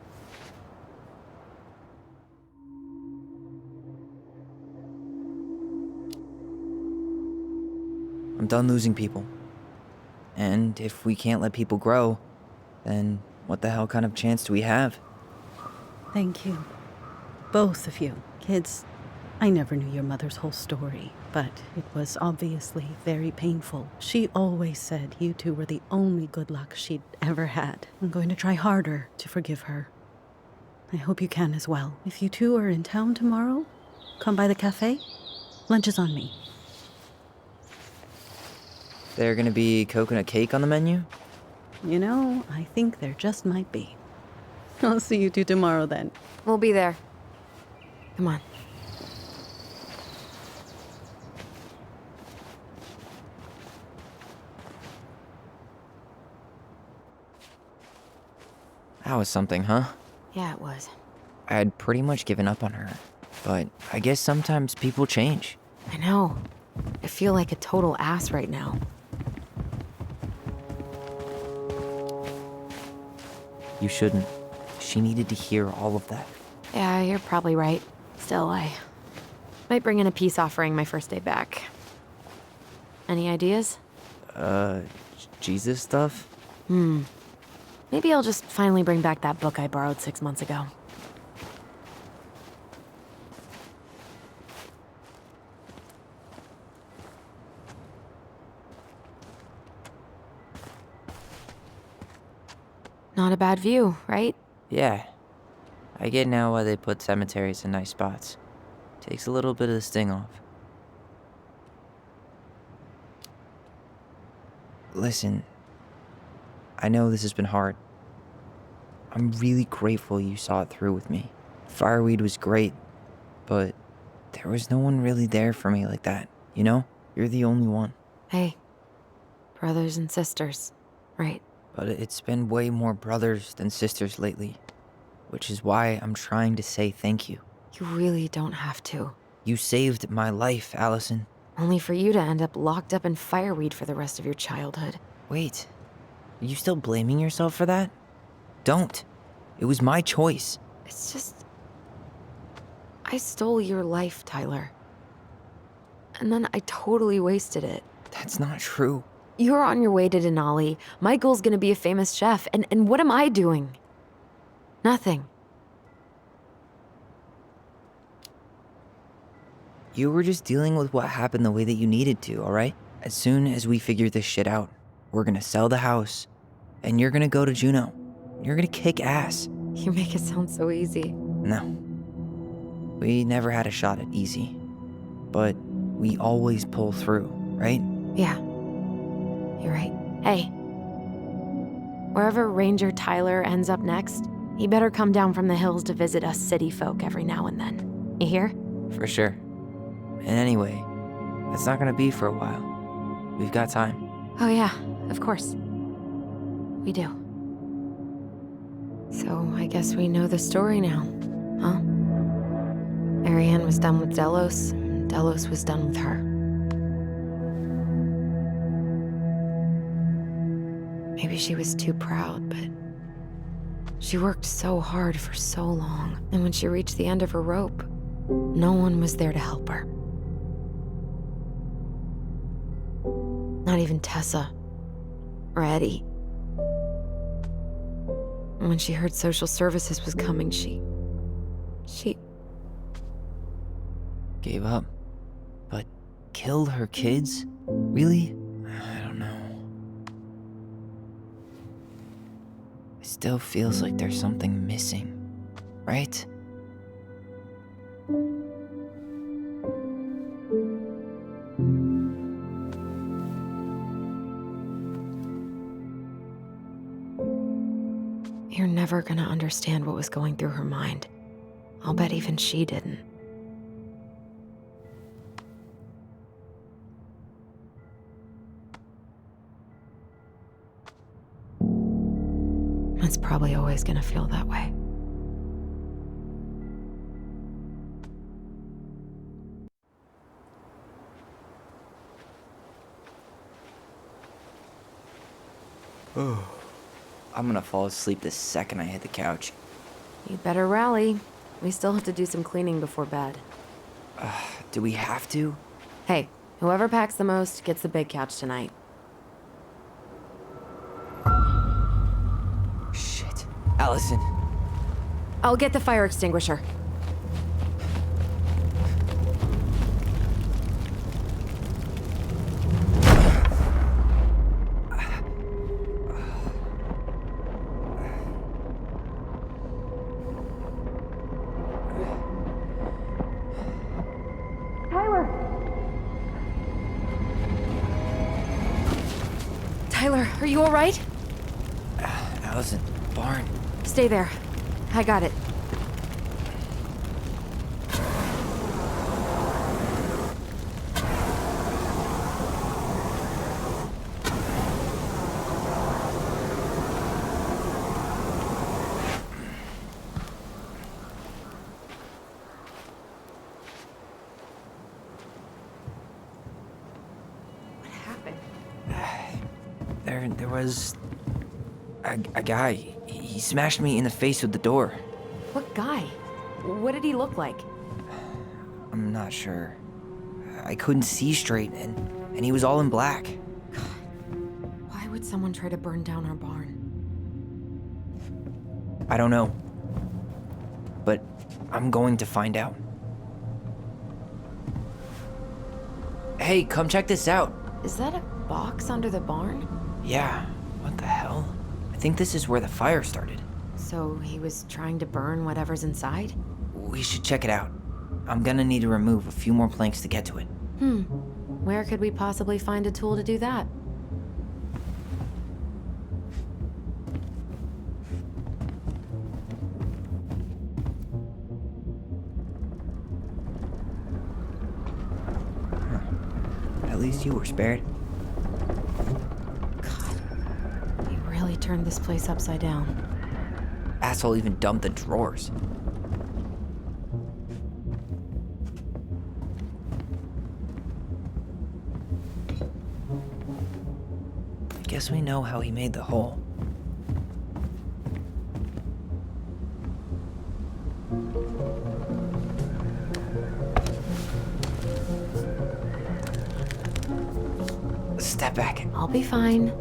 I'm done losing people. And if we can't let people grow, then what the hell kind of chance do we have? Thank you. Both of you. Kids, I never knew your mother's whole story, but it was obviously very painful. She always said you two were the only good luck she'd ever had. I'm going to try harder to forgive her. I hope you can as well. If you two are in town tomorrow, come by the cafe. Lunch is on me. There gonna be coconut cake on the menu? You know, I think there just might be. I'll see you two tomorrow then. We'll be there. Come on. That was something, huh? Yeah, it was. I had pretty much given up on her, but I guess sometimes people change. I know. I feel like a total ass right now. You shouldn't. She needed to hear all of that. Yeah, you're probably right. Still, I might bring in a peace offering my first day back. Any ideas? Jesus stuff? Maybe I'll just finally bring back that book I borrowed 6 months ago. Not a bad view, right? Yeah. I get now why they put cemeteries in nice spots. Takes a little bit of the sting off. Listen, I know this has been hard. I'm really grateful you saw it through with me. Fireweed was great, but there was no one really there for me like that, you know? You're the only one. Hey, brothers and sisters, right? But it's been way more brothers than sisters lately, which is why I'm trying to say thank you. You really don't have to. You saved my life, Allison. Only for you to end up locked up in fireweed for the rest of your childhood. Wait, are you still blaming yourself for that? Don't. It was my choice. It's just... I stole your life, Tyler. And then I totally wasted it. That's not true. You're on your way to Denali. Michael's gonna be a famous chef, and what am I doing? Nothing. You were just dealing with what happened the way that you needed to, alright? As soon as we figure this shit out, we're gonna sell the house, and you're gonna go to Juneau. You're gonna kick ass. You make it sound so easy. No. We never had a shot at easy. But we always pull through, right? Yeah. You're right. Hey. Wherever Ranger Tyler ends up next, he better come down from the hills to visit us city folk every now and then. You hear? For sure. And anyway, that's not gonna be for a while. We've got time. Oh yeah, of course. We do. So I guess we know the story now, huh? Marianne was done with Delos, and Delos was done with her. Maybe she was too proud, but she worked so hard for so long, and when she reached the end of her rope, no one was there to help her. Not even Tessa or Eddie. And when she heard social services was coming, she Gave up. But killed her kids? Really? I don't know. It still feels like there's something missing, right? You're never gonna understand what was going through her mind. I'll bet even she didn't. It's probably always gonna feel that way. I'm gonna fall asleep the second I hit the couch. You better rally. We still have to do some cleaning before bed. Do we have to? Hey, whoever packs the most gets the big couch tonight. Shit. Allison. I'll get the fire extinguisher. Tyler, are you all right? Allison, barn. Stay there. I got it. There was a guy. He smashed me in the face with the door. What guy? What did he look like? I'm not sure. I couldn't see straight, and he was all in black. Why would someone try to burn down our barn? I don't know. But I'm going to find out. Hey, come check this out. Is that a box under the barn? Yeah, what the hell? I think this is where the fire started. So he was trying to burn whatever's inside? We should check it out. I'm gonna need to remove a few more planks to get to it. Where could we possibly find a tool to do that? least you were spared. He really turned this place upside down. Asshole even dumped the drawers. I guess we know how he made the hole. Step back. I'll be fine.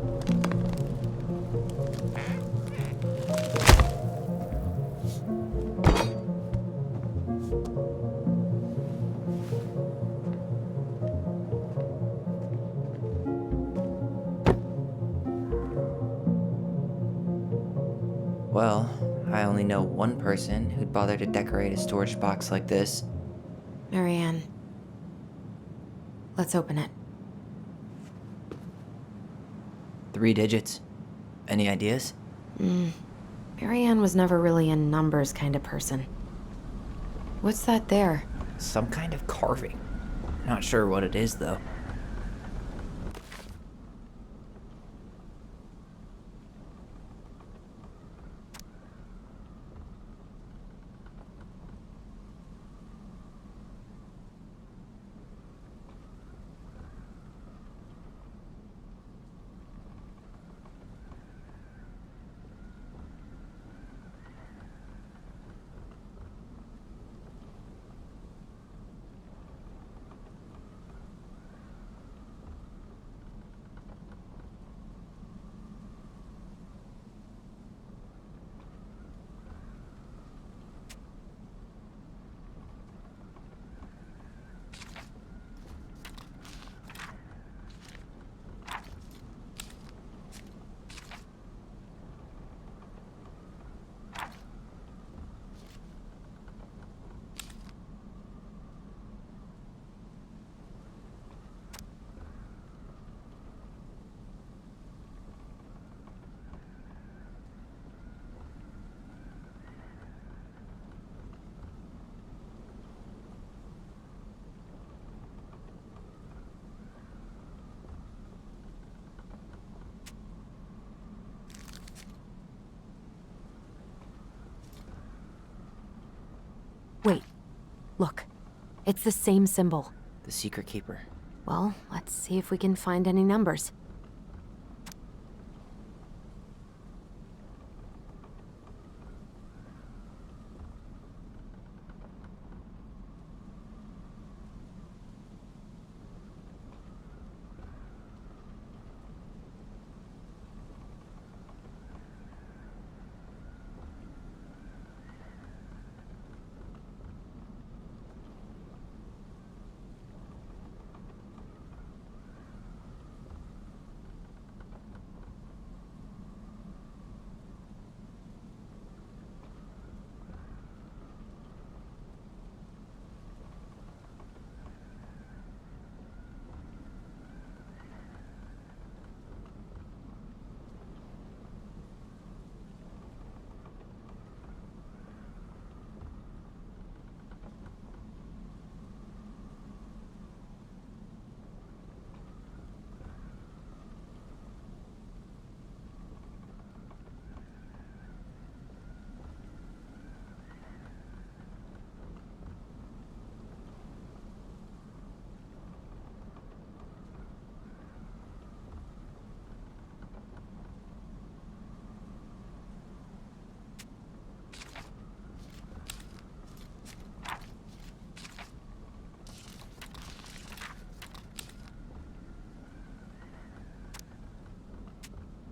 Well, I only know one person who'd bother to decorate a storage box like this. Marianne. Let's open it. 3 digits. Any ideas? Marianne was never really a numbers kind of person. What's that there? Some kind of carving. Not sure what it is, though. Wait. Look. It's the same symbol. The Secret Keeper. Well, let's see if we can find any numbers.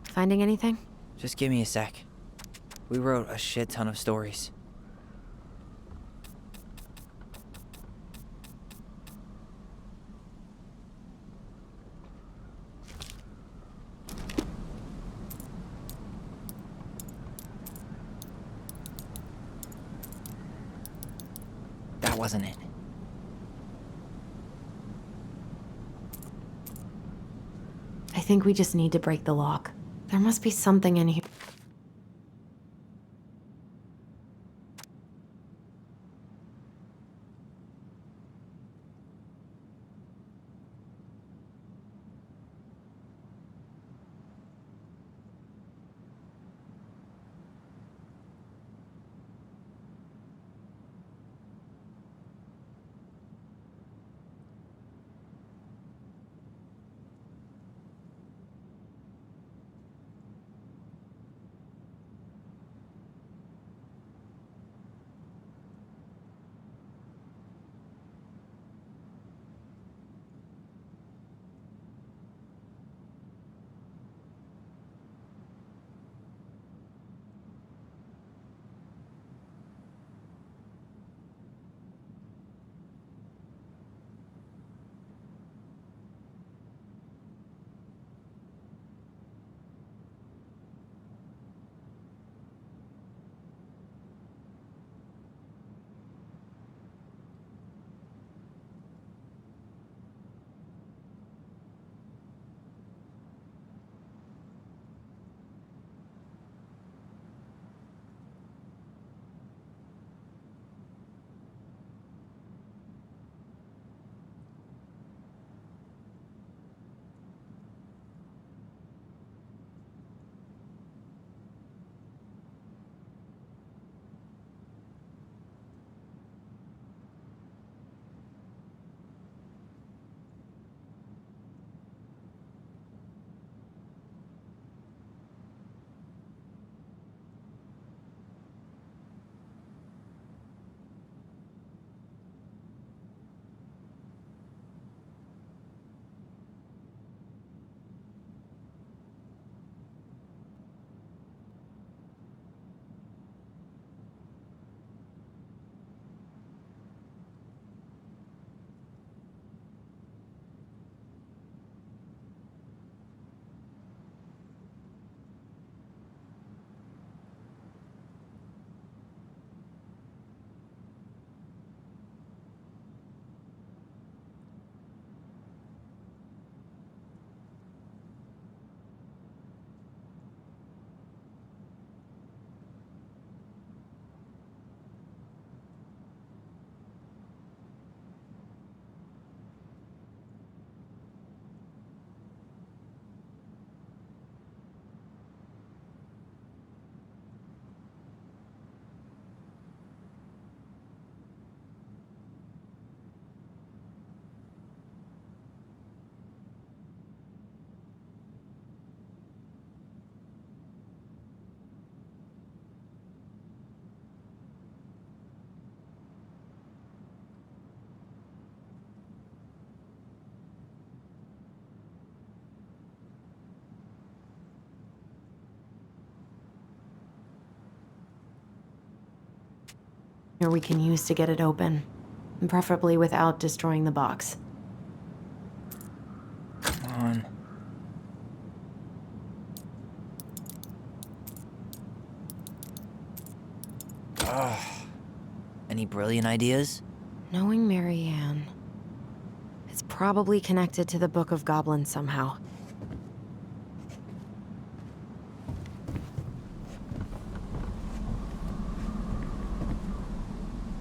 Finding anything? Just give me a sec. We wrote a shit ton of stories. That wasn't it. I think we just need to break the lock. There must be something in here. or we can use to get it open, preferably without destroying the box. Come on. Ugh. Any brilliant ideas? Knowing Marianne, it's probably connected to the Book of Goblins somehow.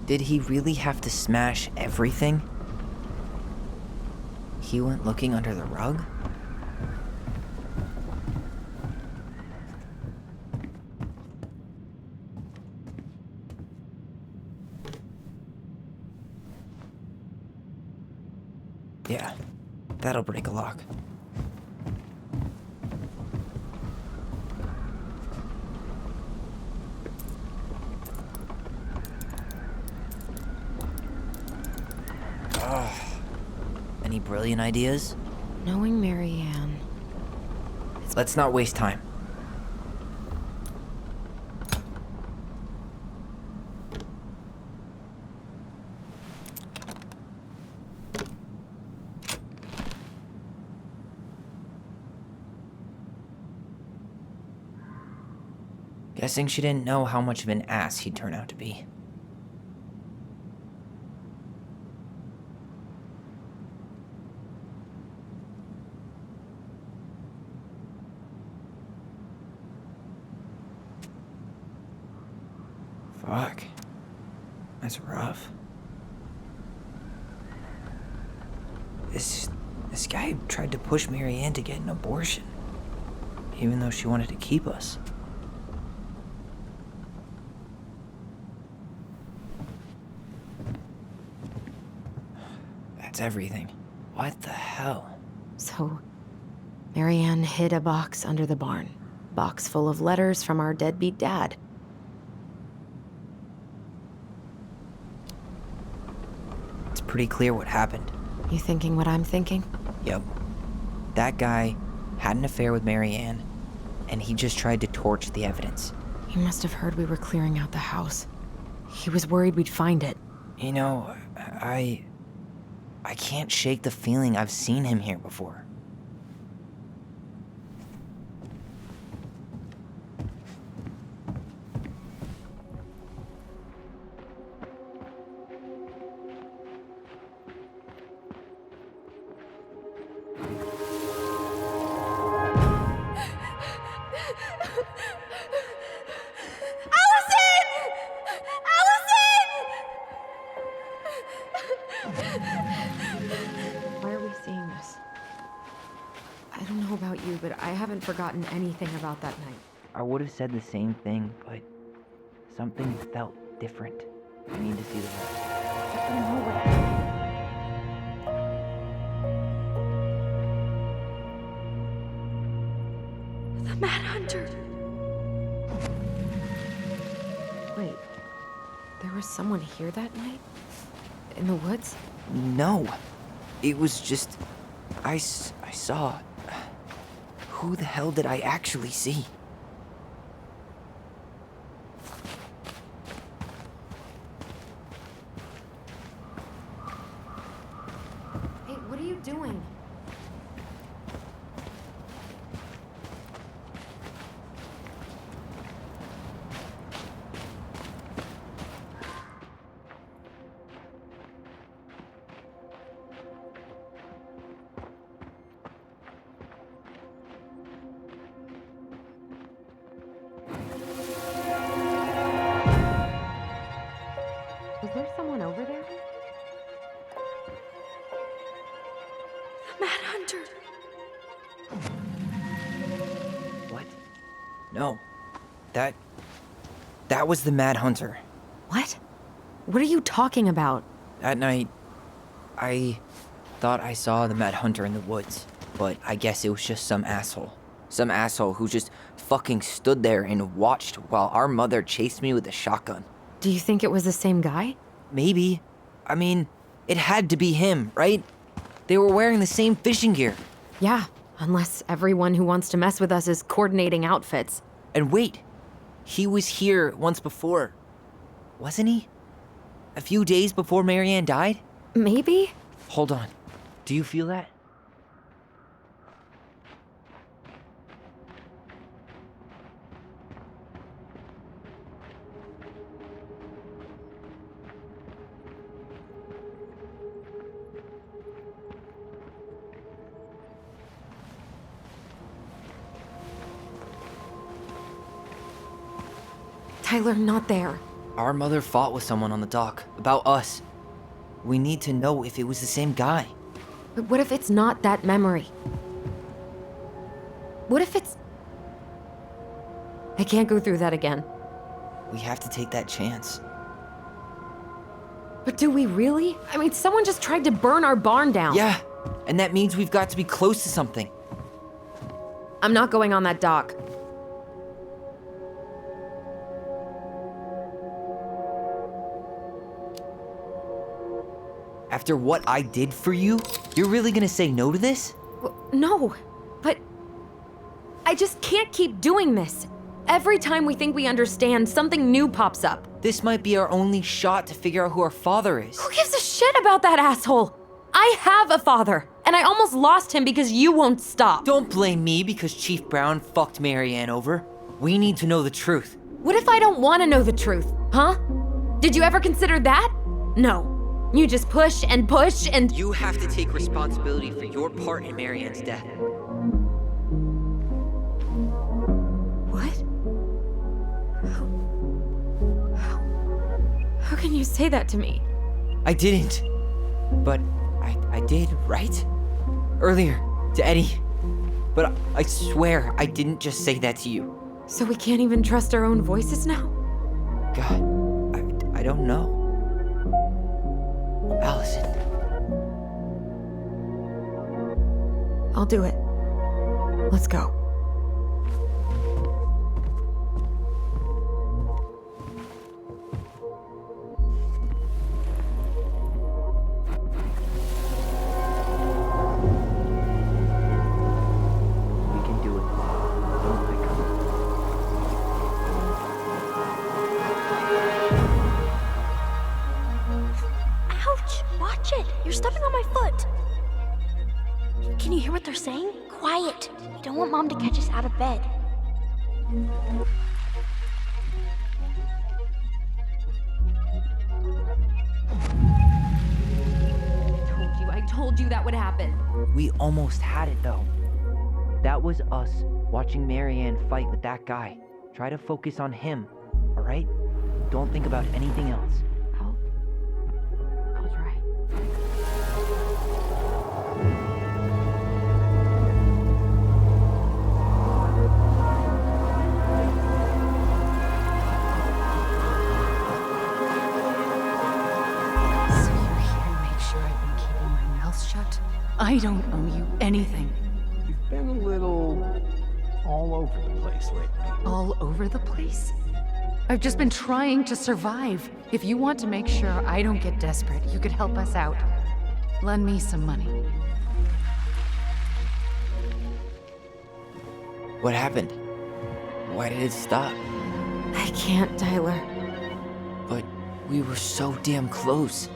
Did he really have to smash everything? He went looking under the rug? Yeah, that'll break a lock. Any brilliant ideas? Knowing Marianne. Let's not waste time. Guessing she didn't know how much of an ass he'd turn out to be. Fuck. That's rough. This guy tried to push Marianne to get an abortion, even though she wanted to keep us. That's everything. What the hell? So, Marianne hid a box under the barn. Box full of letters from our deadbeat dad. It's pretty clear what happened. You thinking what I'm thinking? Yep. That guy had an affair with Marianne, and he just tried to torch the evidence. He must have heard we were clearing out the house. He was worried we'd find it. You know, I can't shake the feeling I've seen him here before. Why are we seeing this? I don't know about you, but I haven't forgotten anything about that night. I would have said the same thing, but something felt different. I need to see the rest. I don't know what happened. The Mad Hunter. Wait, there was someone here that night? In the woods? No. It was just... I saw... Who the hell did I actually see? Hey, what are you doing? Was there someone over there? The Mad Hunter. What? No. That was the Mad Hunter. What? What are you talking about? That night, I thought I saw the Mad Hunter in the woods, but I guess it was just some asshole. Some asshole who just fucking stood there and watched while our mother chased me with a shotgun. Do you think it was the same guy? Maybe. I mean, it had to be him, right? They were wearing the same fishing gear. Yeah, unless everyone who wants to mess with us is coordinating outfits. And wait, he was here once before, wasn't he? A few days before Marianne died? Maybe? Hold on. Do you feel that? Tyler, not there. Our mother fought with someone on the dock about us. We need to know if it was the same guy. But what if it's not that memory? What if it's... I can't go through that again. We have to take that chance. But do we really? I mean, someone just tried to burn our barn down. Yeah, and that means we've got to be close to something. I'm not going on that dock. After what I did for you, you're really gonna say no to this? No, but I just can't keep doing this. Every time we think we understand, something new pops up. This might be our only shot to figure out who our father is. Who gives a shit about that asshole? I have a father, and I almost lost him because you won't stop. Don't blame me because Chief Brown fucked Marianne over. We need to know the truth. What if I don't want to know the truth, huh? Did you ever consider that? No. You just push and push and... You have to take responsibility for your part in Marianne's death. What? How can you say that to me? I didn't. But I did, right? Earlier, to Eddie. But I swear I didn't just say that to you. So we can't even trust our own voices now? God, I don't know. Allison. I'll do it. Let's go. We can do it. Don't let go. Ouch! Watch it! You're stepping on my foot! Can you hear what they're saying? Quiet! I don't want Mom to catch us out of bed. I told you that would happen. We almost had it though. That was us watching Marianne fight with that guy. Try to focus on him, alright? Don't think about anything else. I'll try. So you're here to make sure I've been keeping my mouth shut? I don't owe you anything. You've been a little all over the place lately. All over the place? I've just been trying to survive. If you want to make sure I don't get desperate, you could help us out. Lend me some money. What happened? Why did it stop? I can't, Tyler. But we were so damn close.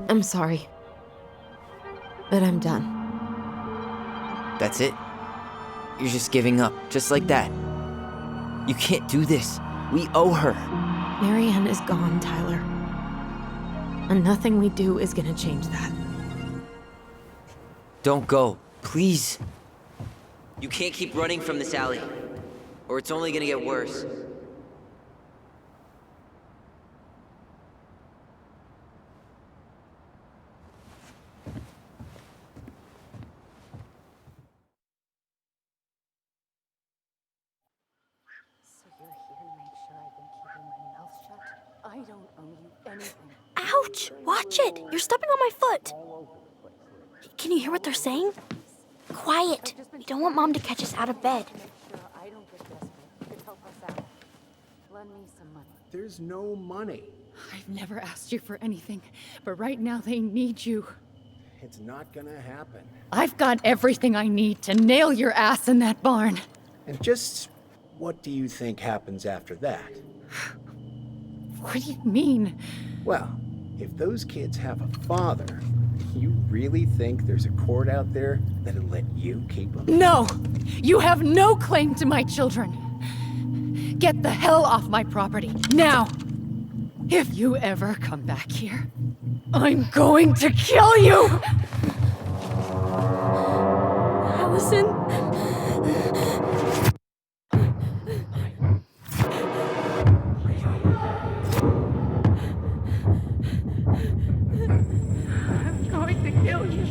I'm sorry. But I'm done. That's it? You're just giving up, just like that. You can't do this. We owe her. Marianne is gone, Tyler. And nothing we do is gonna change that. Don't go, please. You can't keep running from this alley, or it's only gonna get worse. So you're here to make sure I've been keeping my mouth shut? I don't owe you anything. Ouch! Watch it! You're stepping on my foot! Can you hear what they're saying? Quiet! We don't want Mom to catch us out of bed. I don't get desperate. You could help us out. Lend me some money. There's no money. I've never asked you for anything, but right now they need you. It's not gonna happen. I've got everything I need to nail your ass in that barn. And just what do you think happens after that? What do you mean? Well, if those kids have a father, you really think there's a court out there that'll let you keep them? No! You have no claim to my children. Get the hell off my property, now! If you ever come back here, I'm going to kill you! Allison? I'm going to kill you.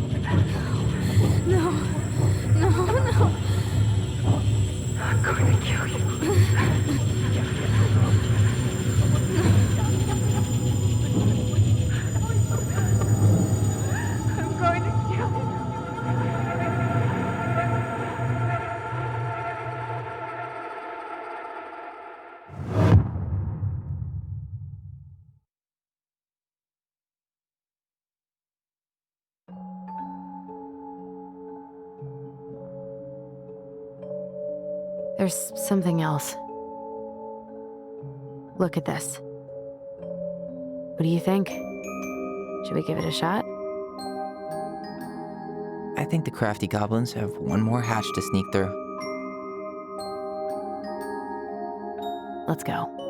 No. No. I'm going to kill you. I'm going to kill you. There's something else. Look at this. What do you think? Should we give it a shot? I think the crafty goblins have one more hatch to sneak through. Let's go.